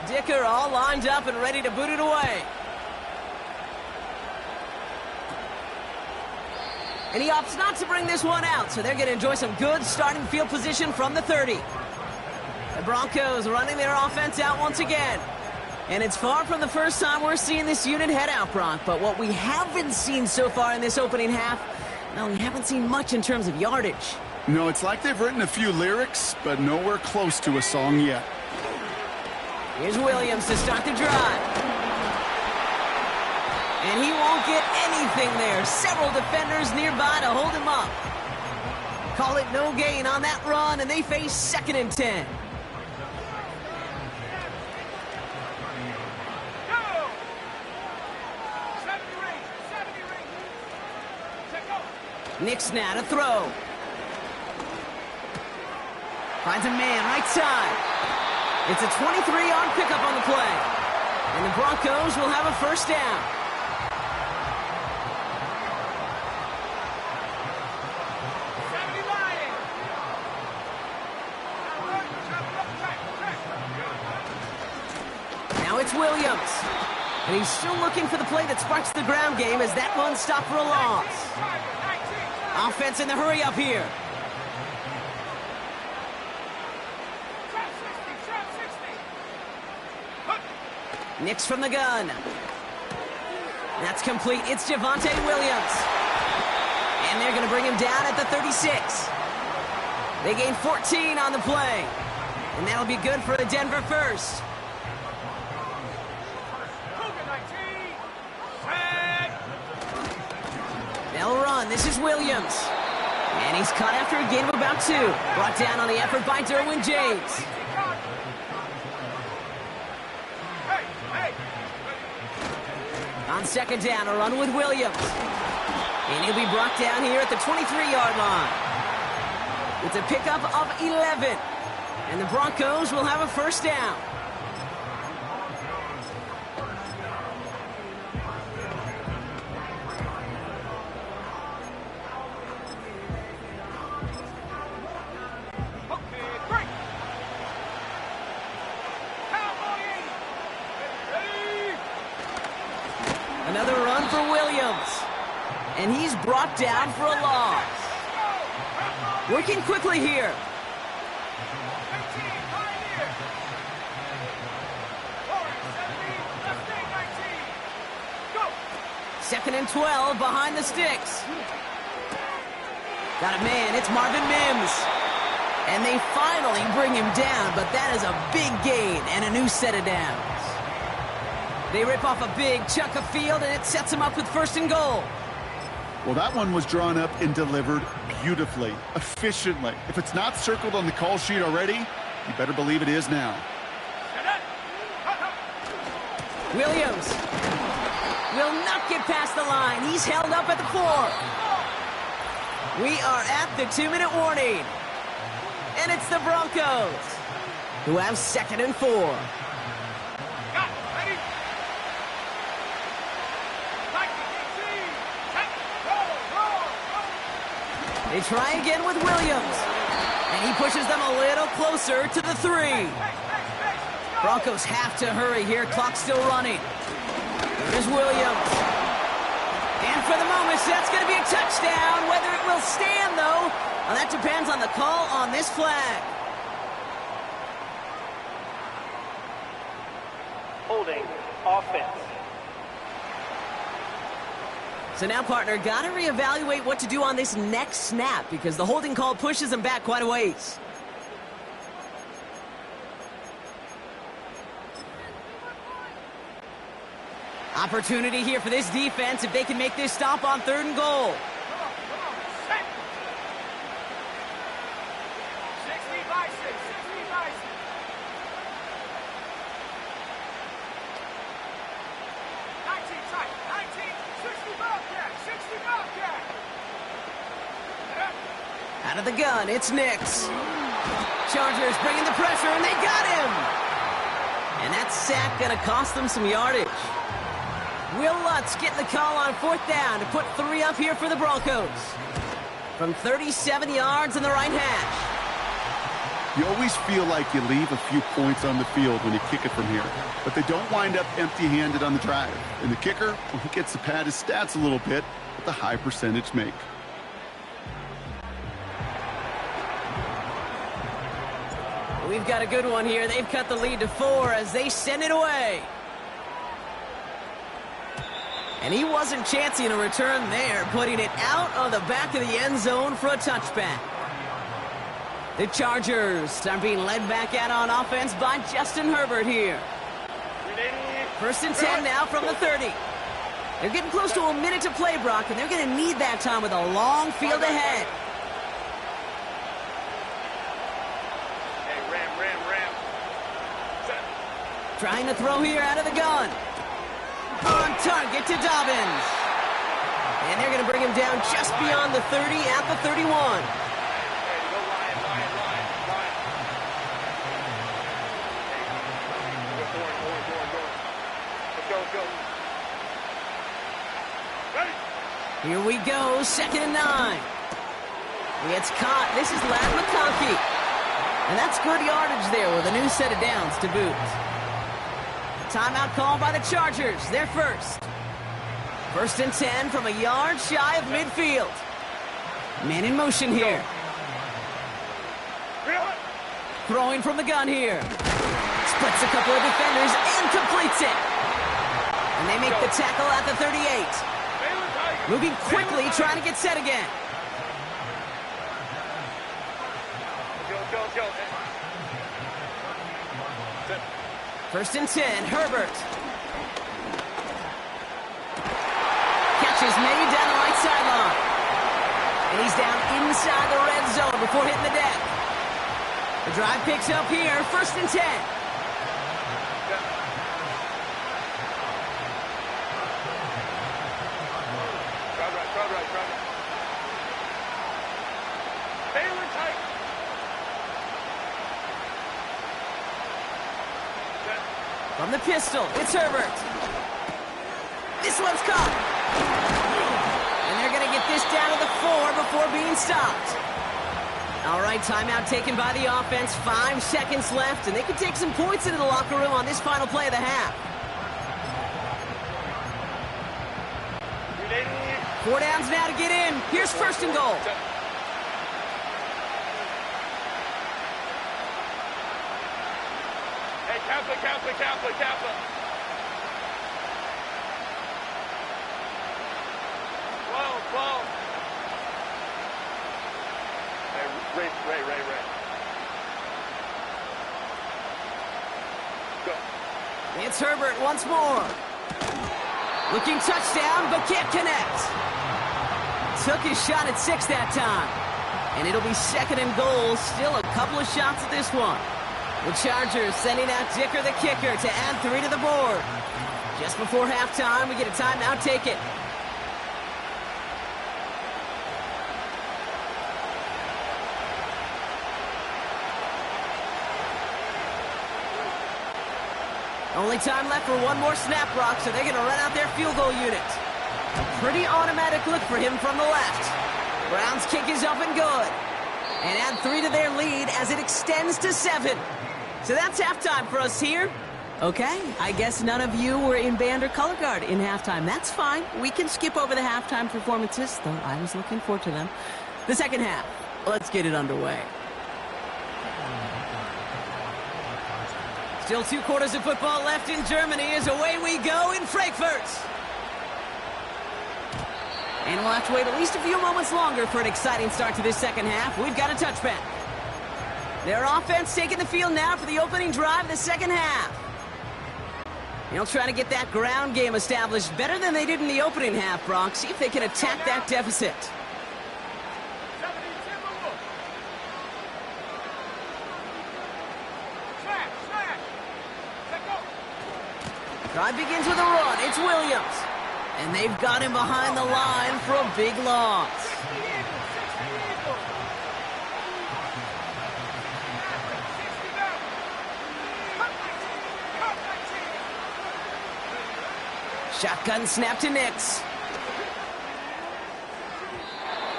[SPEAKER 2] Dicker all lined up and ready to boot it away. And he opts not to bring this one out, so they're going to enjoy some good starting field position from the 30. The Broncos running their offense out once again. And it's far from the first time we're seeing this unit head out, Brock. But what we haven't seen so far in this opening half, well, we haven't seen much in terms of yardage.
[SPEAKER 3] No, it's like they've written a few lyrics, but nowhere close to a song yet.
[SPEAKER 2] Here's Williams to start the drive. And he won't get anything there. Several defenders nearby to hold him up. Call it no gain on that run, and they face 2nd and 10. Nix now to throw. Finds a man right side. It's a 23-yard pickup on the play. And the Broncos will have a first down. It's Williams. And he's still looking for the play that sparks the ground game as that one stopped for a loss. Offense in the hurry up here. Nix from the gun. That's complete. It's Javonte Williams. And they're going to bring him down at the 36. They gain 14 on the play. And that'll be good for the Denver first. They'll run. This is Williams. And he's caught after a gain of about 2. Brought down on the effort by Derwin James. On second down, a run with Williams. And he'll be brought down here at the 23-yard line. It's a pickup of 11. And the Broncos will have a first down. Another run for Williams. And he's brought down for a loss. Working quickly here. Second and 12 behind the sticks. Got a man, it's Marvin Mims. And they finally bring him down, but that is a big gain and a new set of downs. They rip off a big chunk of field, and it sets them up with first and goal.
[SPEAKER 3] Well, that one was drawn up and delivered beautifully, efficiently. If it's not circled on the call sheet already, you better believe it is now.
[SPEAKER 2] Williams will not get past the line. He's held up at the 4. We are at the 2-minute warning. And it's the Broncos, who have second and 4. They try again with Williams. And he pushes them a little closer to the 3. Broncos have to hurry here. Clock's still running. Here's Williams. And for the moment, that's going to be a touchdown. Whether it will stand, though, well, that depends on the call on this flag.
[SPEAKER 7] Holding offense.
[SPEAKER 2] So now, partner, got to reevaluate what to do on this next snap because the holding call pushes him back quite a ways. Opportunity here for this defense if they can make this stop on 3rd and goal. Out of the gun, it's Nix. Chargers bringing the pressure, and they got him! And that sack gonna cost them some yardage. Will Lutz getting the call on 4th down to put 3 up here for the Broncos. From 37 yards in the right hash.
[SPEAKER 3] You always feel like you leave a few points on the field when you kick it from here. But they don't wind up empty-handed on the drive. And the kicker, well, he gets to pad his stats a little bit with a high percentage make.
[SPEAKER 2] We've got a good one here. They've cut the lead to 4 as they send it away. And he wasn't chancing a return there, putting it out of the back of the end zone for a touchback. The Chargers are being led back out on offense by Justin Herbert here. 1st and 10 now from the 30. They're getting close to a minute to play, Brock, and they're going to need that time with a long field ahead. Trying to throw here out of the gun. On target to Dobbins. And they're going to bring him down just beyond the 30 at the 31. Here we go, 2nd and 9. It's caught. This is Ladd McConkey. And that's good yardage there with a new set of downs to boot. Timeout called by the Chargers. They're first. 1st and 10 from a yard shy of midfield. Man in motion here. Throwing from the gun here. Splits a couple of defenders and completes it. And they make the tackle at the 38. Moving quickly, trying to get set again.
[SPEAKER 1] Go.
[SPEAKER 2] 1st and 10, Herbert. Catches made down the right sideline. And he's down inside the red zone before hitting the deck. The drive picks up here, 1st and 10. From the pistol, it's Herbert. This one's caught. And they're going to get this down to the 4 before being stopped. All right, timeout taken by the offense. 5 seconds left, and they can take some points into the locker room on this final play of the half. 4 downs now to get in. Here's 1st and goal.
[SPEAKER 1] Kappa. 12. Hey, Ray. Go.
[SPEAKER 2] It's Herbert once more. Looking touchdown, but can't connect. Took his shot at 6 that time. And it'll be 2nd and goal. Still a couple of shots at this one. The Chargers sending out Dicker the kicker to add 3 to the board. Just before halftime, we get a timeout taken. Only time left for one more snap, Brock, so they're going to run out their field goal unit. A pretty automatic look for him from the left. Browns kick is up and good. And add 3 to their lead as it extends to 7. So that's halftime for us here. Okay, I guess none of you were in band or color guard in halftime. That's fine. We can skip over the halftime performances, though I was looking forward to them. The second half, let's get it underway. Still 2 quarters of football left in Germany as away we go in Frankfurt. And we'll have to wait at least a few moments longer for an exciting start to this second half. We've got a touchback. Their offense taking the field now for the opening drive of the second half. They'll try to get that ground game established better than they did in the opening half, Brock. See if they can attack that deficit. Drive begins with a run. It's Williams. And they've got him behind the line for a big loss. Shotgun snap to Nix.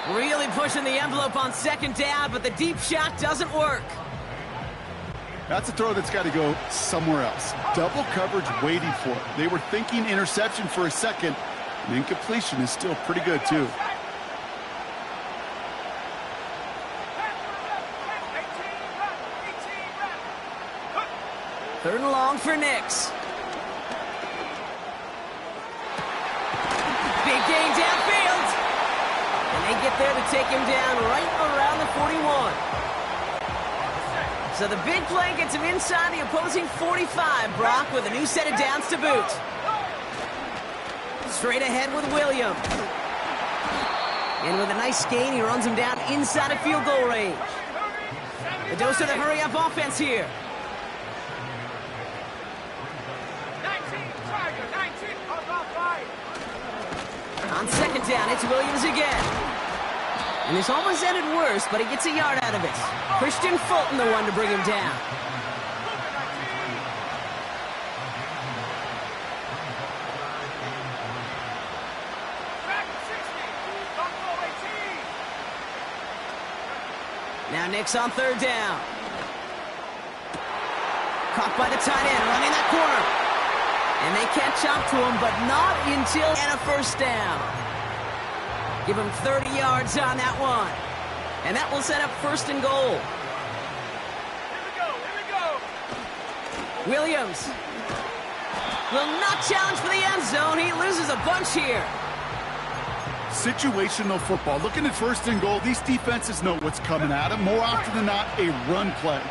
[SPEAKER 2] Really pushing the envelope on second down, but the deep shot doesn't work.
[SPEAKER 3] That's a throw that's got to go somewhere else. Double coverage waiting for it. They were thinking interception for a second. And incompletion is still pretty good, too.
[SPEAKER 2] Third and long for Nix. Big gain downfield. And they get there to take him down right around the 41. So the big play gets him inside the opposing 45, Brock, with a new set of downs to boot. Straight ahead with Williams. And with a nice gain, he runs him down inside of field goal range. The dose of the hurry-up offense here.
[SPEAKER 5] 19,
[SPEAKER 2] On second down, it's Williams again. And this almost ended worse, but he gets a yard out of it. Christian Fulton, the one to bring him down. Now Nix on third down. Caught by the tight end, running that corner. And they catch up to him, but not until and a first down. Give him 30 yards on that one. And that will set up first and goal.
[SPEAKER 5] Here we go.
[SPEAKER 2] Williams will not challenge for the end zone. He loses a bunch here.
[SPEAKER 3] Situational football. Looking at first and goal, these defenses know what's coming at them. More often than not, a run play.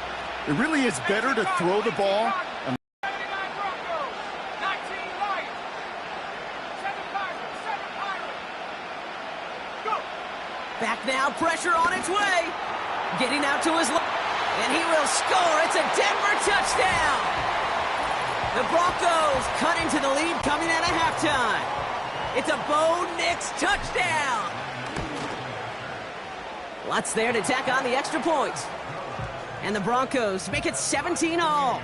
[SPEAKER 3] It really is better to throw the ball. And
[SPEAKER 5] 79 Broncos, 19 Lions, 7 Pirates, 7 Pirates. Go!
[SPEAKER 2] Back now, pressure on its way. Getting out to his left. And he will score. It's a Denver touchdown. The Broncos cut into the lead coming out of halftime. It's a Bo Nix touchdown. Lots there to tack on the extra points. And the Broncos make it 17 all.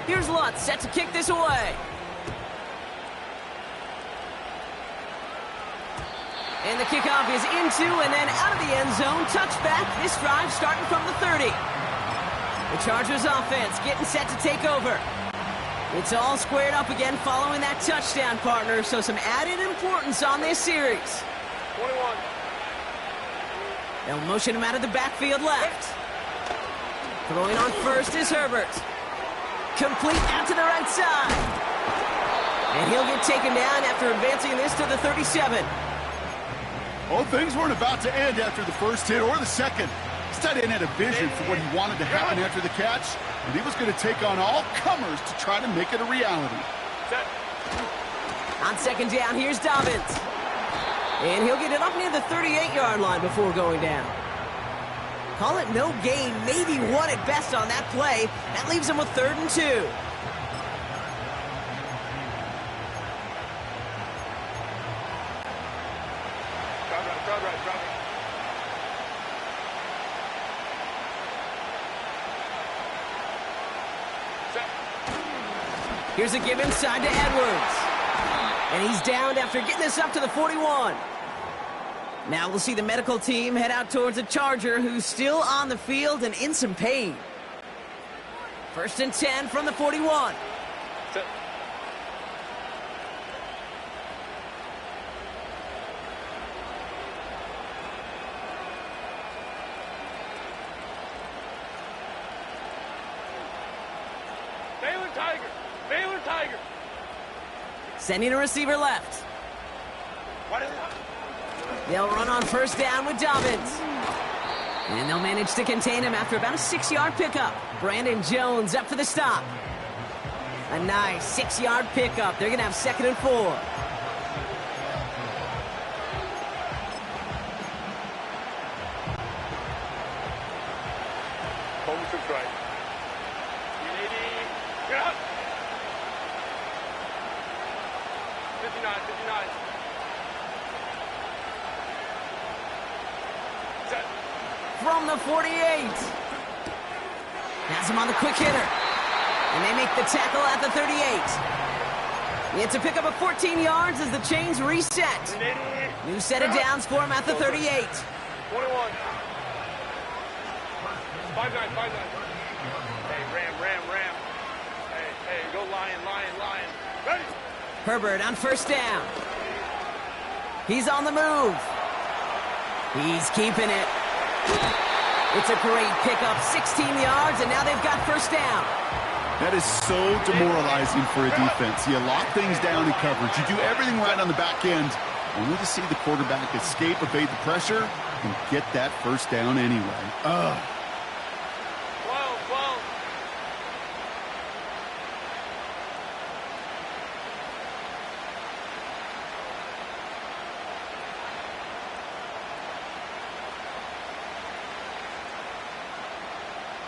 [SPEAKER 2] Here's Lutz, set to kick this away. And the kickoff is into and then out of the end zone. Touchback. This drive starting from the 30. The Chargers offense getting set to take over. It's all squared up again following that touchdown, partner. So some added importance on this series.
[SPEAKER 1] 21.
[SPEAKER 2] They'll motion him out of the backfield left. Throwing on first is Herbert. Complete out to the right side. And he'll get taken down after advancing this to the 37.
[SPEAKER 3] Well, things weren't about to end after the first hit or the second. This tight end had a vision for what he wanted to happen after the catch, and he was going to take on all comers to try to make it a reality.
[SPEAKER 1] Set.
[SPEAKER 2] On second down, here's Dobbins. And he'll get it up near the 38-yard line before going down. Call it no gain, maybe one at best on that play. That leaves him with 3rd and 2.
[SPEAKER 1] Drive. Set.
[SPEAKER 2] Here's a give inside to Edwards. And he's downed after getting this up to the 41. Now we'll see the medical team head out towards a Charger who's still on the field and in some pain. 1st and 10 from the 41.
[SPEAKER 1] Set. Baylor Tiger.
[SPEAKER 2] Sending a receiver left.
[SPEAKER 1] What is it?
[SPEAKER 2] They'll run on first down with Dobbins. And they'll manage to contain him after about a 6-yard pickup. Brandon Jones up for the stop. A nice 6-yard pickup. They're going to have 2nd and 4.
[SPEAKER 1] Home to right. Get up. 59. Set.
[SPEAKER 2] From the 48. Has him on the quick hitter. And they make the tackle at the 38. It's a pickup of 14 yards as the chains reset. New set of downs for him at the 38.
[SPEAKER 1] 21. 5-9. Hey, Ram. Hey, go Lion. Ready?
[SPEAKER 2] Herbert on first down. He's on the move. He's keeping it. It's a great pickup, 16 yards, and now they've got first down.
[SPEAKER 3] That is so demoralizing for a defense. You lock things down in coverage. You do everything right on the back end, only to see the quarterback escape, evade the pressure, and get that first down anyway.
[SPEAKER 1] 12.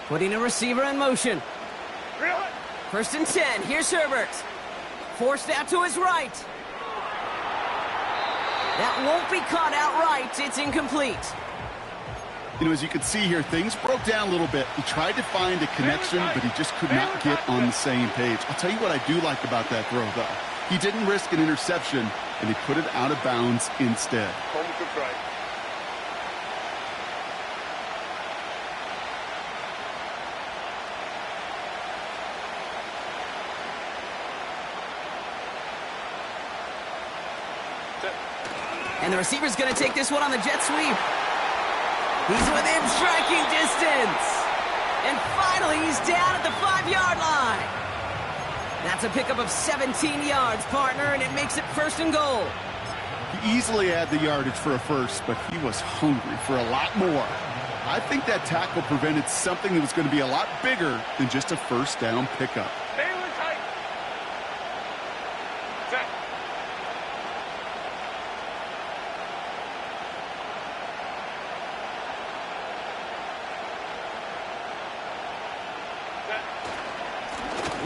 [SPEAKER 2] Putting a receiver in motion. 1st and 10. Here's Herbert. Forced out to his right. That won't be caught outright. It's incomplete.
[SPEAKER 3] You know, as you can see here, things broke down a little bit. He tried to find a connection, but he just could not get on the same page. I'll tell you what I do like about that throw, though. He didn't risk an interception, and he put it out of bounds instead.
[SPEAKER 2] And the receiver's going to take this one on the jet sweep. He's within striking distance. And finally, he's down at the 5-yard line. That's a pickup of 17 yards, partner, and it makes it 1st and goal.
[SPEAKER 3] He easily had the yardage for a first, but he was hungry for a lot more. I think that tackle prevented something that was going to be a lot bigger than just a 1st down pickup.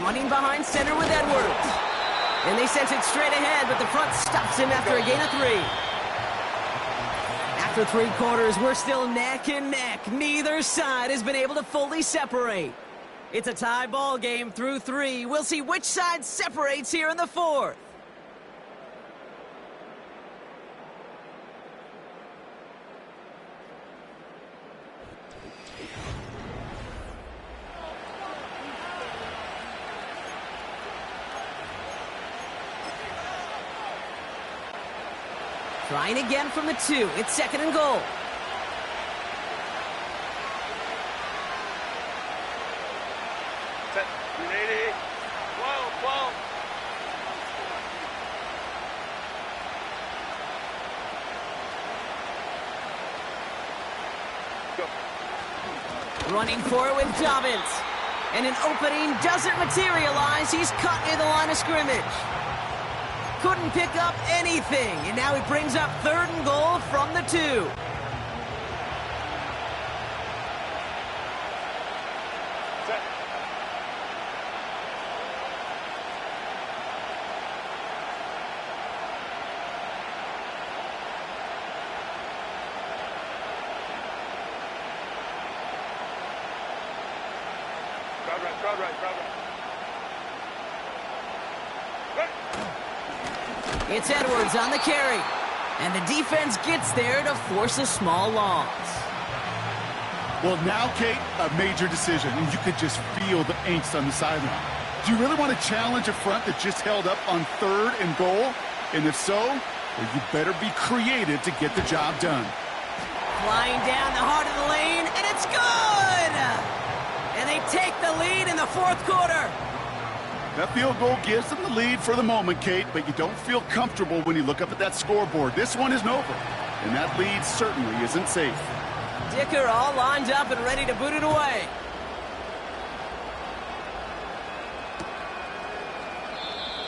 [SPEAKER 2] Running behind center with Edwards. And they sent it straight ahead, but the front stops him after a gain of 3. After 3 quarters, we're still neck and neck. Neither side has been able to fully separate. It's a tie ball game through 3. We'll see which side separates here in the 4th. Trying again from the 2. It's 2nd and goal.
[SPEAKER 1] Set. 180. 12.
[SPEAKER 2] Go. Running for it with Dobbins. And an opening doesn't materialize. He's cut near the line of scrimmage. Couldn't pick up anything, and now he brings up 3rd and goal from the 2.
[SPEAKER 1] Set. Crowd right.
[SPEAKER 2] It's Edwards on the carry. And the defense gets there to force a small loss.
[SPEAKER 3] Well, now, Kate, a major decision, and you could just feel the angst on the sideline. Do you really want to challenge a front that just held up on 3rd and goal? And if so, well, you better be creative to get the job done.
[SPEAKER 2] Flying down the heart of the lane, and it's good! And they take the lead in the 4th quarter.
[SPEAKER 3] That field goal gives them the lead for the moment, Kate, but you don't feel comfortable when you look up at that scoreboard. This one isn't over, and that lead certainly isn't safe.
[SPEAKER 2] Dicker all lined up and ready to boot it away.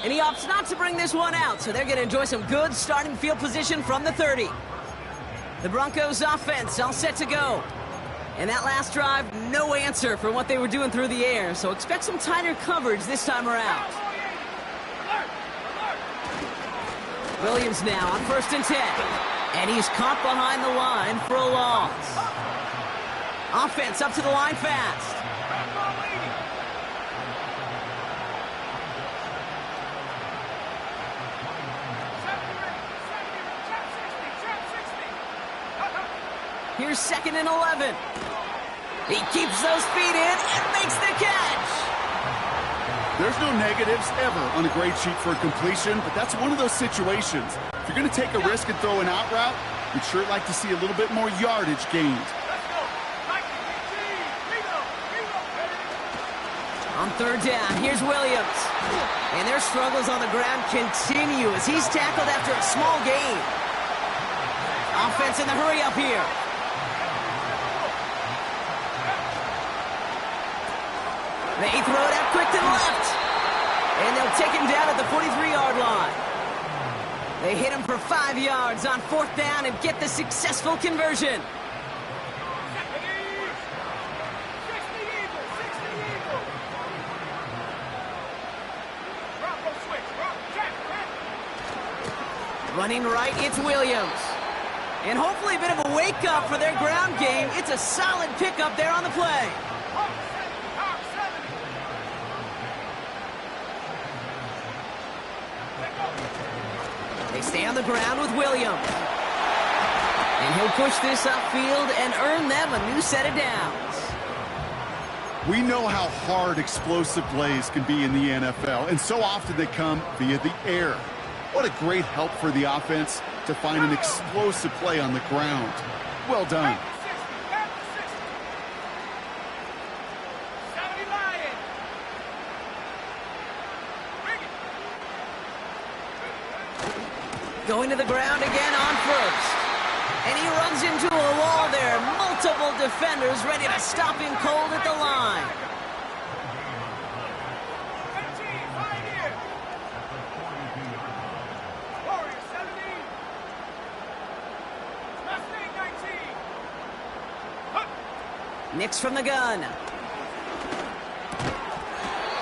[SPEAKER 2] And he opts not to bring this one out, so they're going to enjoy some good starting field position from the 30. The Broncos offense all set to go. And that last drive, no answer for what they were doing through the air, so expect some tighter coverage this time around. Williams now on 1st and 10. And he's caught behind the line for a loss. Offense up to the line fast. Here's 2nd and 11. He keeps those feet in and makes the catch.
[SPEAKER 3] There's no negatives ever on a grade sheet for a completion, but that's one of those situations. If you're going to take a risk and throw an out route, you'd sure like to see a little bit more yardage gained.
[SPEAKER 2] On 3rd down, here's Williams. And their struggles on the ground continue as he's tackled after a small gain. Offense in the hurry up here. They throw it out quick to the left. And they'll take him down at the 43-yard line. They hit him for 5 yards on 4th down and get the successful conversion. Running right, it's Williams. And hopefully a bit of a wake-up for their ground game. It's a solid pickup there on the play. They stay on the ground with Williams. And he'll push this upfield and earn them a new set of downs.
[SPEAKER 3] We know how hard explosive plays can be in the NFL, and so often they come via the air. What a great help for the offense to find an explosive play on the ground. Well done.
[SPEAKER 2] Going to the ground again on first. And he runs into a wall there. Multiple defenders ready to stop him cold at the line. Nix from the gun.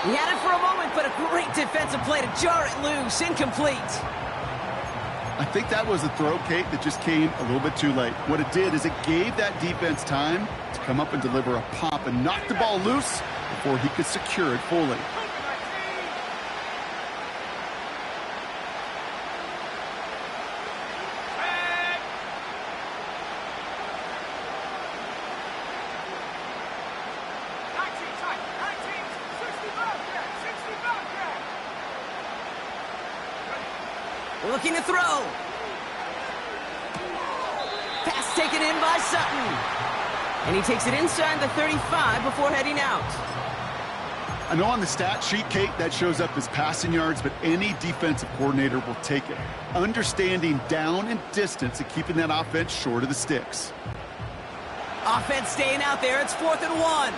[SPEAKER 2] He had it for a moment, but a great defensive play to jar it loose. Incomplete.
[SPEAKER 3] I think that was a throw, Kate, that just came a little bit too late. What it did is it gave that defense time to come up and deliver a pop and knock the ball loose before he could secure it fully.
[SPEAKER 2] Looking to throw. Pass taken in by Sutton. And he takes it inside the 35 before heading out.
[SPEAKER 3] I know on the stat sheet, Kate, that shows up as passing yards, but any defensive coordinator will take it. Understanding down and distance and keeping that offense short of the sticks.
[SPEAKER 2] Offense staying out there. It's 4th and 1.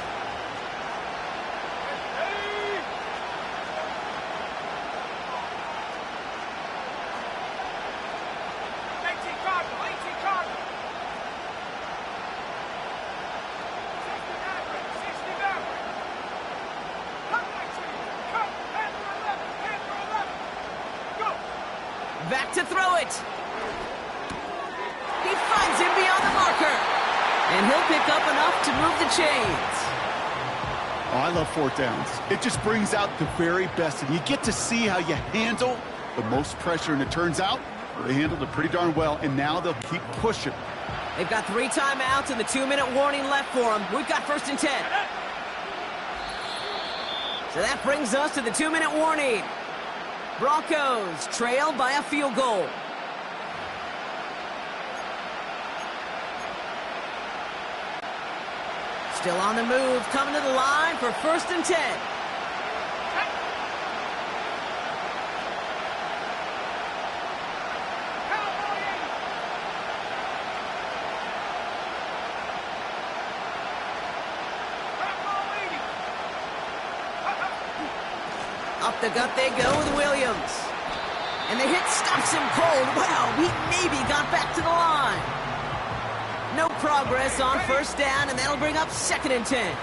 [SPEAKER 2] Back to throw it. He finds him beyond the marker. And he'll pick up enough to move the chains.
[SPEAKER 3] Oh, I love 4th downs. It just brings out the very best. And you get to see how you handle the most pressure. And it turns out they handled it pretty darn well. And now they'll keep pushing.
[SPEAKER 2] They've got 3 timeouts and the 2-minute warning left for them. We've got 1st and 10. So that brings us to the 2-minute warning. Broncos trail by a field goal. Still on the move, coming to the line for 1st and 10. Up the gut they go with Williams. And the hit stops him cold. Wow, he maybe got back to the line. No progress on 1st down, and that'll bring up 2nd and 10.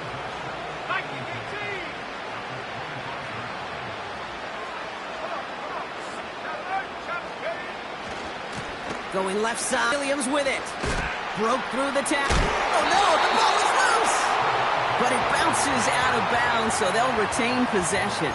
[SPEAKER 2] Going left side, Williams with it. Broke through the tackle. Oh no, the ball is loose! But it bounces out of bounds, so they'll retain possession.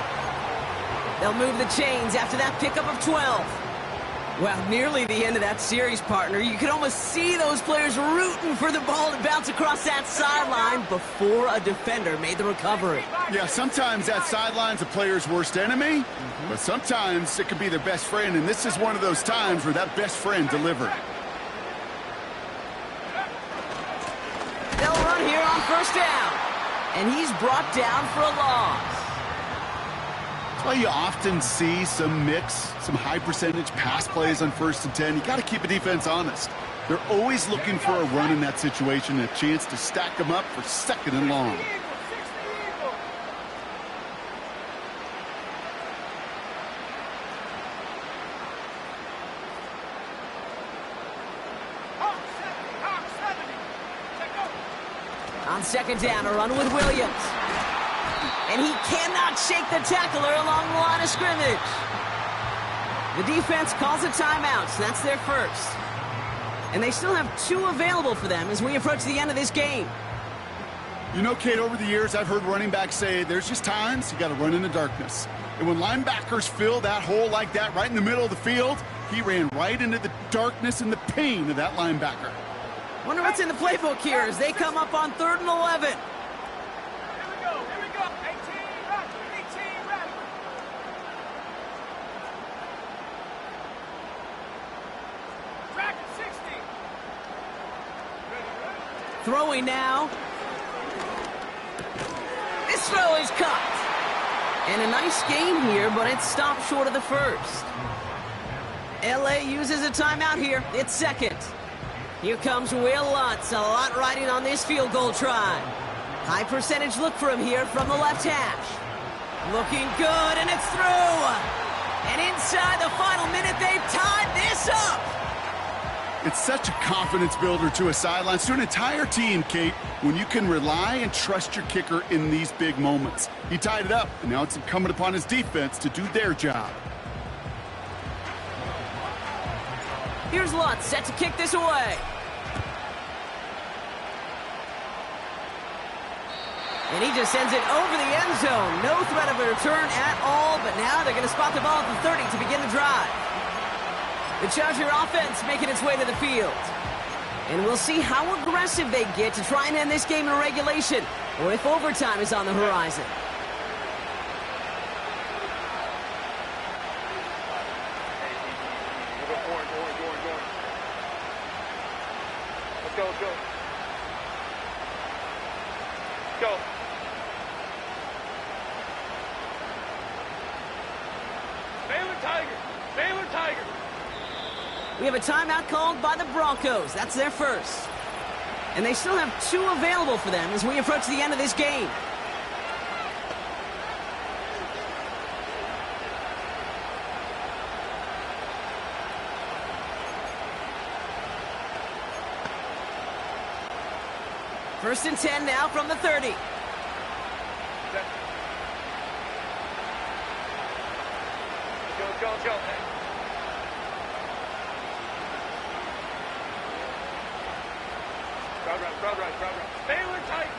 [SPEAKER 2] They'll move the chains after that pickup of 12. Well, nearly the end of that series, partner. You could almost see those players rooting for the ball to bounce across that sideline before a defender made the recovery.
[SPEAKER 3] Yeah, sometimes that sideline's a player's worst enemy, but sometimes it could be their best friend, and this is one of those times where that best friend delivered.
[SPEAKER 2] They'll run here on 1st down, and he's brought down for a loss.
[SPEAKER 3] Well, you often see some high percentage pass plays on 1st and 10. You got to keep a defense honest. They're always looking for a run in that situation, a chance to stack them up for 2nd and long.
[SPEAKER 2] On 2nd down, a run with Williams. And he cannot shake the tackler along the line of scrimmage. The defense calls a timeout, so that's their first. And they still have 2 available for them as we approach the end of this game.
[SPEAKER 3] You know, Kate, over the years, I've heard running backs say there's just times you got to run in the darkness. And when linebackers fill that hole like that right in the middle of the field, he ran right into the darkness and the pain of that linebacker.
[SPEAKER 2] Wonder what's in the playbook here as they come up on 3rd and 11.
[SPEAKER 5] Here we go. 18 right. 18 right. Track at 60.
[SPEAKER 2] Throwing now. This throw is caught. And a nice gain here, but it stopped short of the first. LA uses a timeout here. It's second. Here comes Will Lutz. A lot riding on this field goal try. High percentage look for him here from the left hash. Looking good, and it's through. And inside the final minute, they've tied this up.
[SPEAKER 3] It's such a confidence builder to a sideline, to an entire team, Kate, when you can rely and trust your kicker in these big moments. He tied it up, and now it's incumbent upon his defense to do their job.
[SPEAKER 2] Here's Lutz, set to kick this away. And he just sends it over the end zone. No threat of a return at all, but now they're going to spot the ball at the 30 to begin the drive. The Charger offense making its way to the field. And we'll see how aggressive they get to try and end this game in regulation, or if overtime is on the horizon.
[SPEAKER 1] Let's go. Baylor Tiger.
[SPEAKER 2] We have a timeout called by the Broncos. That's their first. And they still have 2 available for them as we approach the end of this game. First and 10 now from the 30.
[SPEAKER 1] Let's go. Crowd right. Baylor tight.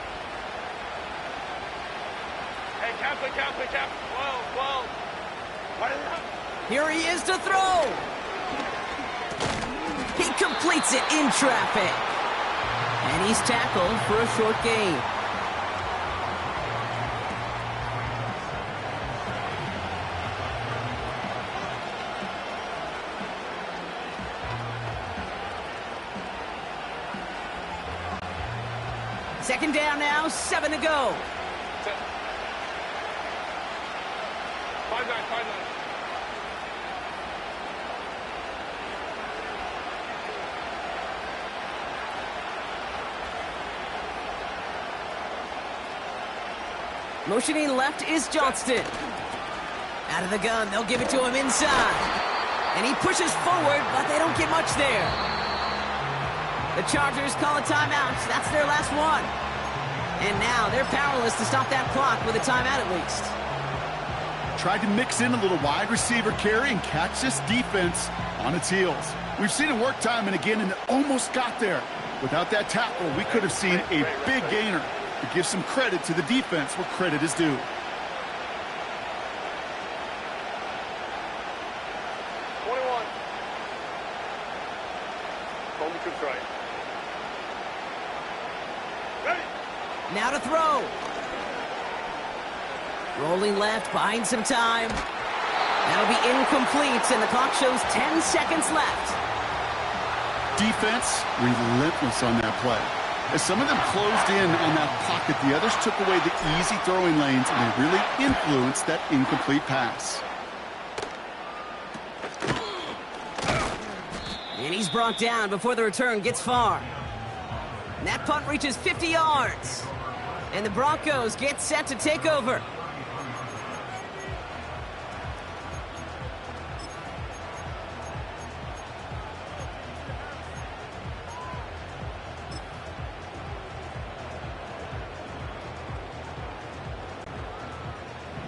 [SPEAKER 1] Hey, cap. 12.
[SPEAKER 2] Here he is to throw. He completes it in traffic. And he's tackled for a short gain. Second down now, 7 to go.
[SPEAKER 1] 5-9.
[SPEAKER 2] Motioning left is Johnston. Out of the gun, they'll give it to him inside. And he pushes forward, but they don't get much there. The Chargers call a timeout. That's their last one. And now they're powerless to stop that clock with a timeout at least.
[SPEAKER 3] Tried to mix in a little wide receiver carry and catch this defense on its heels. We've seen it work time and again, and it almost got there. Without that tackle, we could have seen a big gainer. To give some credit to the defense where credit is due.
[SPEAKER 1] 21. Coleman to try. Ready.
[SPEAKER 2] Now to throw. Rolling left, buying some time. That'll be incomplete, and the clock shows 10 seconds left.
[SPEAKER 3] Defense relentless on that play. As some of them closed in on that pocket, the others took away the easy throwing lanes, and they really influenced that incomplete pass.
[SPEAKER 2] And he's brought down before the return gets far. And that punt reaches 50 yards. And the Broncos get set to take over.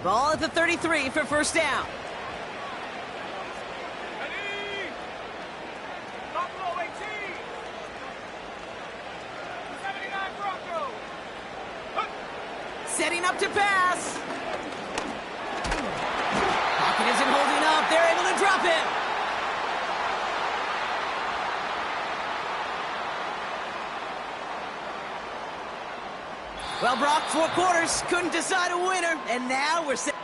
[SPEAKER 2] Ball at the 33 for first down.
[SPEAKER 5] Ready. Buffalo 18.
[SPEAKER 2] setting up to pass. Pocket isn't holding up. They're able to drop it. Well, Brock, 4 quarters, couldn't decide a winner, and now we're set.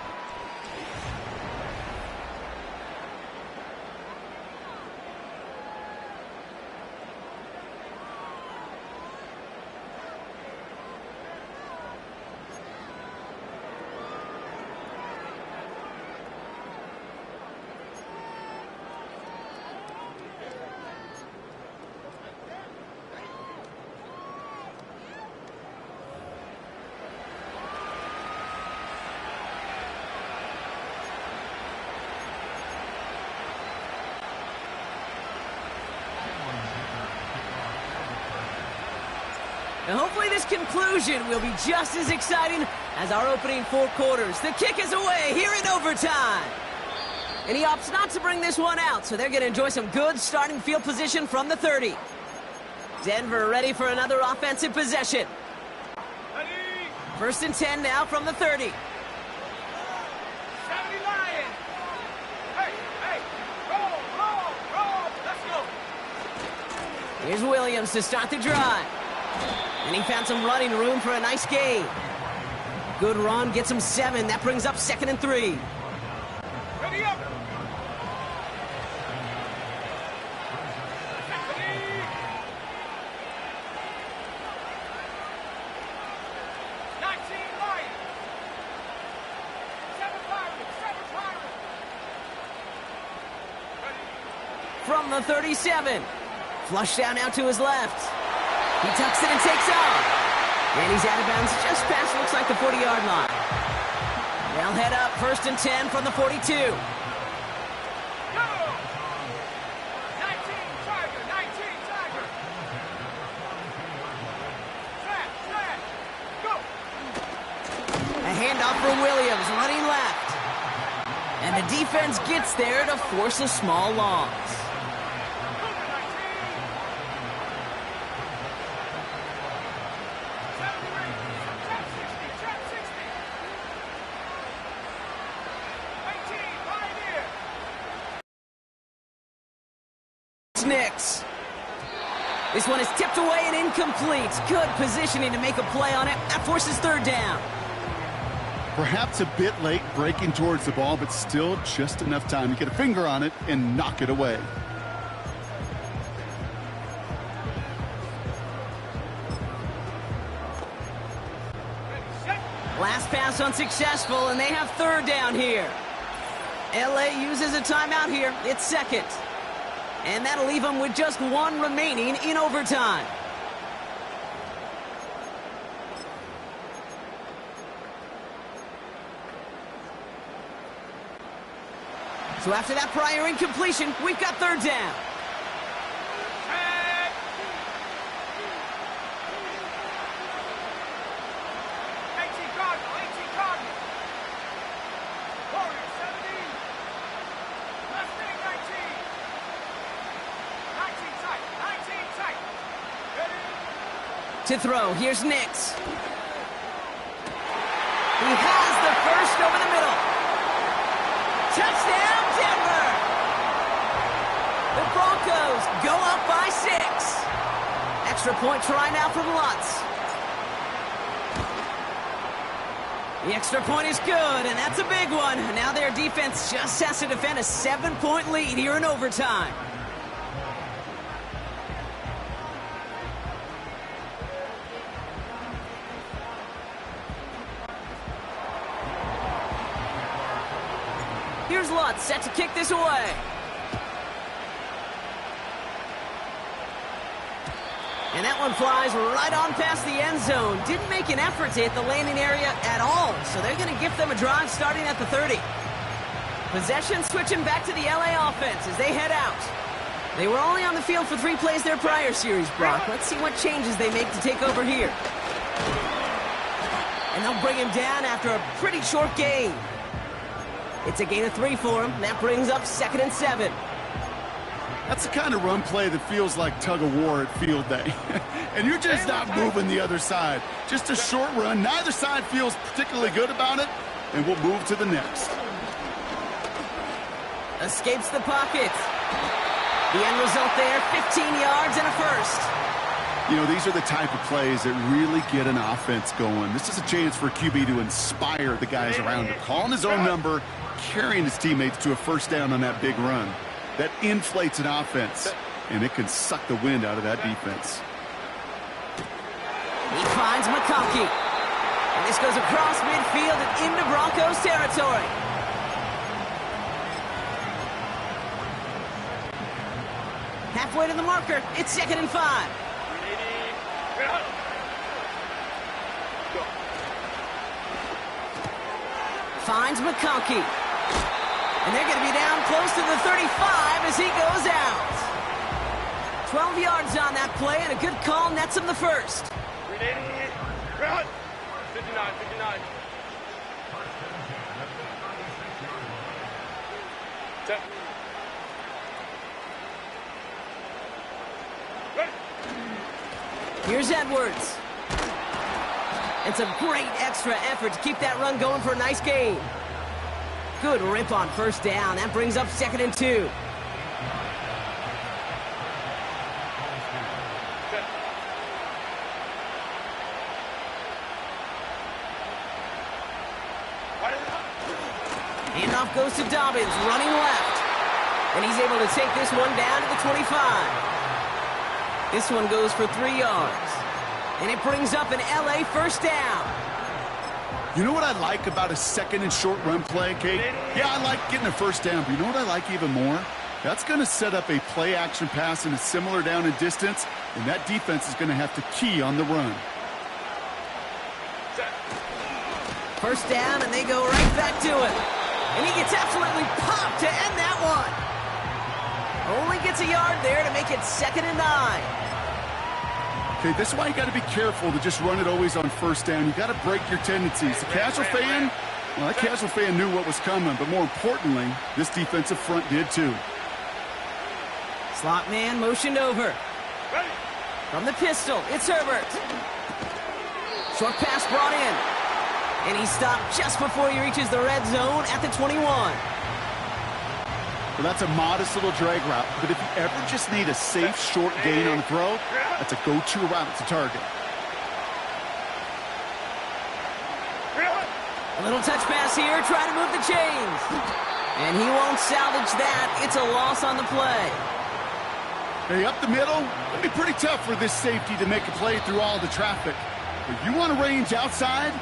[SPEAKER 2] Now hopefully this conclusion will be just as exciting as our opening 4 quarters. The kick is away here in overtime. And he opts not to bring this one out, so they're going to enjoy some good starting field position from the 30. Denver ready for another offensive possession.
[SPEAKER 5] Ready.
[SPEAKER 2] 1st and 10 now from the 30.
[SPEAKER 5] 70 Lions. Hey, hey. Roll. Let's go.
[SPEAKER 2] Here's Williams to start the drive. And he found some running room for a nice gain. Good run, gets him 7. That brings up 2nd and 3.
[SPEAKER 5] Ready up. 19 Lions. 7 Pirates. Ready.
[SPEAKER 2] From the 37. Flush down out to his left. He tucks it and takes off. And he's out of bounds just past, looks like the 40-yard line. They'll head up 1st and 10 from the 42.
[SPEAKER 5] Go. 19 Tiger. Flat. Go.
[SPEAKER 2] A handoff for Williams, running left. And the defense gets there to force a small loss. Knicks. This one is tipped away and incomplete. Good positioning to make a play on it. That forces 3rd down.
[SPEAKER 3] Perhaps a bit late breaking towards the ball, but still just enough time to get a finger on it and knock it away.
[SPEAKER 2] Last pass unsuccessful, and they have 3rd down here. LA uses a timeout here. It's 2nd. And that'll leave them with just 1 remaining in overtime. So after that prior incompletion, we've got 3rd down. To throw, here's Nix. He has the first over the middle. Touchdown, Denver! The Broncos go up by 6. Extra point try now from Lutz. The extra point is good, and that's a big one. Now their defense just has to defend a 7-point lead here in overtime. Here's Lutz, set to kick this away. And that one flies right on past the end zone. Didn't make an effort to hit the landing area at all, so they're going to give them a drive starting at the 30. Possession switching back to the LA offense as they head out. They were only on the field for 3 plays their prior series, Brock. Let's see what changes they make to take over here. And they'll bring him down after a pretty short gain. It's a gain of 3 for him. That brings up 2nd and 7.
[SPEAKER 3] That's the kind of run play that feels like tug of war at field day. And you're just not moving the other side. Just a short run. Neither side feels particularly good about it, and we'll move to the next.
[SPEAKER 2] Escapes the pocket. The end result there, 15 yards and a first.
[SPEAKER 3] You know, these are the type of plays that really get an offense going. This is a chance for QB to inspire the guys around him. Calling his own number, carrying his teammates to a first down on that big run. That inflates an offense, and it can suck the wind out of that defense.
[SPEAKER 2] He finds McConkey. And this goes across midfield and into Broncos territory. Halfway to the marker, it's 2nd and 5. Finds McConkey. And they're going to be down close to the 35 as he goes out. 12 yards on that play, and a good call nets him the first.
[SPEAKER 1] 59, 59. Set. Ready.
[SPEAKER 2] Here's Edwards. It's a great extra effort to keep that run going for a nice gain. Good rip on first down. That brings up 2nd and 2. Handoff goes to Dobbins, running left. And he's able to take this one down to the 25. This one goes for 3 yards. And it brings up an LA first down.
[SPEAKER 3] You know what I like about a 2nd and short run play, Kate? Yeah, I like getting a first down, but you know what I like even more? That's going to set up a play-action pass in a similar down and distance, and that defense is going to have to key on the run.
[SPEAKER 2] First down, and they go right back to it. And he gets absolutely popped to end that one. Only gets a yard there to make it 2nd and 9.
[SPEAKER 3] Okay, this is why you got to be careful to just run it always on first down. You got to break your tendencies. The casual fan, well, that casual fan knew what was coming, but more importantly, this defensive front did too.
[SPEAKER 2] Slot man motioned over. From the pistol, it's Herbert. Short pass brought in. And he stopped just before he reaches the red zone at the 21.
[SPEAKER 3] Well, that's a modest little drag route, but if you ever just need a safe, short gain on the throw, that's a go-to route to target.
[SPEAKER 2] A little touch pass here, trying to move the chains. And he won't salvage that. It's a loss on the play.
[SPEAKER 3] Hey, up the middle, it'll be pretty tough for this safety to make a play through all the traffic. If you want to range outside,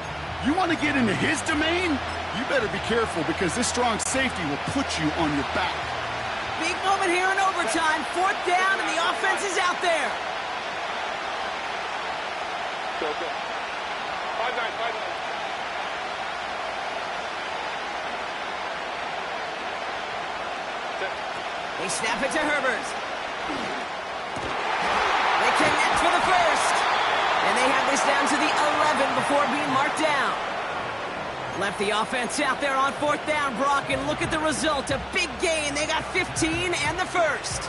[SPEAKER 3] you want to get into his domain, you better be careful because this strong safety will put you on your back.
[SPEAKER 2] Big moment here in overtime. 4th down, and the offense is out there.
[SPEAKER 1] Go. 5-9, 5-9.
[SPEAKER 2] They snap it to Herbert. They connect for the first. And they have this down to the 11 before being marked down. Left the offense out there on 4th down, Brock, and look at the result. A big gain. They got 15 and the first.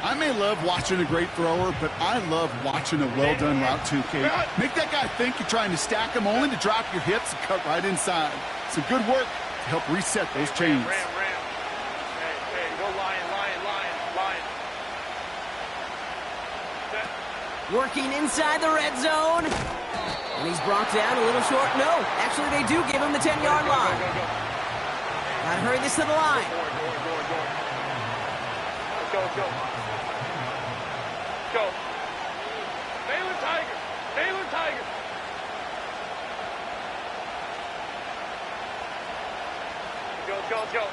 [SPEAKER 3] I may love watching a great thrower, but I love watching a well-done route too, Kate. Make that guy think you're trying to stack him only to drop your hips and cut right inside. Some good work to help reset those chains.
[SPEAKER 1] Ram. Hey, go lion.
[SPEAKER 2] Working inside the red zone. And he's brought down a little short. No, actually they do give him the 10-yard line. Gotta hurry this to the line.
[SPEAKER 1] Let's go. Baylor Tiger. Go.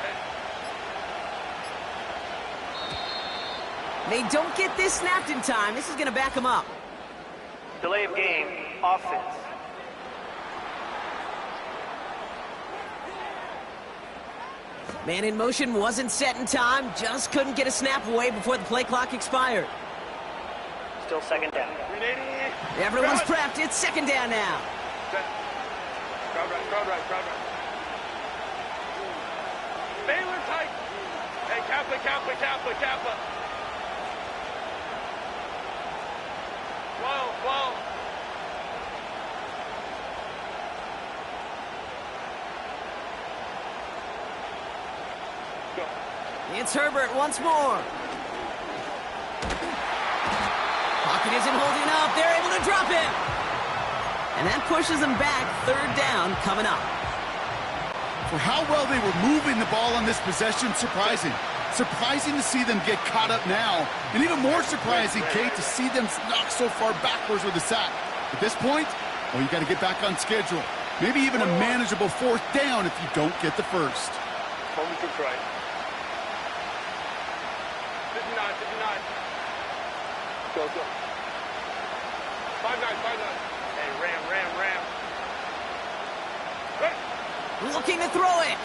[SPEAKER 2] They don't get this snapped in time. This is going to back them up.
[SPEAKER 7] Delay of game, offense.
[SPEAKER 2] Man in motion wasn't set in time. Just couldn't get a snap away before the play clock expired.
[SPEAKER 7] Still 2nd down.
[SPEAKER 2] Everyone's prepped. It's 2nd down now.
[SPEAKER 1] Crowd right. Baylor Tiger. Hey, Kappa. 12. Go.
[SPEAKER 2] It's Herbert once more. Pocket isn't holding up. They're able to drop it. And that pushes them back. Third down coming up.
[SPEAKER 3] For how well they were moving the ball on this possession, surprising. Surprising to see them get caught up now. And even more surprising, Kate, to see them knock so far backwards with the sack. At this point, well, you got to get back on schedule. Maybe even a manageable fourth down if you don't get the first.
[SPEAKER 1] Home to try. 59. Go. 5-9. Hey, ram. Ready?
[SPEAKER 2] Looking to throw it.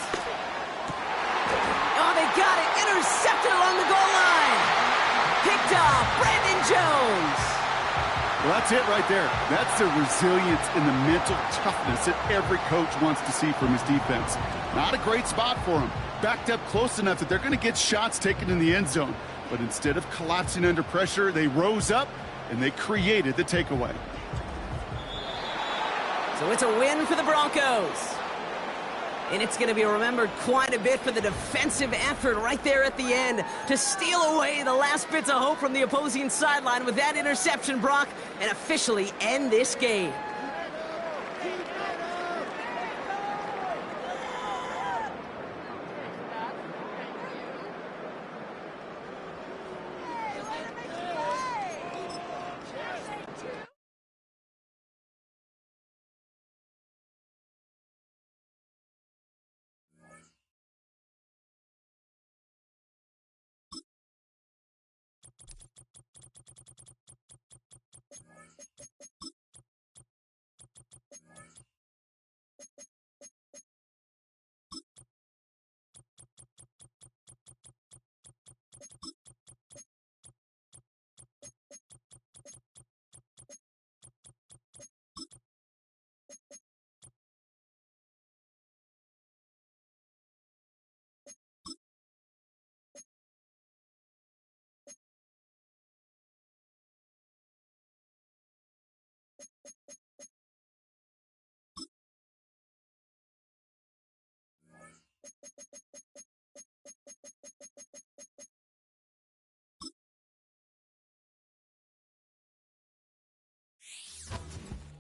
[SPEAKER 2] Oh, they got it. Intercepted along the goal line. Picked off. Brandon Jones.
[SPEAKER 3] Well, that's it right there. That's the resilience and the mental toughness that every coach wants to see from his defense. Not a great spot for him. Backed up close enough that they're going to get shots taken in the end zone. But instead of collapsing under pressure, they rose up and they created the takeaway.
[SPEAKER 2] So it's a win for the Broncos. And it's going to be remembered quite a bit for the defensive effort right there at the end to steal away the last bits of hope from the opposing sideline with that interception, Brock, and officially end this game.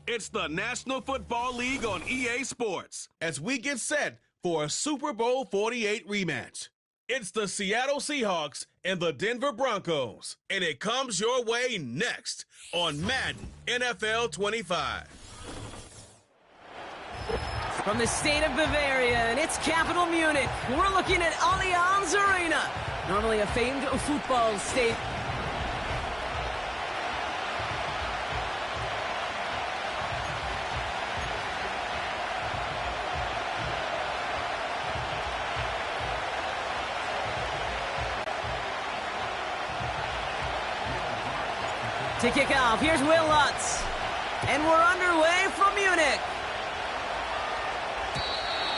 [SPEAKER 6] It's the National Football League on EA Sports as we get set for a Super Bowl 48 rematch. It's the Seattle Seahawks and the Denver Broncos, and it comes your way next on Madden NFL 25.
[SPEAKER 2] From the state of Bavaria and its capital Munich, we're looking at Allianz Arena, normally a famed football state. To kick off, here's Will Lutz. And we're underway from Munich.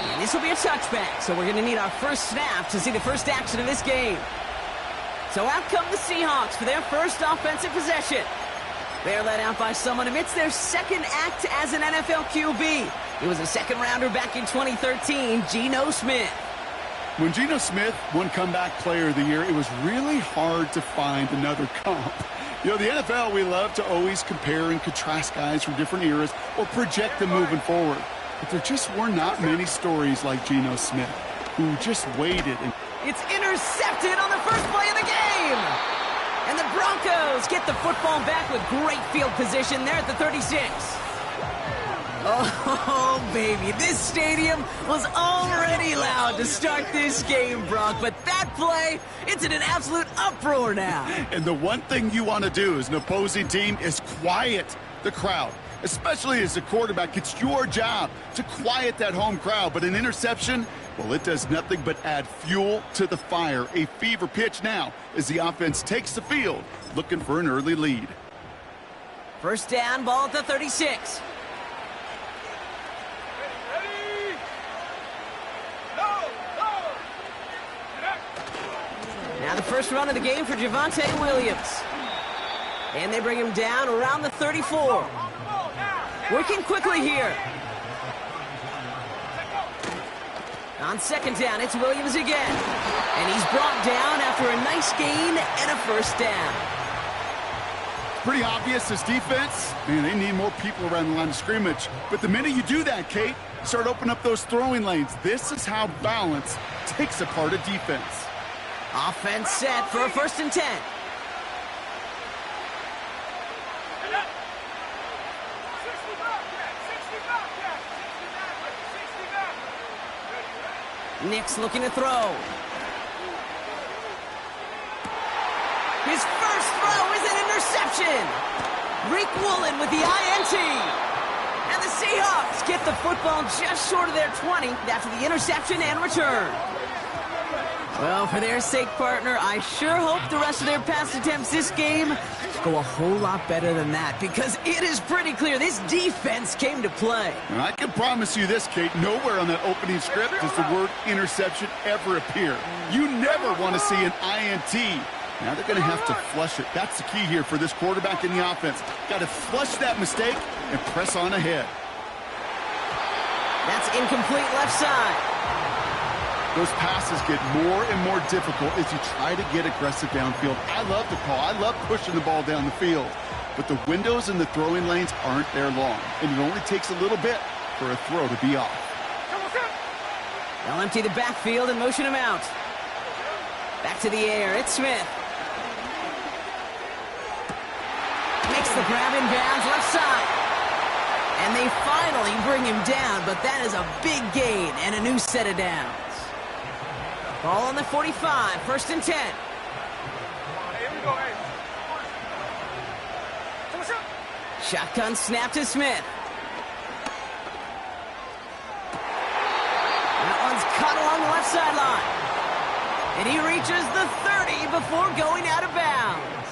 [SPEAKER 2] And this will be a touchback, so we're going to need our first snap to see the first action of this game. So out come the Seahawks for their first offensive possession. They're led out by someone amidst their second act as an NFL QB. He was a second-rounder back in 2013, Geno Smith.
[SPEAKER 3] When Geno Smith won Comeback Player of the Year, it was really hard to find another comp. You know, the NFL, we love to always compare and contrast guys from different eras or project them moving forward. But there just were not many stories like Geno Smith, who just waited.
[SPEAKER 2] It's intercepted on the first play of the game! And the Broncos get the football back with great field position there at the 36. Oh, baby, this stadium was already loud to start this game, Brock, but that play, it's in an absolute uproar now.
[SPEAKER 3] And the one thing you want to do as an opposing team is quiet the crowd, especially as a quarterback. It's your job to quiet that home crowd, but an interception, well, it does nothing but add fuel to the fire. A fever pitch now as the offense takes the field, looking for an early lead.
[SPEAKER 2] First down, ball at the 36. Now the first run of the game for Javonte Williams. And they bring him down around the 34. Working quickly here. On second down, it's Williams again. And he's brought down after a nice gain and a first down.
[SPEAKER 3] Pretty obvious, this defense, man, they need more people around the line of scrimmage. But the minute you do that, Kate, start opening up those throwing lanes. This is how balance takes apart a defense.
[SPEAKER 2] Offense set for a 1st and 10. Nick's looking to throw. His first throw is an interception. Reek Woolen with the INT. And the Seahawks get the football just short of their 20 after the interception and return. Well, for their sake, partner, I sure hope the rest of their pass attempts this game go a whole lot better than that, because it is pretty clear this defense came to play.
[SPEAKER 3] And I can promise you this, Kate, nowhere on that opening script does the word interception ever appear. You never want to see an INT. Now they're going to have to flush it. That's the key here for this quarterback in the offense. Got to flush that mistake and press on ahead.
[SPEAKER 2] That's incomplete left side.
[SPEAKER 3] Those passes get more and more difficult as you try to get aggressive downfield. I love the call. I love pushing the ball down the field. But the windows in the throwing lanes aren't there long. And it only takes a little bit for a throw to be off.
[SPEAKER 2] They'll empty the backfield and motion him out. Back to the air. It's Smith. Makes the grab in bounds left side. And they finally bring him down, but that is a big gain and a new set of downs. Ball on the 45, 1st and 10.
[SPEAKER 5] Hey, here we go, hey.
[SPEAKER 2] Shotgun snap to Smith. That one's cut along the left sideline. And he reaches the 30 before going out of bounds.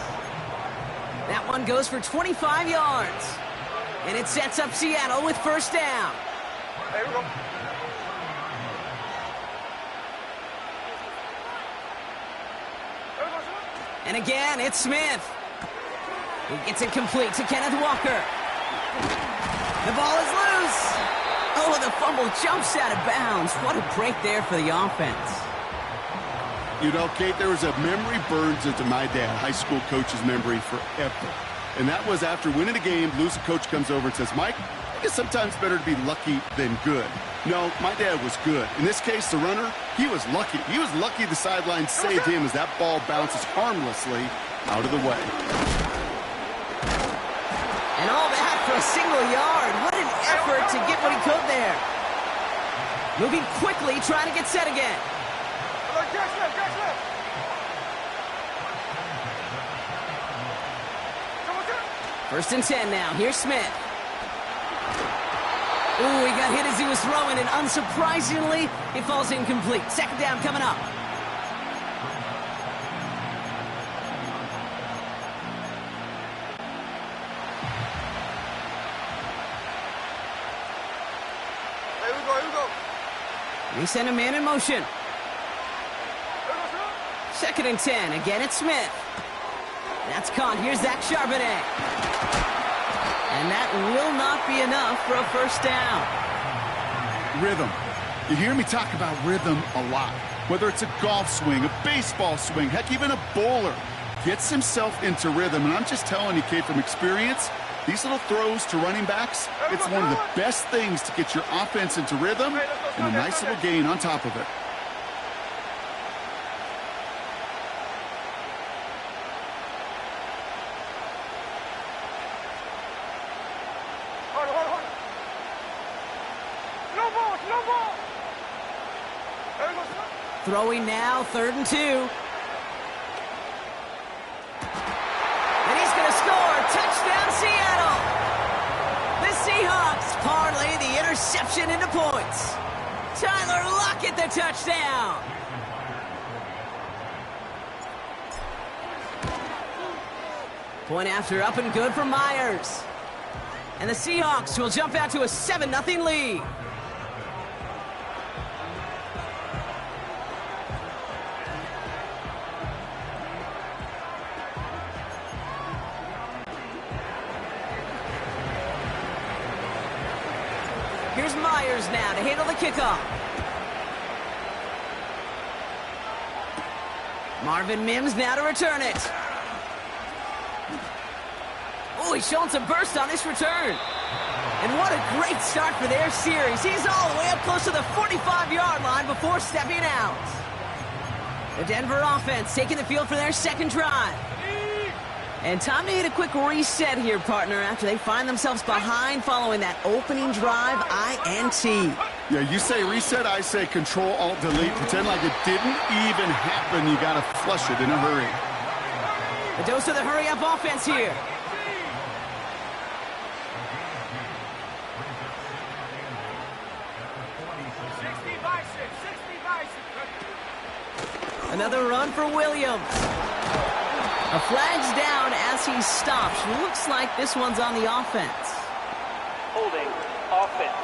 [SPEAKER 2] That one goes for 25 yards. And it sets up Seattle with 1st down.
[SPEAKER 5] Hey, here we go.
[SPEAKER 2] And again, it's Smith. He gets it complete to Kenneth Walker. The ball is loose. Oh, the fumble jumps out of bounds. What a break there for the offense.
[SPEAKER 3] You know, Kate, there was a memory burns into my dad, high school coach's memory forever. And that was after winning a game, losing coach comes over and says, Mike, I think it's sometimes better to be lucky than good. No, my dad was good. In this case, the runner, he was lucky. He was lucky the sideline saved him as that ball bounces harmlessly out of the way.
[SPEAKER 2] And all that for a single yard. What an effort to get what he could there. Moving quickly, trying to get set again. First and 10 now. Here's Smith. Ooh, he got hit as he was throwing, and unsurprisingly, it falls incomplete. 2nd down coming up.
[SPEAKER 5] Here we go.
[SPEAKER 2] We send a man in motion. 2nd and 10. Again, it's Smith. That's caught. Here's Zach Charbonnet. And that will not be enough for a 1st down.
[SPEAKER 3] Rhythm. You hear me talk about rhythm a lot. Whether it's a golf swing, a baseball swing, heck, even a bowler gets himself into rhythm. And I'm just telling you, Kate, from experience, these little throws to running backs, it's one of the best things to get your offense into rhythm and a nice little gain on top of it.
[SPEAKER 2] Throwing now, 3rd and 2. And he's going to score. Touchdown, Seattle. The Seahawks parlay the interception into points. Tyler Lockett, the touchdown. Point after, up and good for Myers. And the Seahawks will jump out to a 7-0 lead. Here's Myers now to handle the kickoff. Marvin Mims now to return it. Oh, he's showing some burst on this return. And what a great start for their series. He's all the way up close to the 45-yard line before stepping out. The Denver offense taking the field for their second drive. And time to hit a quick reset here, partner, after they find themselves behind following that opening drive INT.
[SPEAKER 3] Yeah, you say reset, I say Control-Alt-Delete. Pretend like it didn't even happen. You got to flush it in a hurry.
[SPEAKER 2] A dose of the hurry-up offense here. Another run for Williams. A flag's down as he stops. Looks like this one's on the offense.
[SPEAKER 7] Holding offense.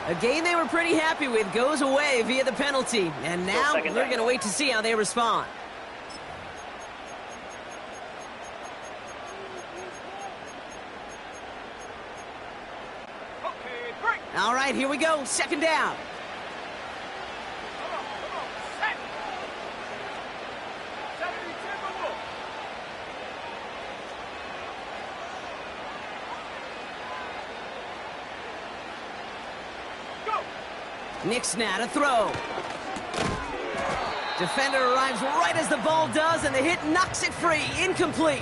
[SPEAKER 2] A game they were pretty happy with goes away via the penalty. And now we're going to wait to see how they respond. All right, here we go. Second down. Nick's now to throw. Defender arrives right as the ball does, and the hit knocks it free. Incomplete.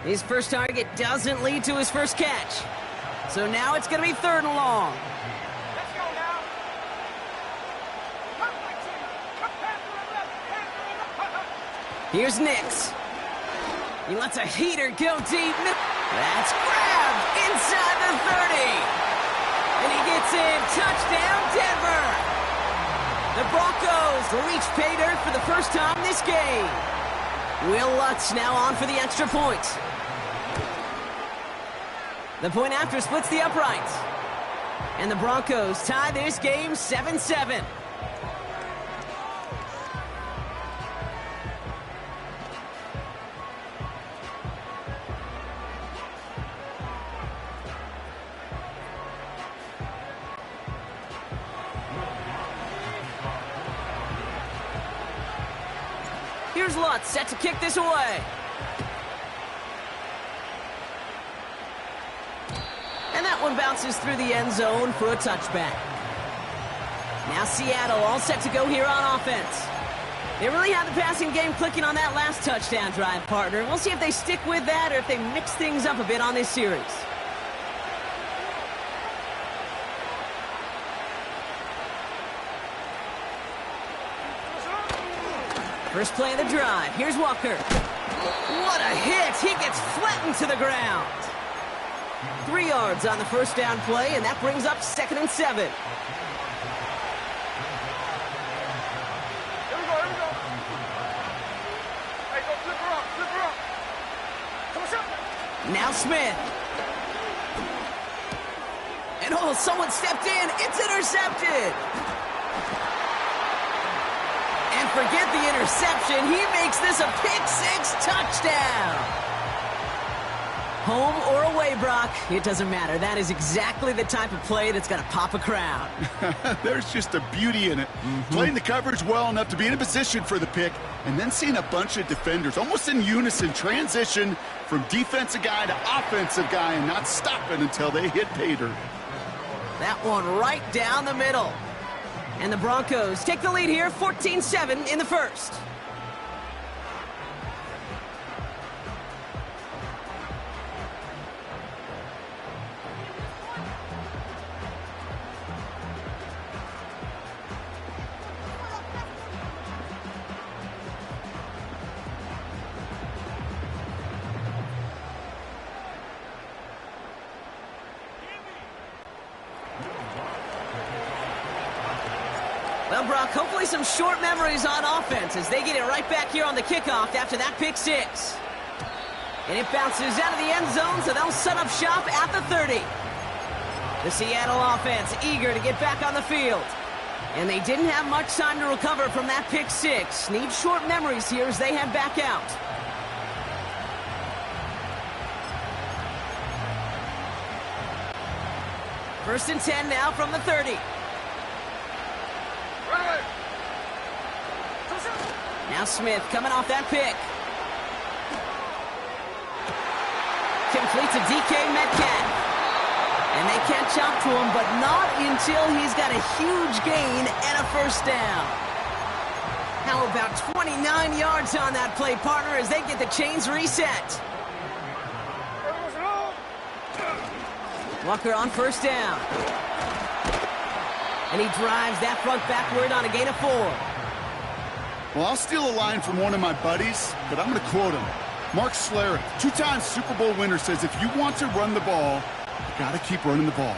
[SPEAKER 2] His first target doesn't lead to his first catch. So now it's going to be 3rd and long.
[SPEAKER 5] Let's go now.
[SPEAKER 2] Here's Nix. He lets a heater go deep. That's grabbed inside the 30. And he gets in. Touchdown, Denver. The Broncos reach pay dirt for the first time this game. Will Lutz now on for the extra point. The point after splits the uprights. And the Broncos tie this game 7-7. Here's Lutz set to kick this away. And that one bounces through the end zone for a touchback. Now Seattle all set to go here on offense. They really had the passing game clicking on that last touchdown drive, partner. We'll see if they stick with that or if they mix things up a bit on this series. First play of the drive. Here's Walker. What a hit. He gets flattened to the ground. 3 yards on the first down play, and that brings up 2nd and 7.
[SPEAKER 4] Here we go. Hey, go flip her up. Come on, shot.
[SPEAKER 2] Now Smith. And oh, someone stepped in. It's intercepted. And forget the interception. He makes this a pick-6 touchdown. Home or away, Brock, it doesn't matter. That is exactly the type of play that's going to pop a crowd.
[SPEAKER 3] There's just a beauty in it. Playing the coverage well enough to be in a position for the pick, and then seeing a bunch of defenders almost in unison transition from defensive guy to offensive guy and not stopping until they hit pay dirt.
[SPEAKER 2] That one right down the middle. And the Broncos take the lead here, 14-7 in the first. Well, Brock, hopefully some short memories on offense as they get it right back here on the kickoff after that pick-6. And it bounces out of the end zone, so they'll set up shop at the 30. The Seattle offense eager to get back on the field. And they didn't have much time to recover from that pick-6. Need short memories here as they head back out. First and 10 now from the 30.
[SPEAKER 4] Right.
[SPEAKER 2] Now Smith coming off that pick. Complete to DK Metcalf. And they catch up to him, but not until he's got a huge gain and a first down. How about 29 yards on that play, partner, as they get the chains reset. Walker on first down. And he drives that front backward on a gain of 4.
[SPEAKER 3] Well, I'll steal a line from one of my buddies, but I'm going to quote him. Mark Schlereth, 2-time Super Bowl winner, says if you want to run the ball, you got to keep running the ball.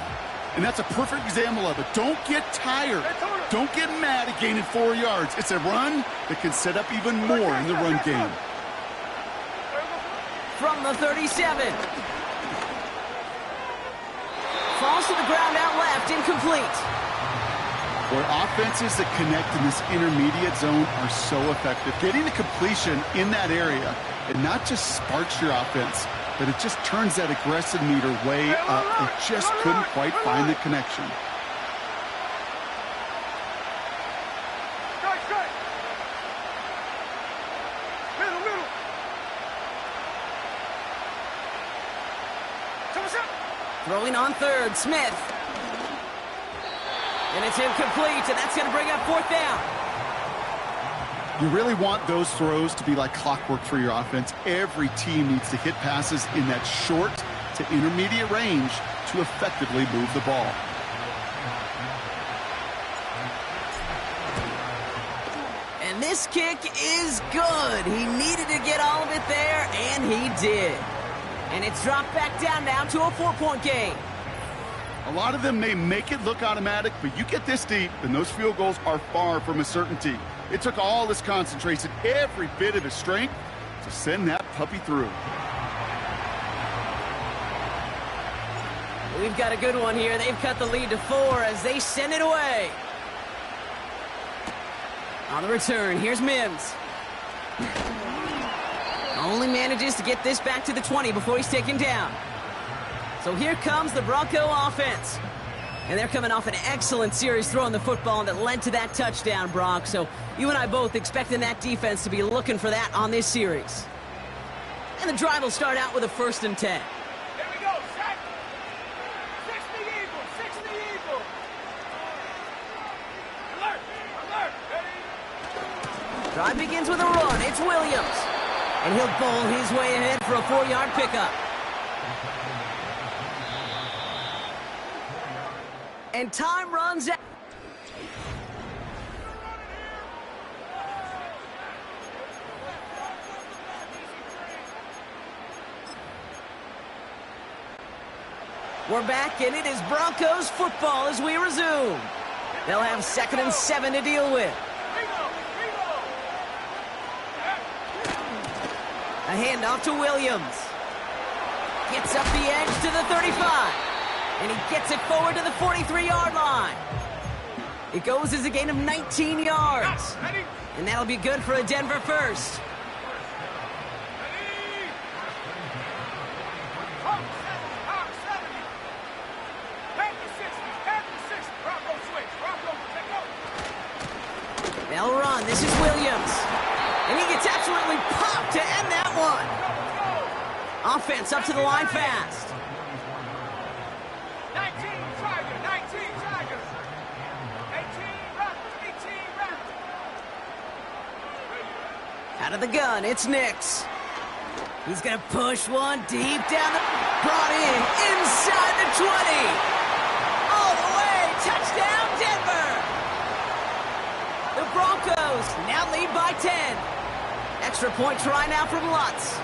[SPEAKER 3] And that's a perfect example of it. Don't get tired. Don't get mad at gaining 4 yards. It's a run that can set up even more in the run game.
[SPEAKER 2] From the 37. Falls to the ground out left, incomplete.
[SPEAKER 3] Boy, offenses that connect in this intermediate zone are so effective. Getting the completion in that area, it not just sparks your offense, but it just turns that aggressive meter way up. It just couldn't quite find the connection.
[SPEAKER 2] Throwing on third, Smith. And it's incomplete, and that's going to bring up fourth down.
[SPEAKER 3] You really want those throws to be like clockwork for your offense. Every team needs to hit passes in that short to intermediate range to effectively move the ball.
[SPEAKER 2] And this kick is good. He needed to get all of it there, and he did. And it's dropped back down now to a 4-point game.
[SPEAKER 3] A lot of them may make it look automatic, but you get this deep, and those field goals are far from a certainty. It took all his concentration, every bit of his strength, to send that puppy through.
[SPEAKER 2] We've got a good one here. They've cut the lead to 4 as they send it away. On the return, here's Mims. Only manages to get this back to the 20 before he's taken down. So here comes the Bronco offense. And they're coming off an excellent series throwing the football that led to that touchdown, Brock. So you and I both expecting that defense to be looking for that on this series. And the drive will start out with a 1st and 10.
[SPEAKER 5] Here we go, set. 60 Eagles, 60 Eagles. Alert, alert, ready?
[SPEAKER 2] Drive begins with a run. It's Williams. And he'll bowl his way ahead for a 4-yard pickup. And time runs out. We're back, and it is Broncos football as we resume. They'll have 2nd and 7 to deal with. A handoff to Williams. Gets up the edge to the 35. And he gets it forward to the 43-yard line. It goes as a gain of 19 yards. And that'll be good for a Denver first. They'll run. This is Williams. And he gets absolutely popped to end that one. Offense up to the line fast.
[SPEAKER 5] 19 Tiger, 19 Tiger. 18 Raptors, 18 Raptors.
[SPEAKER 2] Out of the gun, it's Nix. He's going to push one deep down the... Brought in inside the 20. All the way. Touchdown, Denver. The Broncos now lead by 10. Extra point try now from Lutz.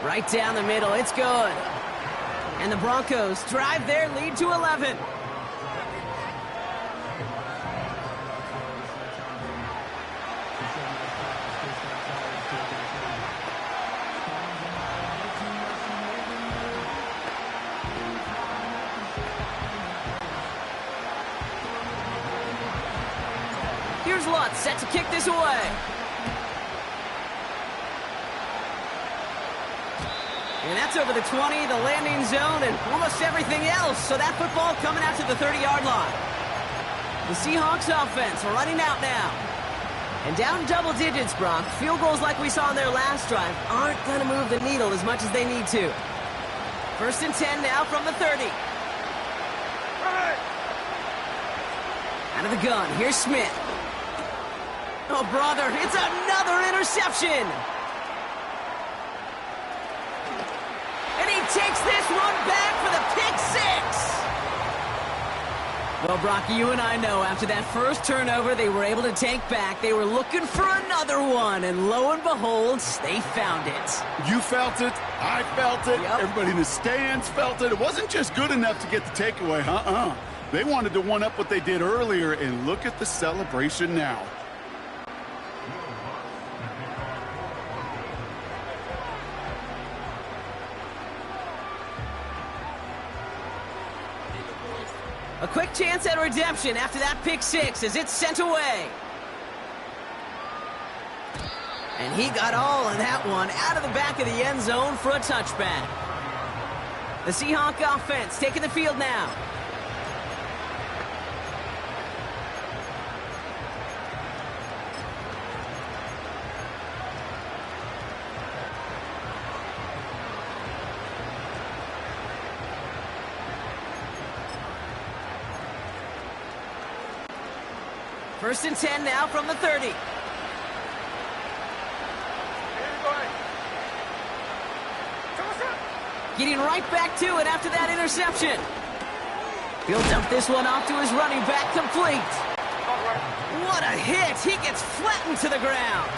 [SPEAKER 2] Right down the middle. It's good. And the Broncos drive their lead to 11. Here's Lutz set to kick this away. And that's over the 20, the landing zone, and almost everything else. So that football coming out to the 30-yard line. The Seahawks offense running out now. And down double digits, Brock. Field goals like we saw in their last drive aren't going to move the needle as much as they need to. 1st and 10 now from the 30. Out of the gun, here's Smith. Oh, brother, it's another interception. And he takes this one back for the pick six. Well, Brock, you and I know after that first turnover they were able to take back. They were looking for another one, and lo and behold, they found it.
[SPEAKER 3] You felt it. I felt it.
[SPEAKER 2] Yep.
[SPEAKER 3] Everybody in the stands felt it. It wasn't just good enough to get the takeaway. They wanted to one-up what they did earlier, and look at the celebration now.
[SPEAKER 2] A quick chance at redemption after that pick six as it's sent away. And he got all of that one out of the back of the end zone for a touchback. The Seahawk offense taking the field now. First and 10 now from the 30. Getting right back to it after that interception. He'll dump this one off to his running back, complete. What a hit. He gets flattened to the ground.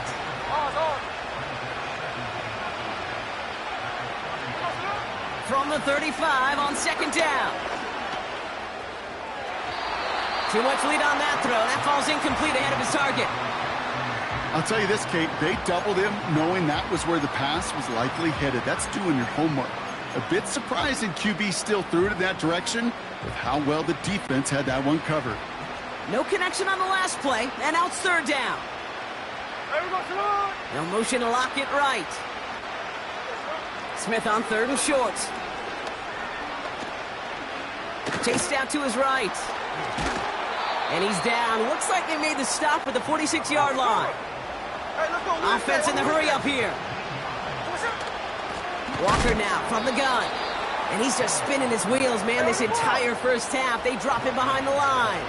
[SPEAKER 2] From the 35 on 2nd down. Too much lead on that throw. That falls incomplete ahead of his target.
[SPEAKER 3] I'll tell you this, Kate, they doubled him knowing that was where the pass was likely headed. That's doing your homework. A bit surprising QB still threw it in that direction with how well the defense had that one covered.
[SPEAKER 2] No connection on the last play, and now it's 3rd down. No motion to lock it right. Smith on 3rd and short. Chased out to his right. And he's down. Looks like they made the stop at the 46-yard line. Offense in the hurry up here. Walker now from the gun. And he's just spinning his wheels, man, this entire first half. They drop him behind the line.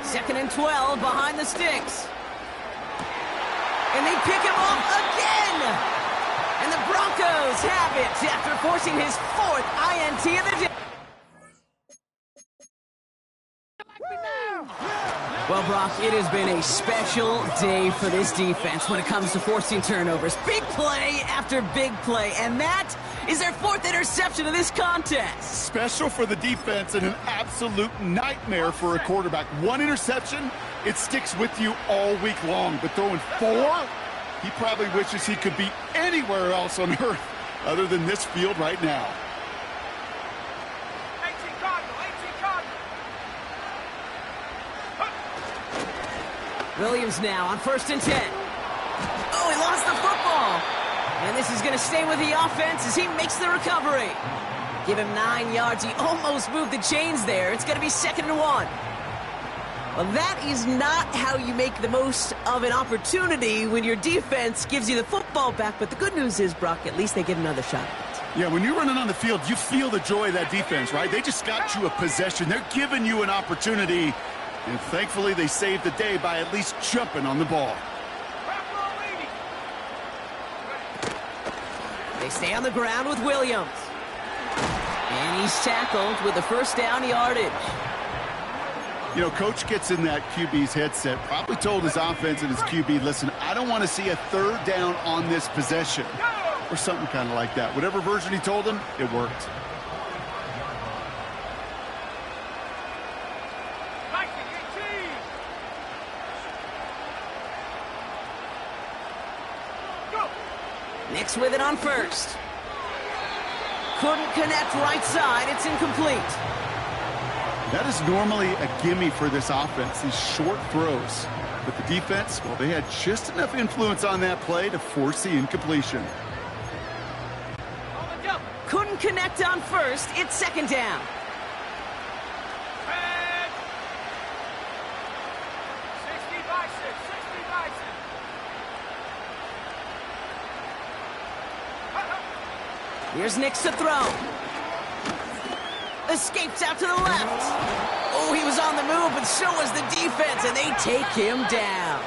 [SPEAKER 2] Second and 12 behind the sticks. And they pick him off again. And the Broncos have it after forcing his 4th INT of the day. Well, Brock, it has been a special day for this defense when it comes to forcing turnovers. Big play after big play, and that is their 4th interception of this contest.
[SPEAKER 3] Special for the defense and an absolute nightmare for a quarterback. 1 interception, it sticks with you all week long. But throwing 4, he probably wishes he could be anywhere else on earth other than this field right now.
[SPEAKER 5] 18 Cardinal, 18 Cardinal.
[SPEAKER 2] Williams now on 1st and 10. Oh, he lost the football. And this is going to stay with the offense as he makes the recovery. Give him 9 yards. He almost moved the chains there. It's going to be 2nd and 1. Well, that is not how you make the most of an opportunity when your defense gives you the football back. But the good news is, Brock, at least they get another shot at it.
[SPEAKER 3] Yeah, when you're running on the field, you feel the joy of that defense, right? They just got you a possession. They're giving you an opportunity. And thankfully, they saved the day by at least jumping on the ball.
[SPEAKER 2] They stay on the ground with Williams. And he's tackled with the 1st down yardage.
[SPEAKER 3] You know, Coach gets in that QB's headset, probably told his offense and his QB, listen, I don't want to see a 3rd down on this possession. Or something kind of like that. Whatever version he told him, it worked.
[SPEAKER 2] Nix with it on first. Couldn't connect right side. It's incomplete.
[SPEAKER 3] That is normally a gimme for this offense, these short throws. But the defense, well, they had just enough influence on that play to force the incompletion.
[SPEAKER 2] Couldn't connect on first. It's second down.
[SPEAKER 5] Red. 60 by 6, 60 by 6.
[SPEAKER 2] Here's Nix to throw. Escapes out to the left. Oh, he was on the move, but so was the defense, and they take him down.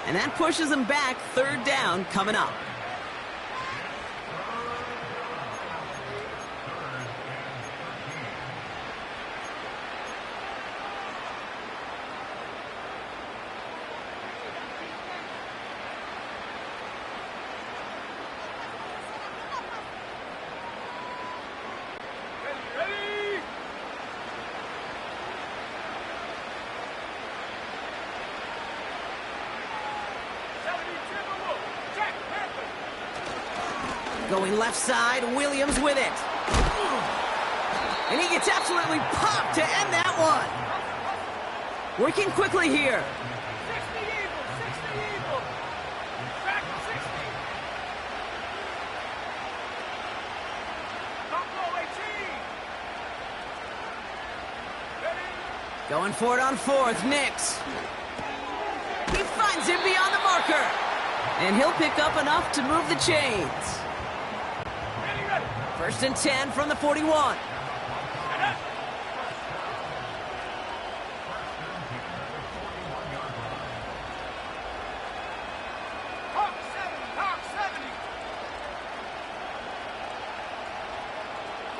[SPEAKER 2] And that pushes them back. Third down coming up. Going left side, Williams with it. And he gets absolutely popped to end that one. Working quickly here.
[SPEAKER 5] 60 Eagles, 60 Eagles. Back 60. Buffalo 18. Ready?
[SPEAKER 2] Going for it on fourth, Nix. He finds him beyond the marker. And he'll pick up enough to move the chains. First and 10 from the 41.
[SPEAKER 5] Hawk 70, Hawk 70.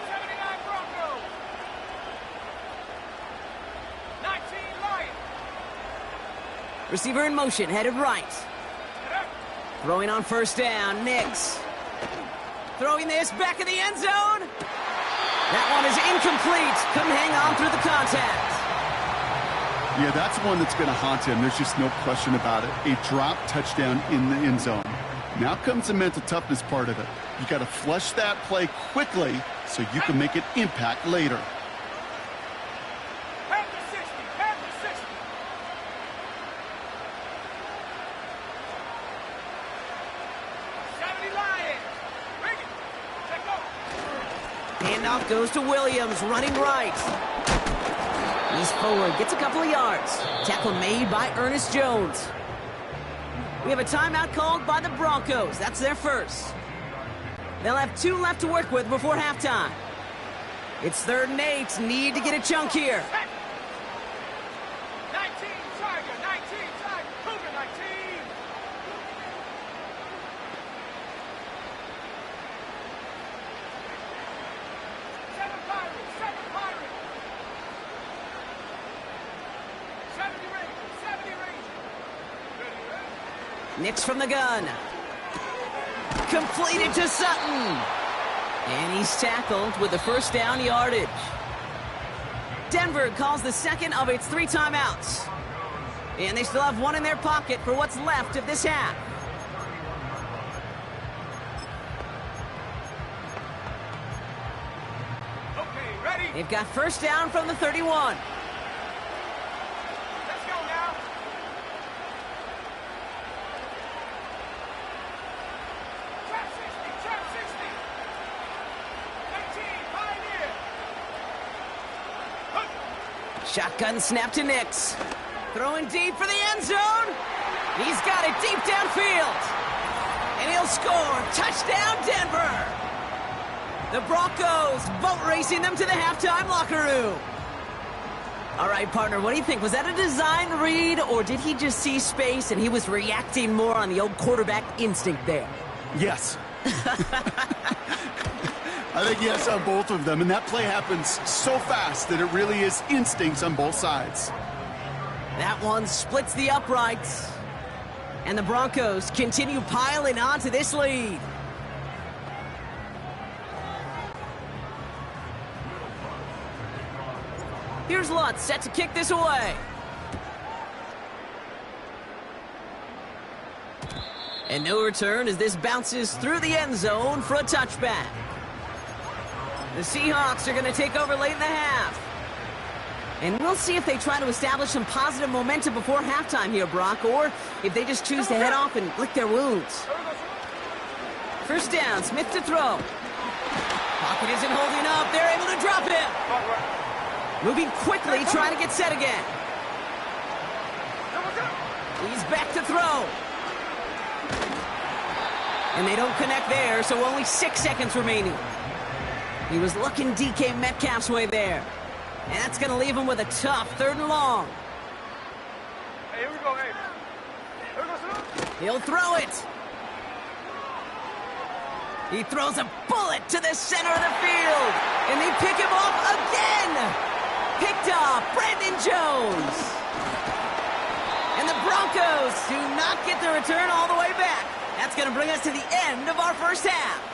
[SPEAKER 5] 79 Broncos. 19 Lions.
[SPEAKER 2] Receiver in motion, headed right. Throwing on first down, Nix. Throwing this back in the end zone. That one is incomplete. Couldn't hang on through the contact.
[SPEAKER 3] Yeah, that's one that's going to haunt him. There's just no question about it. A drop touchdown in the end zone. Now comes the mental toughness part of it. You got to flush that play quickly so you can make an impact later.
[SPEAKER 5] Panther 60, Panther 60. 70 Lions. Bring it. Check go.
[SPEAKER 2] Handoff goes to Williams, running right. He's forward, gets a couple of yards. Tackle made by Ernest Jones. We have a timeout called by the Broncos. That's their first. They'll have 2 left to work with before halftime. It's 3rd and 8. Need to get a chunk here.
[SPEAKER 5] 19 Tiger, 19 Tiger, Cougar 19. Seven Pirates, 70 Rangers, 70 Rangers. Ready, ready?
[SPEAKER 2] Nix from the gun. Completed to Sutton. And he's tackled with the first down yardage. Denver calls the second of its 3 timeouts. And they still have 1 in their pocket for what's left of this half.
[SPEAKER 5] Okay, ready?
[SPEAKER 2] They've got first down from the 31.
[SPEAKER 5] Let's go now. Trap 60, trap 60. 19, Pioneer.
[SPEAKER 2] Shotgun snap to Nix. Throwing deep for the end zone. He's got it deep downfield. And he'll score. Touchdown, Denver. The Broncos boat racing them to the halftime locker room. All right, partner, what do you think? Was that a design read, or did he just see space and he was reacting more on the old quarterback instinct there?
[SPEAKER 3] Yes. I think yes on both of them, and that play happens so fast that it really is instincts on both sides.
[SPEAKER 2] That one splits the uprights. And the Broncos continue piling onto this lead. Here's Lutz set to kick this away. And no return as this bounces through the end zone for a touchback. The Seahawks are going to take over late in the half. And we'll see if they try to establish some positive momentum before halftime here, Brock, or if they just choose to head off and lick their wounds. First down, Smith to throw. Pocket isn't holding up. They're able to drop him. Moving quickly, trying to get set again. He's back to throw. And they don't connect there, so only 6 seconds remaining. He was looking DK Metcalf's way there. And that's going to leave him with a tough 3rd and long.
[SPEAKER 1] Hey, here we go, hey. Here we go,
[SPEAKER 2] He'll throw it. He throws a bullet to the center of the field. And they pick him off again. Picked off Brandon Jones. And the Broncos do not get the return all the way back. That's going to bring us to the end of our first half.